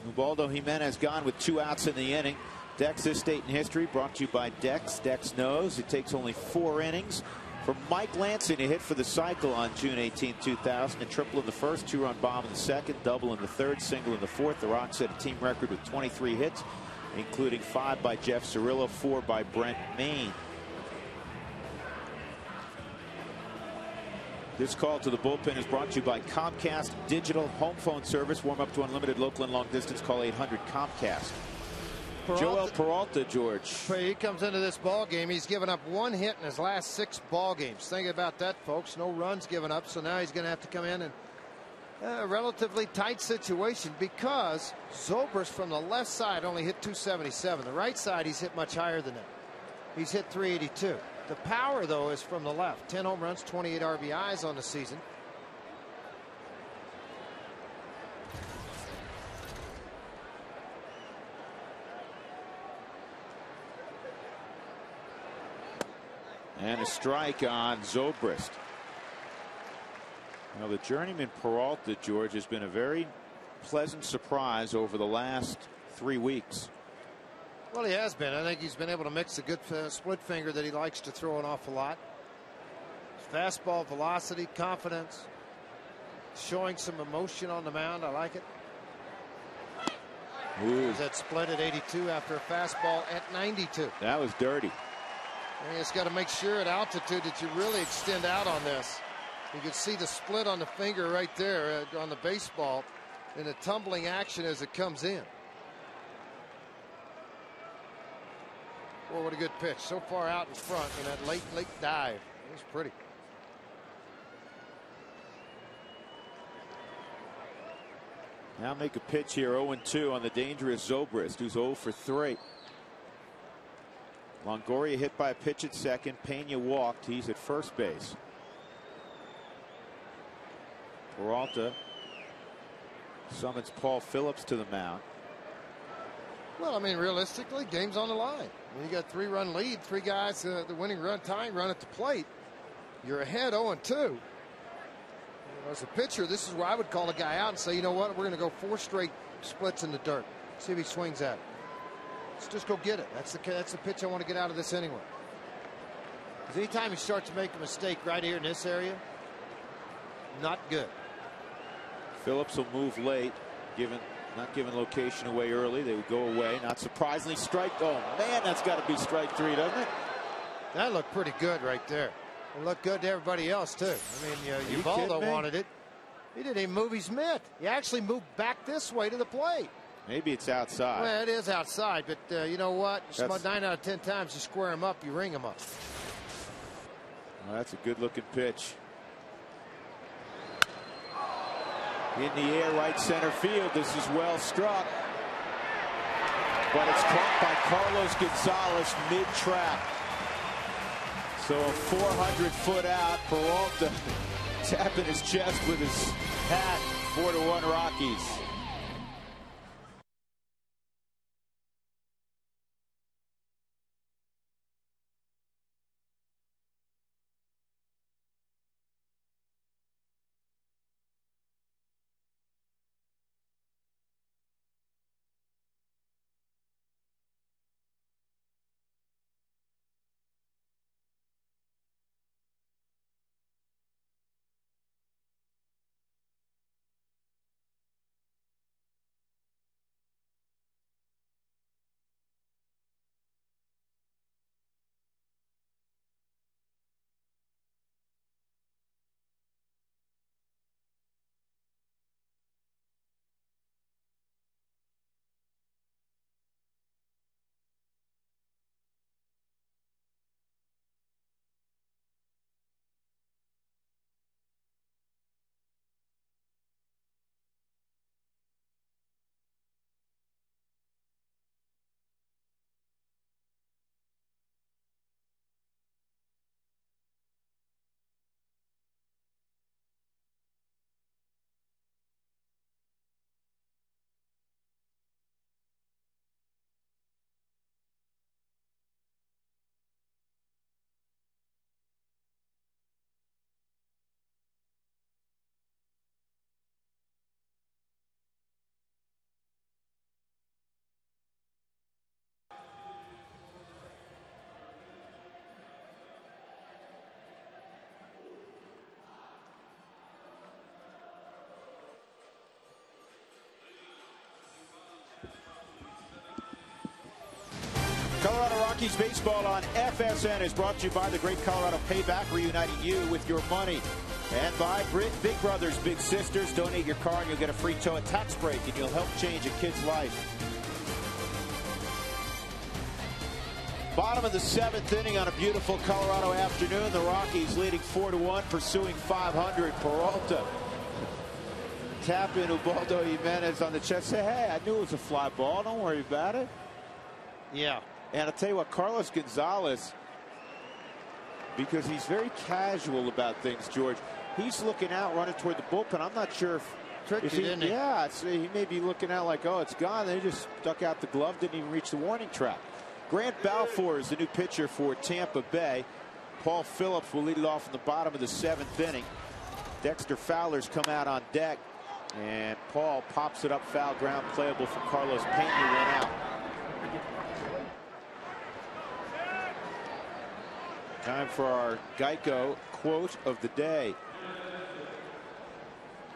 Ubaldo Jimenez gone with 2 outs in the inning. Dex, this date in history, brought to you by Dex. Dex knows it takes only 4 innings for Mike Lansing to hit for the cycle on June 18, 2000. A triple in the first, 2-run bomb in the second, double in the third, single in the fourth. The Rocks set a team record with 23 hits, including 5 by Jeff Cirillo, 4 by Brent Maine. This call to the bullpen is brought to you by Comcast Digital Home Phone Service. Warm up to unlimited local and long distance. Call 800-COMCAST. Joel Peralta, George. He comes into this ball game. He's given up 1 hit in his last 6 ball games. Think about that, folks. No runs given up. So now he's going to have to come in and a relatively tight situation because Zobrist from the left side only hit 277. The right side he's hit much higher than that. He's hit 382. The power, though, is from the left. 10 home runs, 28 RBIs on the season. And a strike on Zobrist. Now, the journeyman Peralta, George, has been a very pleasant surprise over the last 3 weeks. Well, he has been. I think he's been able to mix a good split finger that he likes to throw an awful lot. Fastball velocity, confidence, showing some emotion on the mound. I like it. Ooh. That split at 82 after a fastball at 92. That was dirty. And you just got to make sure at altitude that you really extend out on this. You can see the split on the finger right there on the baseball in the tumbling action as it comes in. Boy, what a good pitch. So far out in front in that late dive. It was pretty. Now make a pitch here, 0-2 on the dangerous Zobrist, who's 0 for 3. Longoria hit by a pitch at second. Pena walked. He's at first base. Peralta summons Paul Phillips to the mound. Well, I mean, realistically, game's on the line. When you got 3-run lead, 3 guys, the winning run, tying run at the plate, you're ahead 0-2. As a pitcher, this is where I would call a guy out and say, you know what, we're going to go 4 straight splits in the dirt. See if he swings at it. Let's just go get it. That's the pitch I want to get out of this anyway. Because anytime he starts to make a mistake right here in this area, not good. Phillips will move late, not giving location away early. They would go away. Not surprisingly, strike. Oh man, that's got to be strike 3, doesn't it? That looked pretty good right there. It looked good to everybody else too. I mean, Ubaldo wanted it. He didn't even move his mitt. He actually moved back this way to the plate. Maybe it's outside. Well, it is outside, but you know what? 9 out of 10 times you square him up, you ring him up. Well, that's a good-looking pitch. In the air, right center field. This is well struck. But it's caught by Carlos Gonzalez mid-track. So a 400-foot out. Peralta tapping his chest with his hat. 4-1 Rockies. Colorado Rockies baseball on FSN is brought to you by the Great Colorado Payback, reuniting you with your money. And by Big Brothers Big Sisters. Donate your car and you'll get a free tow and tax break, and you'll help change a kid's life. Bottom of the 7th inning on a beautiful Colorado afternoon. The Rockies leading 4-1, pursuing 500. Peralta tapping Ubaldo Jimenez on the chest. Say, hey, I knew it was a fly ball. Don't worry about it. Yeah. And I'll tell you what, Carlos Gonzalez, because he's very casual about things, George, he's looking out, running toward the bullpen. I'm not sure if he, yeah, he may be looking out like, oh, it's gone. They just stuck out the glove, didn't even reach the warning track. Grant Balfour is the new pitcher for Tampa Bay. Paul Phillips will lead it off in the bottom of the 7th inning. Dexter Fowler's come out on deck, and Paul pops it up, foul ground, playable for Carlos Pena, went out. Time for our Geico quote of the day.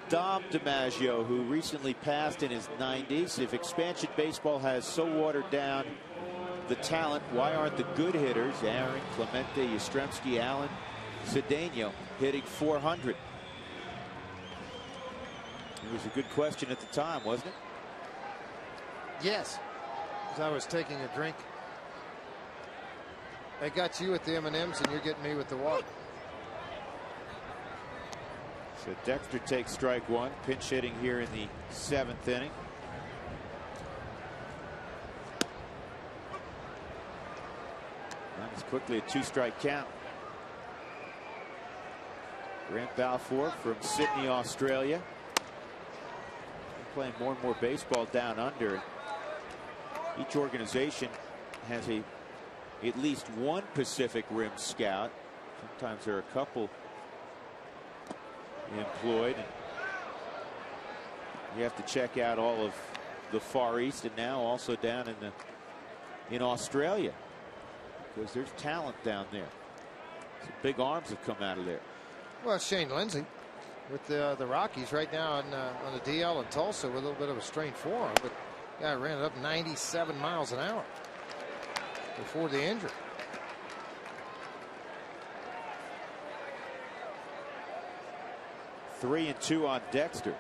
Dom DiMaggio, who recently passed in his 90s. If expansion baseball has so watered down the talent, why aren't the good hitters, Aaron, Clemente, Yastrzemski, Allen, Cedeno, hitting 400? It was a good question at the time, wasn't it? Yes. As I was taking a drink. I got you with the M&Ms and you're getting me with the water. So Dexter takes strike one, pinch hitting here in the 7th inning. And it's quickly a 2-strike count. Grant Balfour from Sydney, Australia. Playing more and more baseball down under. Each organization has at least one Pacific Rim scout. Sometimes there are a couple employed. You have to check out all of the Far East, and now also down in Australia, because there's talent down there. Some big arms have come out of there. Well, Shane Lindsay with the Rockies right now on the DL in Tulsa with a little bit of a strained forearm, but guy ran it up 97 miles an hour before the injury. Three and two on Dexter.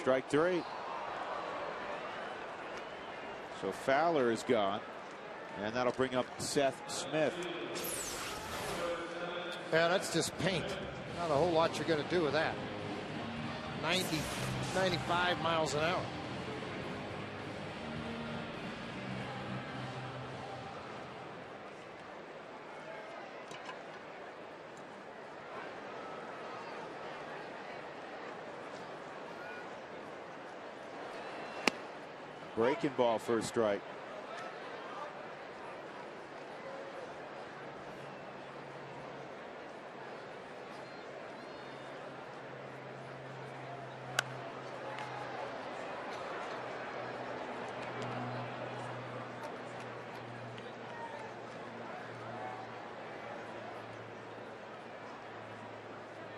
Strike three. So Fowler is gone, and that'll bring up Seth Smith. Yeah, that's just paint. Not a whole lot you're going to do with that. 95 miles an hour. Breaking ball, first strike.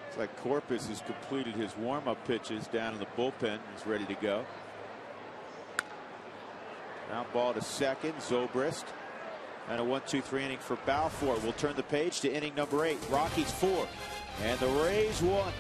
It's like Corpus has completed his warm-up pitches down in the bullpen. He's ready to go. Now ball to second, Zobrist. And a 1-2-3 inning for Balfour. We'll turn the page to inning number 8. Rockies 4 and the Rays 1.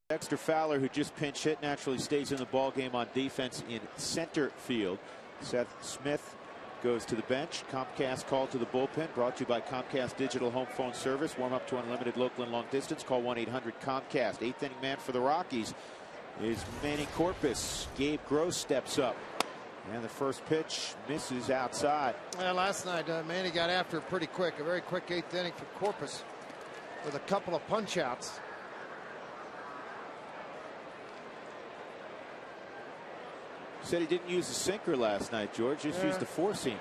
Dexter Fowler, who just pinch hit, naturally stays in the ball game on defense in center field. Seth Smith goes to the bench. Comcast call to the bullpen, brought to you by Comcast Digital Home Phone Service. Warm up to unlimited local and long distance. Call 1-800-COMCAST. Eighth inning man for the Rockies is Manny Corpus. Gabe Gross steps up, and the first pitch misses outside. Well, last night Manny got after it pretty quick. A very quick eighth inning for Corpus with a couple of punch outs. Said he didn't use a sinker last night, George. Just used the four-seamer.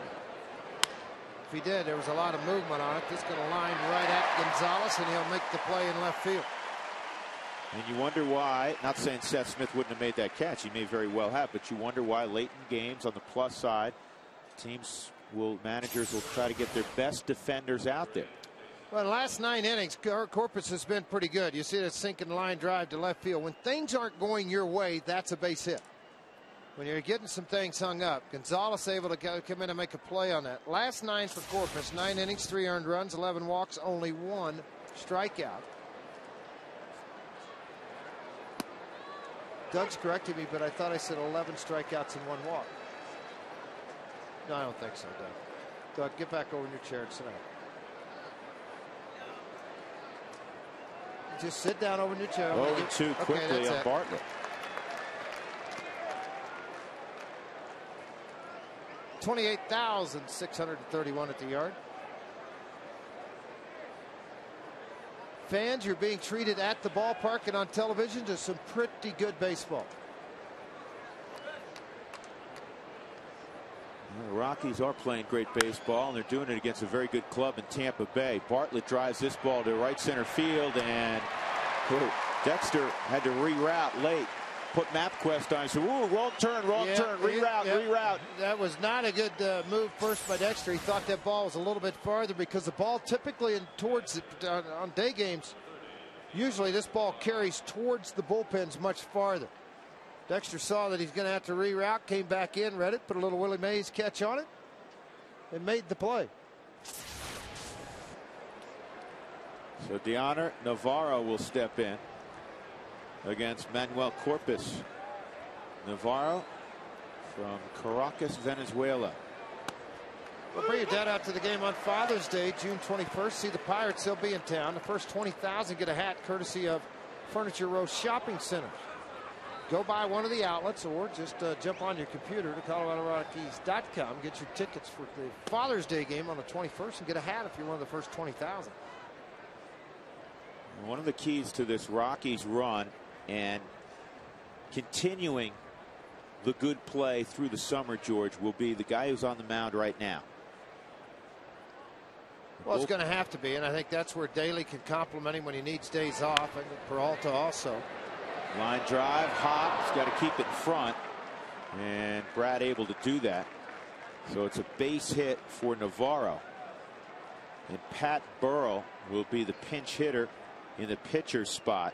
If he did, there was a lot of movement on it. This is going to line right at Gonzalez, and he'll make the play in left field. And you wonder why, not saying Seth Smith wouldn't have made that catch. He may very well have, but you wonder why late in games on the plus side, managers will try to get their best defenders out there. Well, the last 9 innings, Corpus has been pretty good. You see that sinking line drive to left field. When things aren't going your way, that's a base hit. When you're getting some things hung up, Gonzalez able to come in and make a play on that. Last 9 for Corpus, 9 innings, 3 earned runs, 11 walks, only 1 strikeout. Doug's correcting me, but I thought I said 11 strikeouts and 1 walk. No, I don't think so, Doug. Doug, get back over in your chair and sit down. Just sit down over in your chair. 0-2 quickly on Bartlett. 28,631 at the yard. Fans, you're being treated at the ballpark and on television to some pretty good baseball. The Rockies are playing great baseball, and they're doing it against a very good club in Tampa Bay. Bartlett drives this ball to right center field, and Dexter had to reroute late. Put MapQuest on. So, wrong turn, reroute. That was not a good move first by Dexter. He thought that ball was a little bit farther because the ball typically on day games, usually this ball carries towards the bullpens much farther. Dexter saw that he's going to have to reroute, came back in, read it, put a little Willie Mays catch on it, and made the play. So Deoner Navarro will step in against Manuel Corpus. Navarro from Caracas, Venezuela. We'll bring your dad out to the game on Father's Day, June 21st. See the Pirates, they'll be in town. The first 20,000 get a hat courtesy of Furniture Row Shopping Centers. Go by one of the outlets or just jump on your computer to ColoradoRockies.com. Get your tickets for the Father's Day game on the 21st and get a hat if you're one of the first 20,000. One of the keys to this Rockies run and continuing the good play through the summer, George, will be the guy who's on the mound right now. Well, it's going to have to be, and I think that's where Daly can compliment him when he needs days off, and Peralta also. Line drive, Hobbs got to keep it in front, and Brad able to do that. So it's a base hit for Navarro, and Pat Burrell will be the pinch hitter in the pitcher's spot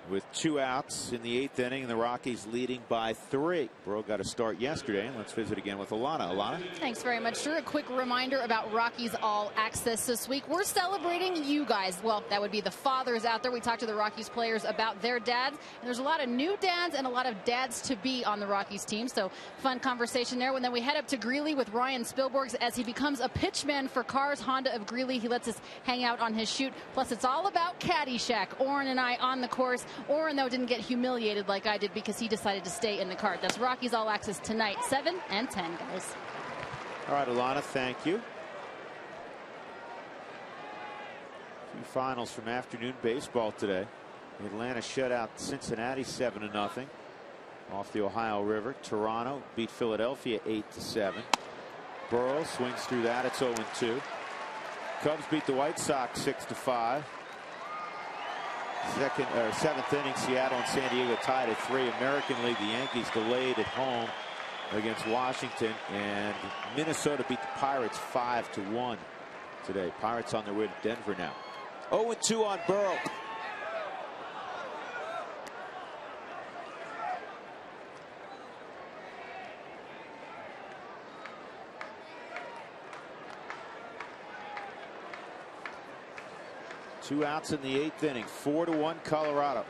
with 2 outs in the 8th inning, and the Rockies leading by 3. Burrow got a start yesterday, and let's visit again with Alana. Alana? Thanks very much, Drew. A quick reminder about Rockies All Access this week. We're celebrating you guys. Well, that would be the fathers out there. We talked to the Rockies players about their dads, and there's a lot of new dads and a lot of dads to be on the Rockies team, so fun conversation there. And then we head up to Greeley with Ryan Spilborghs as he becomes a pitchman for Cars Honda of Greeley. He lets us hang out on his shoot. Plus, it's all about Caddyshack. Oren and I on the course. Oren, though, didn't get humiliated like I did because he decided to stay in the cart. That's Rockies All Access tonight, 7 and 10, guys. All right, Alana, thank you. A few finals from afternoon baseball today. Atlanta shut out Cincinnati 7-0 off the Ohio River. Toronto beat Philadelphia 8-7. Burrow swings through that. It's 0-2. Cubs beat the White Sox 6-5. 7th inning, Seattle and San Diego tied at 3. American League, the Yankees delayed at home against Washington, and Minnesota beat the Pirates 5-1 today. Pirates on their way to Denver now. 0-2 on Burrow. Two outs in the 8th inning. 4-1 Colorado.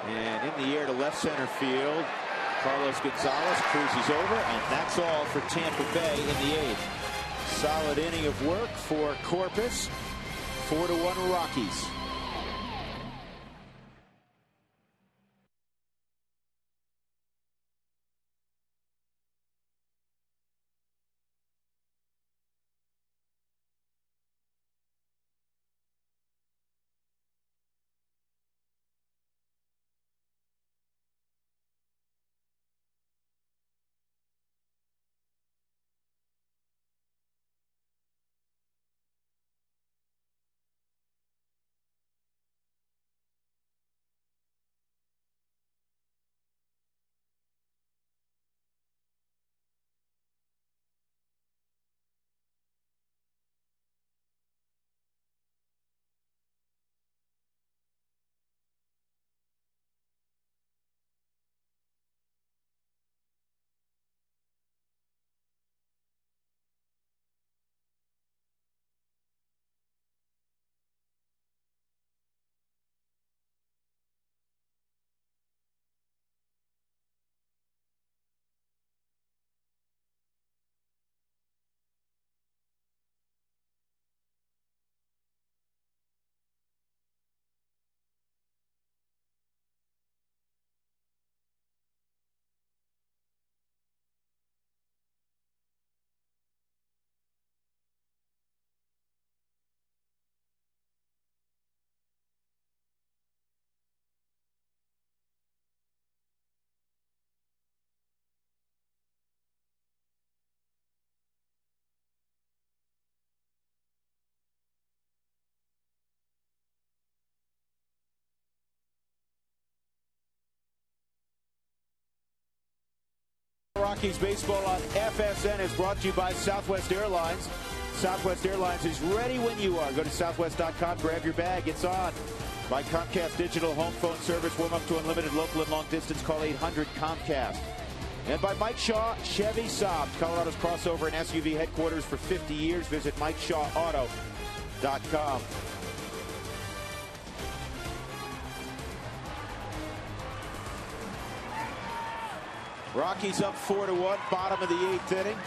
And in the air to left center field. Carlos Gonzalez cruises over, and that's all for Tampa Bay in the 8th. Solid inning of work for Corpus. 4-1 Rockies. Rockies baseball on FSN is brought to you by Southwest Airlines. Southwest Airlines is ready when you are. Go to southwest.com, grab your bag. It's on. By Comcast Digital Home Phone Service. Warm up to unlimited local and long distance. Call 800-COMCAST. And by Mike Shaw, Chevy Saab, Colorado's crossover and SUV headquarters for 50 years. Visit MikeShawAuto.com. Rockies up 4-1, bottom of the 8th inning.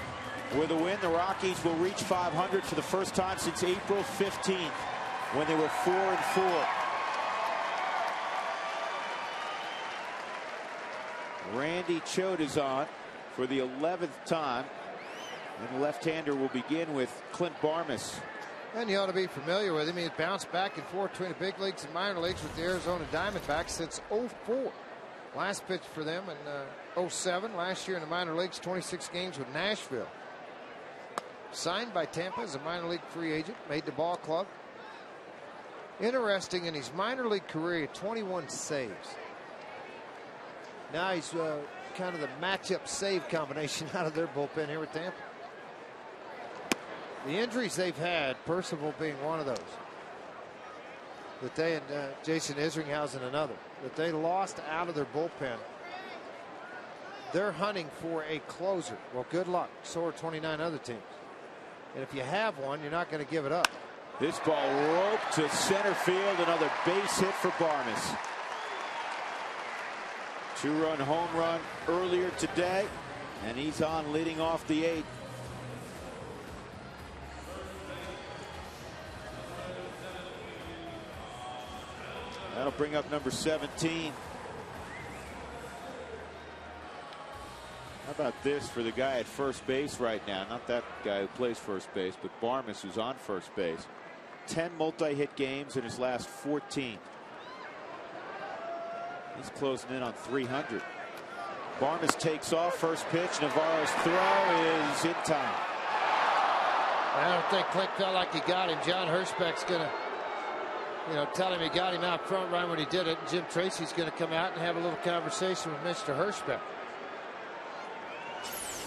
With a win, the Rockies will reach 500 for the first time since April 15th, when they were 4-4. Randy Choate is on for the 11th time, and the left-hander will begin with Clint Barmas. And you ought to be familiar with him. He's bounced back and forth between the big leagues and minor leagues with the Arizona Diamondbacks since '04. Last pitch for them in '07. Last year in the minor leagues, 26 games with Nashville. Signed by Tampa as a minor league free agent. Made the ball club. Interesting, in his minor league career, he had 21 saves. Now he's kind of the matchup save combination out of their bullpen here with Tampa. The injuries they've had, Percival being one of those, that they and Jason Isringhausen another, that they lost out of their bullpen. They're hunting for a closer. Well, good luck. So are 29 other teams. And if you have one, you're not going to give it up. This ball roped to center field. Another base hit for Barmas. Two-run home run earlier today, and he's on leading off the 8th. That'll bring up number 17. How about this for the guy at first base right now? Not that guy who plays first base, but Barmas, who's on first base. 10 multi-hit games in his last 14. He's closing in on 300. Barmas takes off. First pitch. Navarro's throw is in time. I don't think Clint felt like he got him. John Hirschbeck's going to, tell him he got him out front right when he did it. Jim Tracy's going to come out and have a little conversation with Mr. Hirschbeck.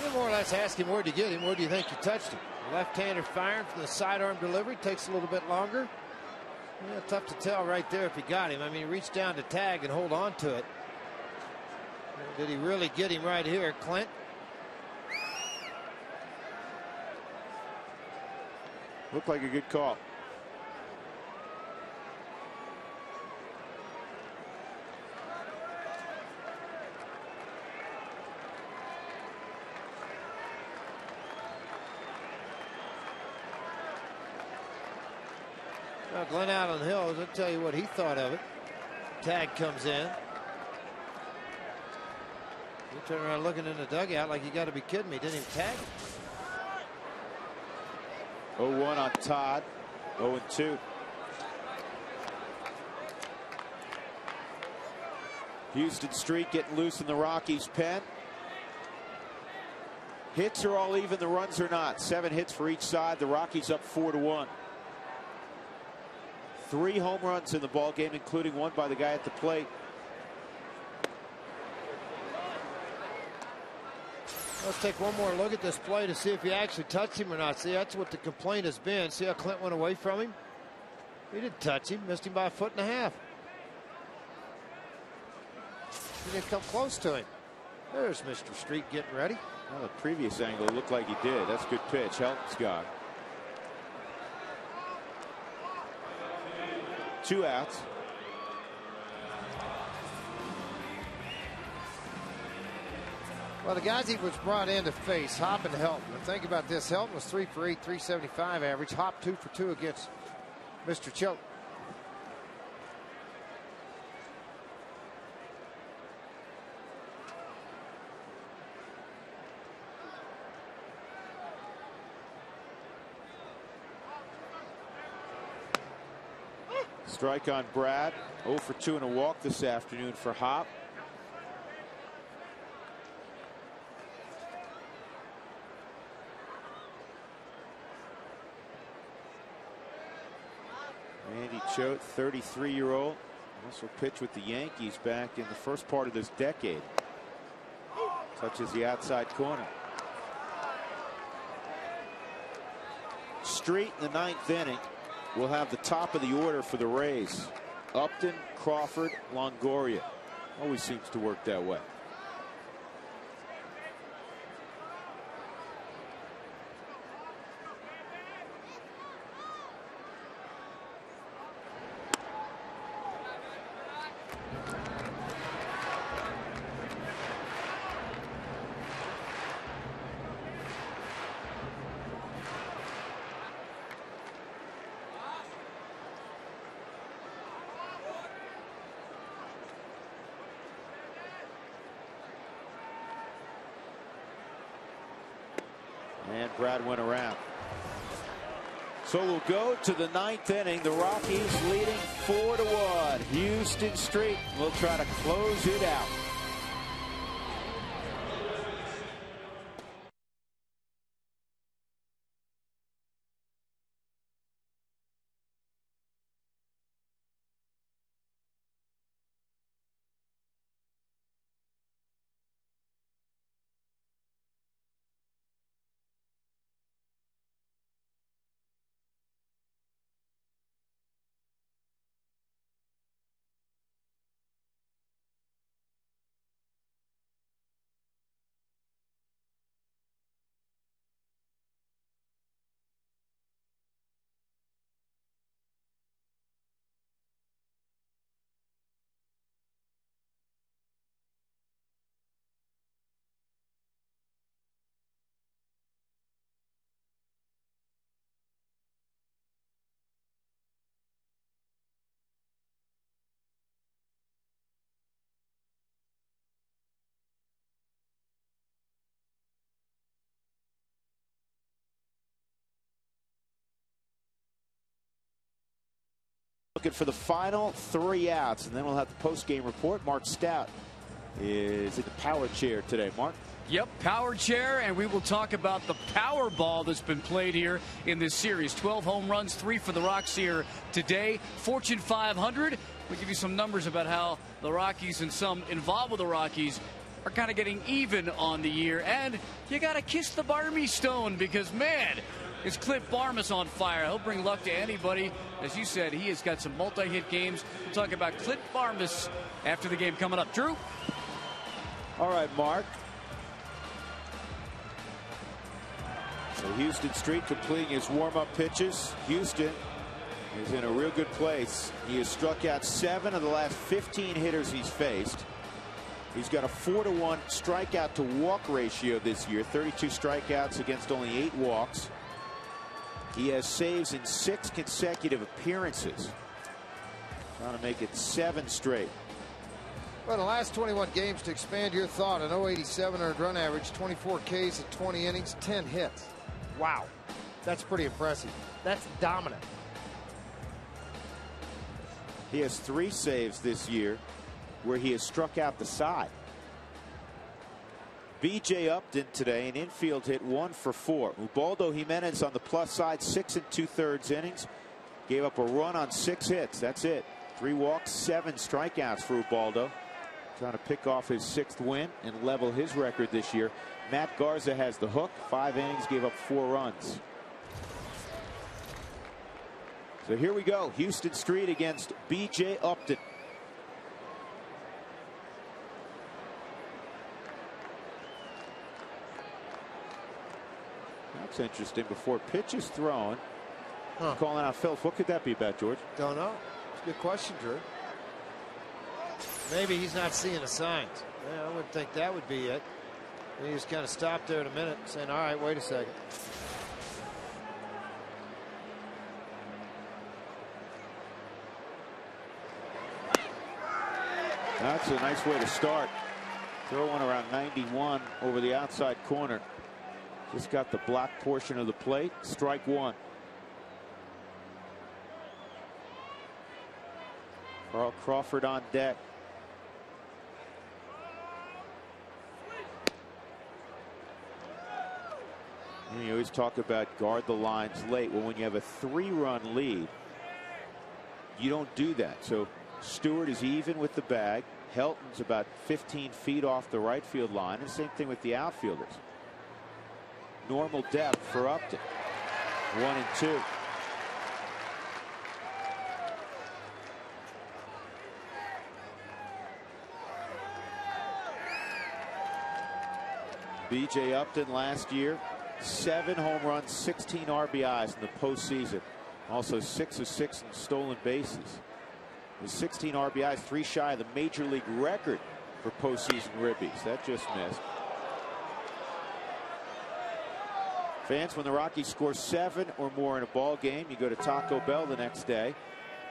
He'll more or less ask him, where'd you get him? Where do you think you touched him? Left-hander firing from the sidearm delivery. Takes a little bit longer. Yeah, tough to tell right there if he got him. I mean, he reached down to tag and hold on to it. Did he really get him right here, Clint? Looked like a good call. Well, Glenn Allen Hills, I'll tell you what he thought of it. Tag comes in. He turned around looking in the dugout like, you got to be kidding me. Didn't even tag him. 0-1 on Todd. 0-2. Houston Street getting loose in the Rockies' pen. Hits are all even, the runs are not. 7 hits for each side. The Rockies up 4-1. 3 home runs in the ball game, including one by the guy at the plate. Let's take one more look at this play to see if he actually touched him or not. See, that's what the complaint has been. See how Clint went away from him? He didn't touch him. Missed him by 1.5 feet. He didn't come close to him. There's Mr. Street getting ready. Well, the previous angle looked like he did. That's a good pitch. Helton's got 2 outs. Well, the guys he was brought in to face, Hop and Helton. And think about this. Helton was 3 for 8, 375 average. Hop 2 for 2 against Mr. Choate. Strike on Brad. 0 for 2 and a walk this afternoon for Hop. Randy Choate, 33-year-old, also pitched with the Yankees back in the first part of this decade. Touches the outside corner. Street in the 9th inning will have the top of the order for the Rays. Upton, Crawford, Longoria. Always seems to work that way. And Brad went around. So we'll go to the 9th inning. The Rockies leading 4-1. Houston Street will try to close it out. Looking for the final 3 outs, and then we'll have the post-game report. Mark Stout is in the power chair today. Mark? Yep, power chair, and we will talk about the power ball that's been played here in this series. 12 home runs, 3 for the Rocks here today. Fortune 500. We'll give you some numbers about how the Rockies and some involved with the Rockies are kind of getting even on the year. And you got to kiss the Barmy Stone because, man, is Clint Barmas on fire. He'll bring luck to anybody. As you said, he has got some multi-hit games. We'll talk about Clint Barmas after the game coming up. Drew? All right, Mark. So Houston Street completing his warm-up pitches. Houston is in a real good place. He has struck out 7 of the last 15 hitters he's faced. He's got a 4-to-1 strikeout to walk ratio this year. 32 strikeouts against only 8 walks. He has saves in 6 consecutive appearances. Trying to make it 7 straight. Well, the last 21 games, to expand your thought, an 0.87 earned run average, 24 Ks in 20 innings, 10 hits. Wow. That's pretty impressive. That's dominant. He has 3 saves this year where he has struck out the side. B.J. Upton today, an infield hit, 1 for 4. Ubaldo Jimenez on the plus side, 6 2/3 innings. Gave up a run on 6 hits. That's it. 3 walks, 7 strikeouts for Ubaldo. Trying to pick off his 6th win and level his record this year. Matt Garza has the hook. 5 innings, gave up 4 runs. So here we go. Houston Street against B.J. Upton. That's interesting. Before pitch is thrown, calling out Phillips. What could that be about, George? Don't know. It's a good question, Drew. Maybe he's not seeing the signs. Yeah, I wouldn't think that would be it. He just kind of stopped there in a minute saying, all right, wait a second. That's a nice way to start. Throw one around 91 over the outside corner. Just got the black portion of the plate. Strike 1. Carl Crawford on deck. And you always talk about guard the lines late. Well, when you have a 3-run lead, you don't do that. So Stewart is even with the bag. Helton's about 15 feet off the right field line. And same thing with the outfielders. Normal depth for Upton. 1 and 2. B.J. Upton last year, 7 home runs, 16 RBIs in the postseason. Also 6 of 6 in stolen bases. With 16 RBIs, 3 shy of the major league record for postseason ribbies. That just missed. Fans, when the Rockies score 7 or more in a ball game, you go to Taco Bell the next day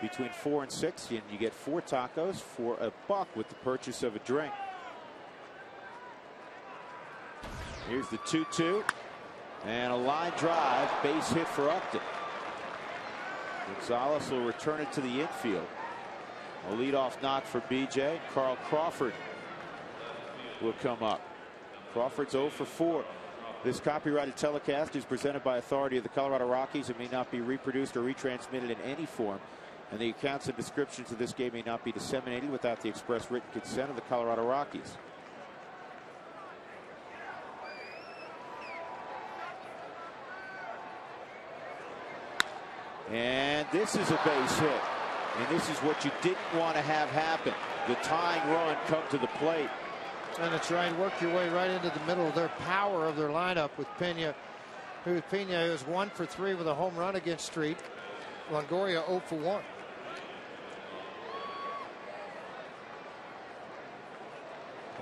between 4 and 6, and you get 4 tacos for $1 with the purchase of a drink. Here's the 2-2 and a line drive, base hit for Upton. Gonzalez will return it to the infield. A leadoff knock for B.J. Carl Crawford will come up. Crawford's 0 for 4. This copyrighted telecast is presented by authority of the Colorado Rockies and may not be reproduced or retransmitted in any form. And the accounts and descriptions of this game may not be disseminated without the express written consent of the Colorado Rockies. And this is a base hit. And this is what you didn't want to have happen. The tying run come to the plate. And to try and work your way right into the middle of their power of their lineup with Pena, who is 1 for 3 with a home run against Street. Longoria 0 for 1.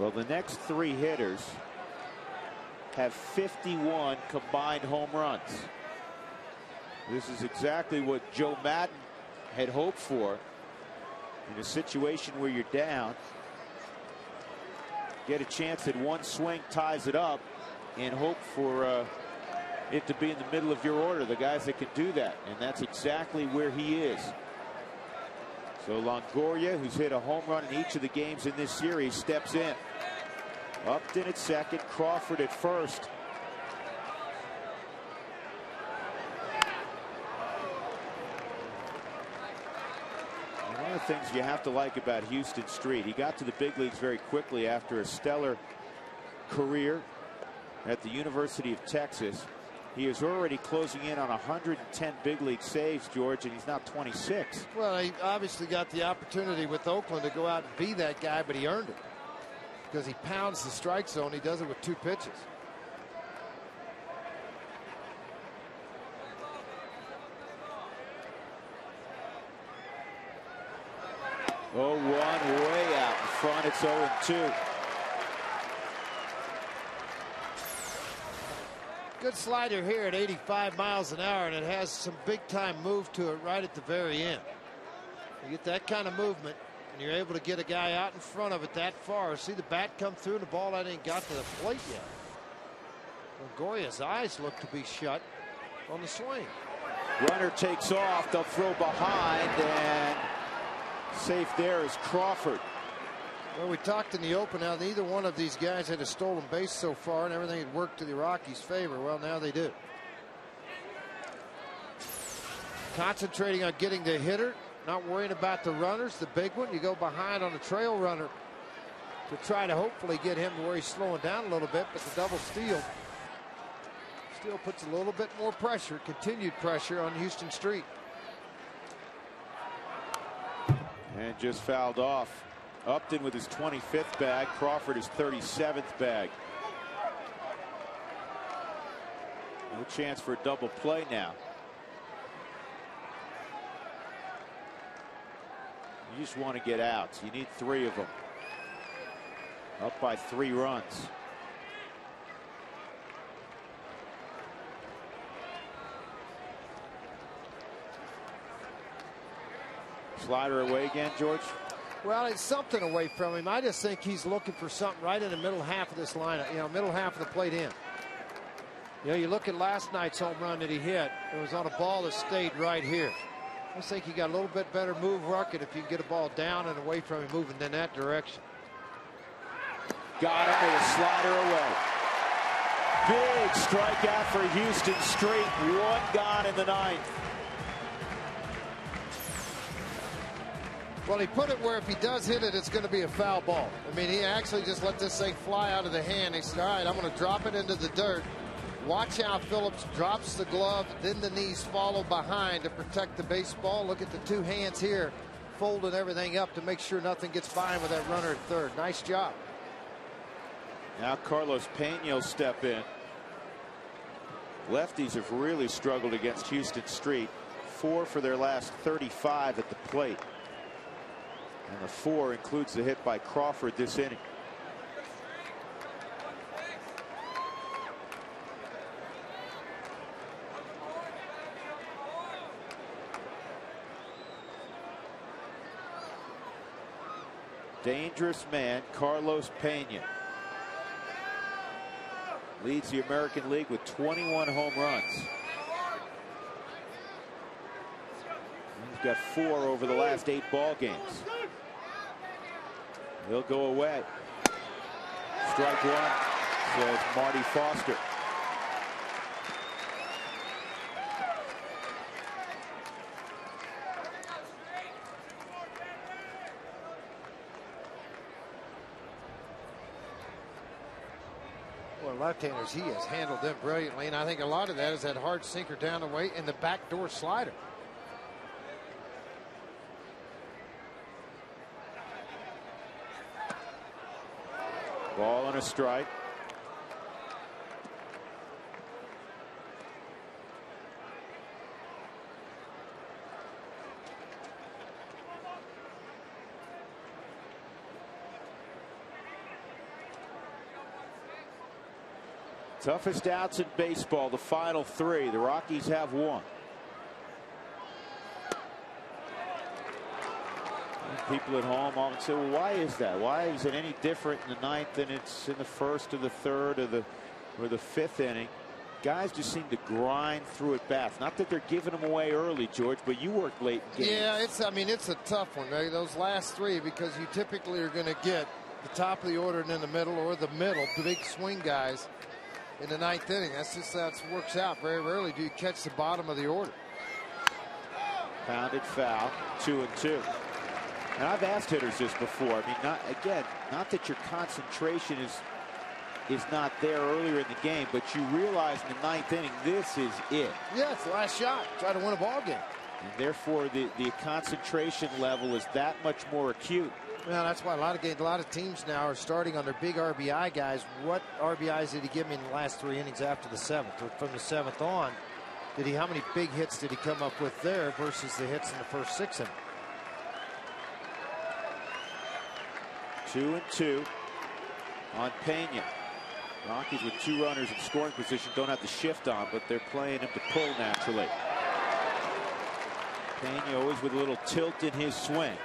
Well, the next 3 hitters have 51 combined home runs. This is exactly what Joe Madden had hoped for in a situation where you're down. Get a chance that one swing ties it up and hope for it to be in the middle of your order. The guys that can do that, and that's exactly where he is. So Longoria, who's hit a home run in each of the games in this series, steps in. Upton at second, Crawford at first. One of the things you have to like about Houston Street, he got to the big leagues very quickly after a stellar career at the University of Texas. He is already closing in on 110 big league saves, George, and he's now 26. Well, he obviously got the opportunity with Oakland to go out and be that guy, but he earned it because he pounds the strike zone. He does it with 2 pitches. Oh, 1 way out in front. It's 0-2. Good slider here at 85 miles an hour, and it has some big-time move to it right at the very end. You get that kind of movement, and you're able to get a guy out in front of it that far. See the bat come through, and the ball that ain't got to the plate yet. Longoria's eyes look to be shut on the swing. Runner takes off. They'll throw behind, and safe there is Crawford. Well, we talked in the open how neither one of these guys had a stolen base so far, and everything had worked to the Rockies' favor. Well, now they do. Concentrating on getting the hitter, not worrying about the runners. The big one, you go behind on a trail runner to try to hopefully get him to where he's slowing down a little bit, but the double steal still puts a little bit more pressure, continued pressure on Houston Street. And just fouled off. Upton with his 25th bag. Crawford his 37th bag. No chance for a double play now. You just want to get outs. You need 3 of them. Up by 3 runs. Slider away again, George. Well, it's something away from him. I just think he's looking for something right in the middle half of this lineup, middle half of the plate in. You look at last night's home run that he hit. It was on a ball that stayed right here. I just think he got a little bit better move rocket if you can get a ball down and away from him moving in that direction. Got him with a slider away. Big strikeout for Houston Street. 1 gone in the 9th. Well, he put it where if he does hit it, it's going to be a foul ball. I mean, he actually just let this thing fly out of the hand. He said, all right, I'm going to drop it into the dirt. Watch how Phillips drops the glove, then the knees follow behind to protect the baseball. Look at the 2 hands here, folding everything up to make sure nothing gets by him with that runner at third. Nice job. Now Carlos Pena will step in. Lefties have really struggled against Houston Street. 4 for their last 35 at the plate. And the 4 includes the hit by Crawford this inning. Dangerous man, Carlos Pena. Leads the American League with 21 home runs. He's got 4 over the last 8 ball games. He'll go away. Strike 1, says Marty Foster. Well, left-handers, he has handled them brilliantly, and I think a lot of that is that hard sinker down the way and the backdoor slider. Ball and a strike. Toughest outs in baseball, the final 3. The Rockies have 1. People at home often say, well, why is that? Why is it any different in the 9th than it's in the 1st or the 3rd or the 5th inning? Guys just seem to grind through at bats. Not that they're giving them away early, George, but you work late in games. Yeah, it's a tough one, right? Those last 3, because you typically are going to get the top of the order and in the middle, or the middle, the big swing guys in the 9th inning. That's just how it works out. Very rarely do you catch the bottom of the order. Pounded foul, 2-2. And I've asked hitters this before. I mean, not that your concentration is not there earlier in the game, but you realize in the 9th inning, this is it. Yeah, it's the last shot. Try to win a ball game. And therefore, the concentration level is that much more acute. Well, that's why a lot of teams now are starting on their big RBI guys. What RBIs did he give me in the last 3 innings after the 7th? Or from the 7th on, how many big hits did he come up with there versus the hits in the first 6 innings? 2-2 on Pena. Rockies with 2 runners in scoring position don't have the shift on, but they're playing him to pull naturally. Pena always with a little tilt in his swing.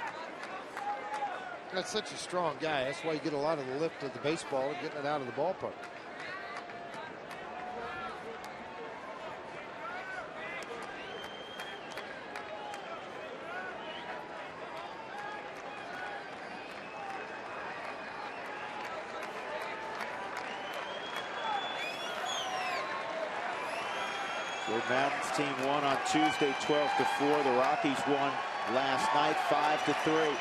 That's such a strong guy. That's why you get a lot of the lift of the baseball and getting it out of the ballpark. Joe Madden's team won on Tuesday 12-4. The Rockies won last night 5-3.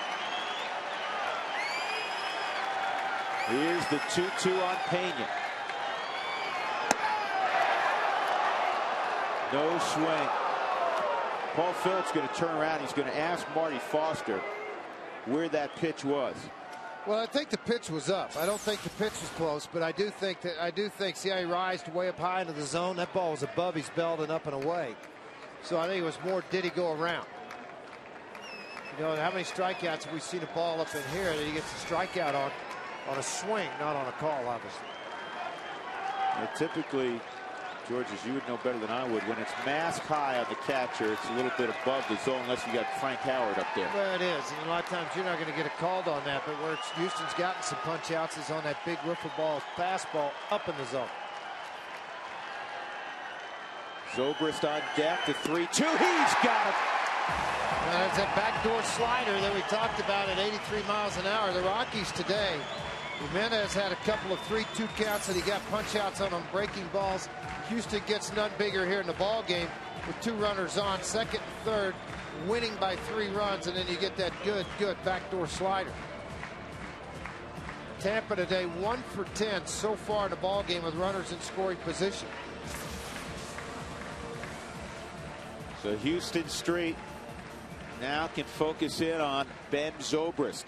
Here's the 2-2 on Pena. No swing. Paul Phillips going to turn around. He's going to ask Marty Foster where that pitch was. Well, I think the pitch was up. I don't think the pitch was close, but I do think see how he rised way up high into the zone. That ball was above his belt and up and away. So I think it was more, did he go around? You know, how many strikeouts have we seen a ball up in here that he gets a strikeout on a swing, not on a call, obviously. Now, typically, George, as you would know better than I would, when it's mask high on the catcher, it's a little bit above the zone unless you got Frank Howard up there. Well, it is. And a lot of times you're not going to get it called on that, but where Houston's gotten some punch outs is on that big wiffle ball fastball up in the zone. Zobrist on deck, the 3-2. He's got it. Well, that's that backdoor slider that we talked about at 83 miles an hour. The Rockies today, Jimenez had a couple of 3-2 counts and he got punch outs on them, breaking balls. Houston gets none bigger here in the ball game with 2 runners on, second and third, winning by 3 runs, and then you get that good backdoor slider. Tampa today 1 for 10 so far in the ball game with runners in scoring position. So Houston Street now can focus in on Ben Zobrist,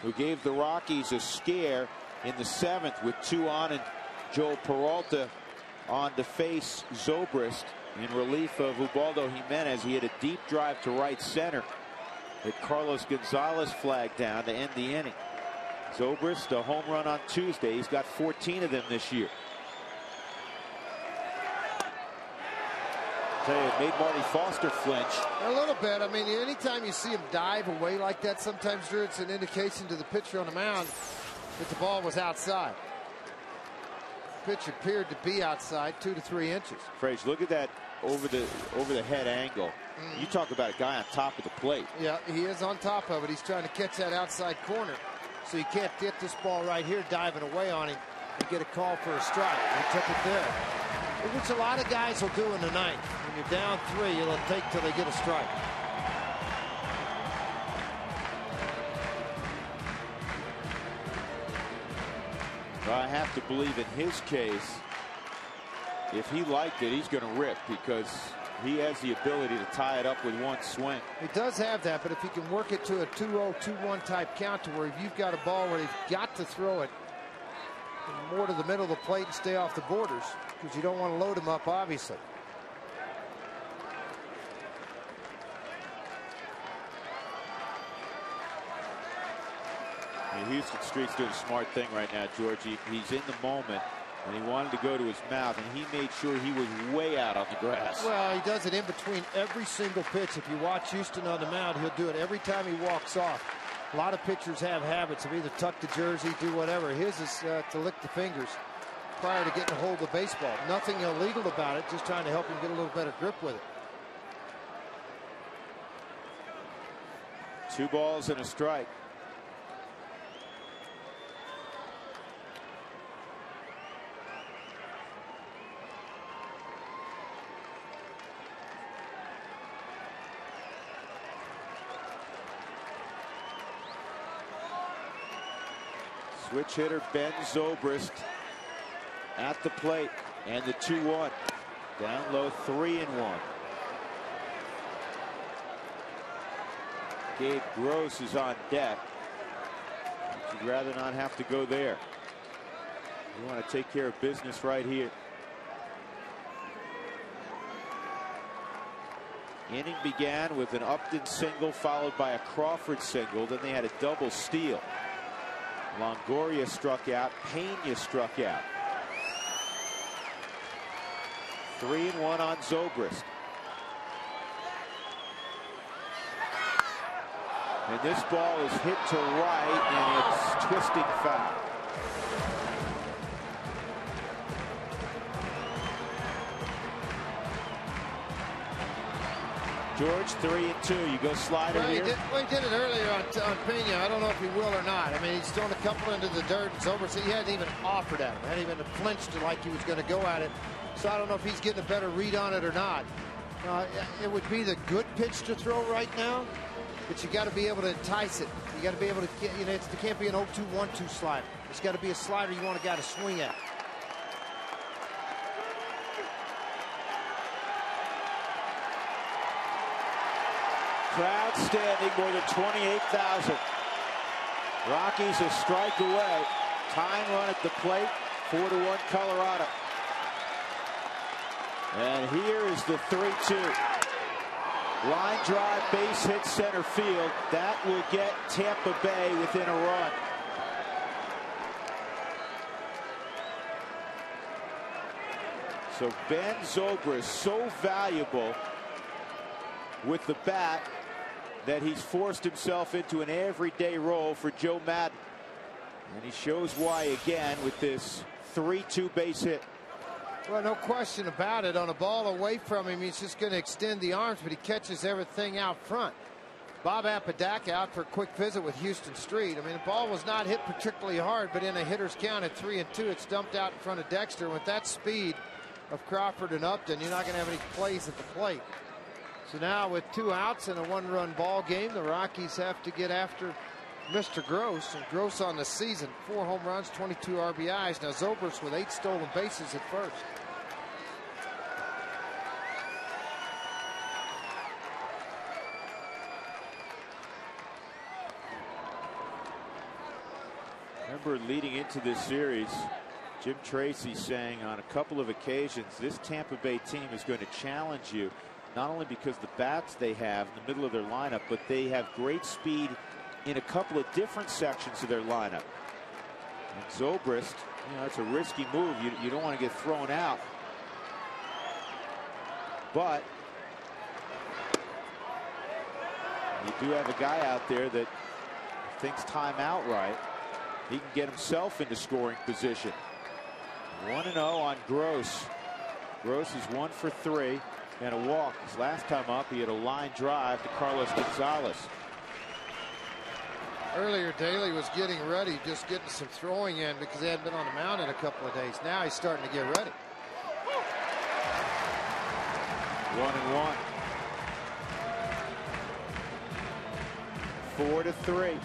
who gave the Rockies a scare in the 7th with 2 on, and Joe Peralta on to face Zobrist in relief of Ubaldo Jimenez. He had a deep drive to right center that Carlos Gonzalez flagged down to end the inning. Zobrist, a home run on Tuesday. He's got 14 of them this year. Tell you, it made Marty Foster flinch. A little bit. I mean, anytime you see him dive away like that, sometimes Drew, it's an indication to the pitcher on the mound that the ball was outside. The pitch appeared to be outside 2 to 3 inches. Frage, look at that over the head angle. You talk about a guy on top of the plate. Yeah, he is on top of it. He's trying to catch that outside corner. So you can't get this ball right here diving away on him and get a call for a strike. He took it there, which a lot of guys will do in the 9th. When you're down 3, it'll take till they get a strike. Well, I have to believe in his case, if he liked it, he's going to rip because he has the ability to tie it up with 1 swing. He does have that, but if he can work it to a 2-0, 2-1 type count to where if you've got a ball where they've got to throw it more to the middle of the plate and stay off the borders, because you don't want to load him up, obviously. Houston Street's doing a smart thing right now, George. He's in the moment, and he wanted to go to his mouth, and he made sure he was way out on the grass. Well, he does it in between every single pitch. If you watch Houston on the mound, he'll do it every time he walks off. A lot of pitchers have habits of either tuck the jersey, do whatever. His is to lick the fingers prior to getting a hold of the baseball. Nothing illegal about it, just trying to help him get a little better grip with it. 2 balls and a strike. Switch hitter Ben Zobrist at the plate, and the 2-1. Down low, 3-1. Gabe Gross is on deck. You'd rather not have to go there. You want to take care of business right here. Inning began with an Upton single followed by a Crawford single. Then they had a double steal. Longoria struck out. Pena struck out. 3-1 on Zobrist. And this ball is hit to right, and it's twisting foul. George, 3-2. You go slider here. He did it earlier on Pena. I don't know if he will or not. I mean, he's thrown a couple into the dirt. It's over. So he hadn't even offered at him. Hadn't even flinched like he was going to go at it. So I don't know if he's getting a better read on it or not. It would be the good pitch to throw right now, but you got to be able to entice it. You got to be able to get, it can't be an 0-2-1-2 slider. It's got to be a slider you want a guy to swing at. Crowd standing, more than 28,000. Rockies a strike away. Tying run at the plate, 4-1 Colorado. And here is the 3-2. Line drive, base hit center field. That will get Tampa Bay within a run. So Ben Zobrist, so valuable with the bat that he's forced himself into an everyday role for Joe Madden. And he shows why again with this 3-2 base hit. Well, no question about it. On a ball away from him, he's just going to extend the arms, but he catches everything out front. Bob Apodaca out for a quick visit with Houston Street. I mean, the ball was not hit particularly hard, but in a hitter's count at 3-2, it's dumped out in front of Dexter. With that speed of Crawford and Upton, you're not going to have any plays at the plate. So now with 2 outs and a 1-run ball game, the Rockies have to get after Mr. Gross. And Gross on the season, 4 home runs, 22 RBIs. Now Zobrist with 8 stolen bases at first. Remember, leading into this series, Jim Tracy saying on a couple of occasions, this Tampa Bay team is going to challenge you, not only because the bats they have in the middle of their lineup, but they have great speed in a couple of different sections of their lineup. And Zobrist, it's a risky move. You don't want to get thrown out. But you do have a guy out there that if things time out right, he can get himself into scoring position. 1-0 on Gross. Gross is 1 for 3 and a walk. His last time up, he had a line drive to Carlos Gonzalez. Earlier, Daly was getting ready, just getting some throwing in because he hadn't been on the mound in a couple of days. Now he's starting to get ready. 1-1. 4-3.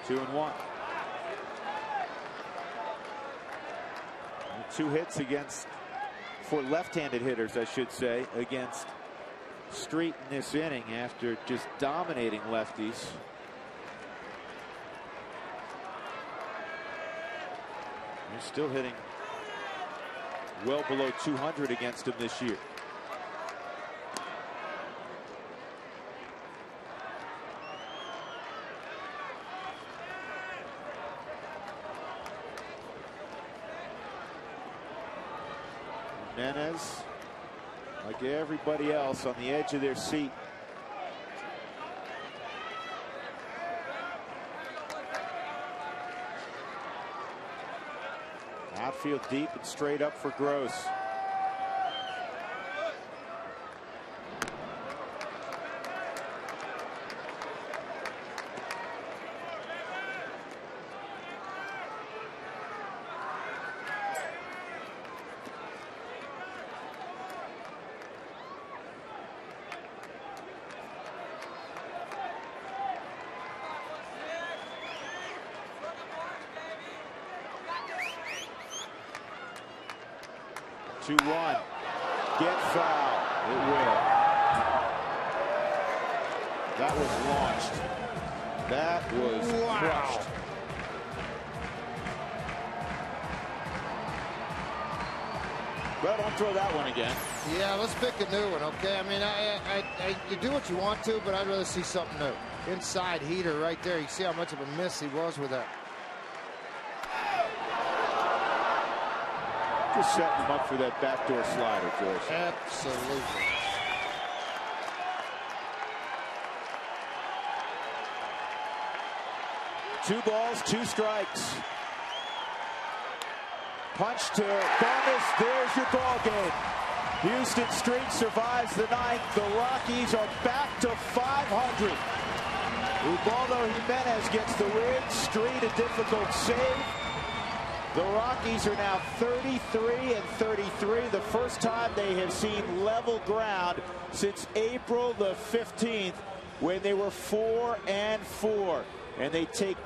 Two and 1. 2 hits for left-handed hitters, I should say, against Street in this inning after just dominating lefties. They're still hitting well below 200 against him this year. Jimenez, like everybody else, on the edge of their seat. Outfield deep and straight up for Gross. Get foul. It will. That was launched. That was crushed. Well, don't throw that one again. Yeah, let's pick a new one, okay? I mean, you do what you want to, but I'd rather see something new. Inside heater right there. You see how much of a miss he was with that. Just setting him up for that backdoor slider, George. Absolutely. Two balls, two strikes. Punch to bonus. There's your ball game. Houston Street survives the ninth. The Rockies are back to 500. Ubaldo Jimenez gets the win. Street a difficult save. The Rockies are now 33-33. The first time they have seen level ground since April the 15th, when they were 4-4. And they take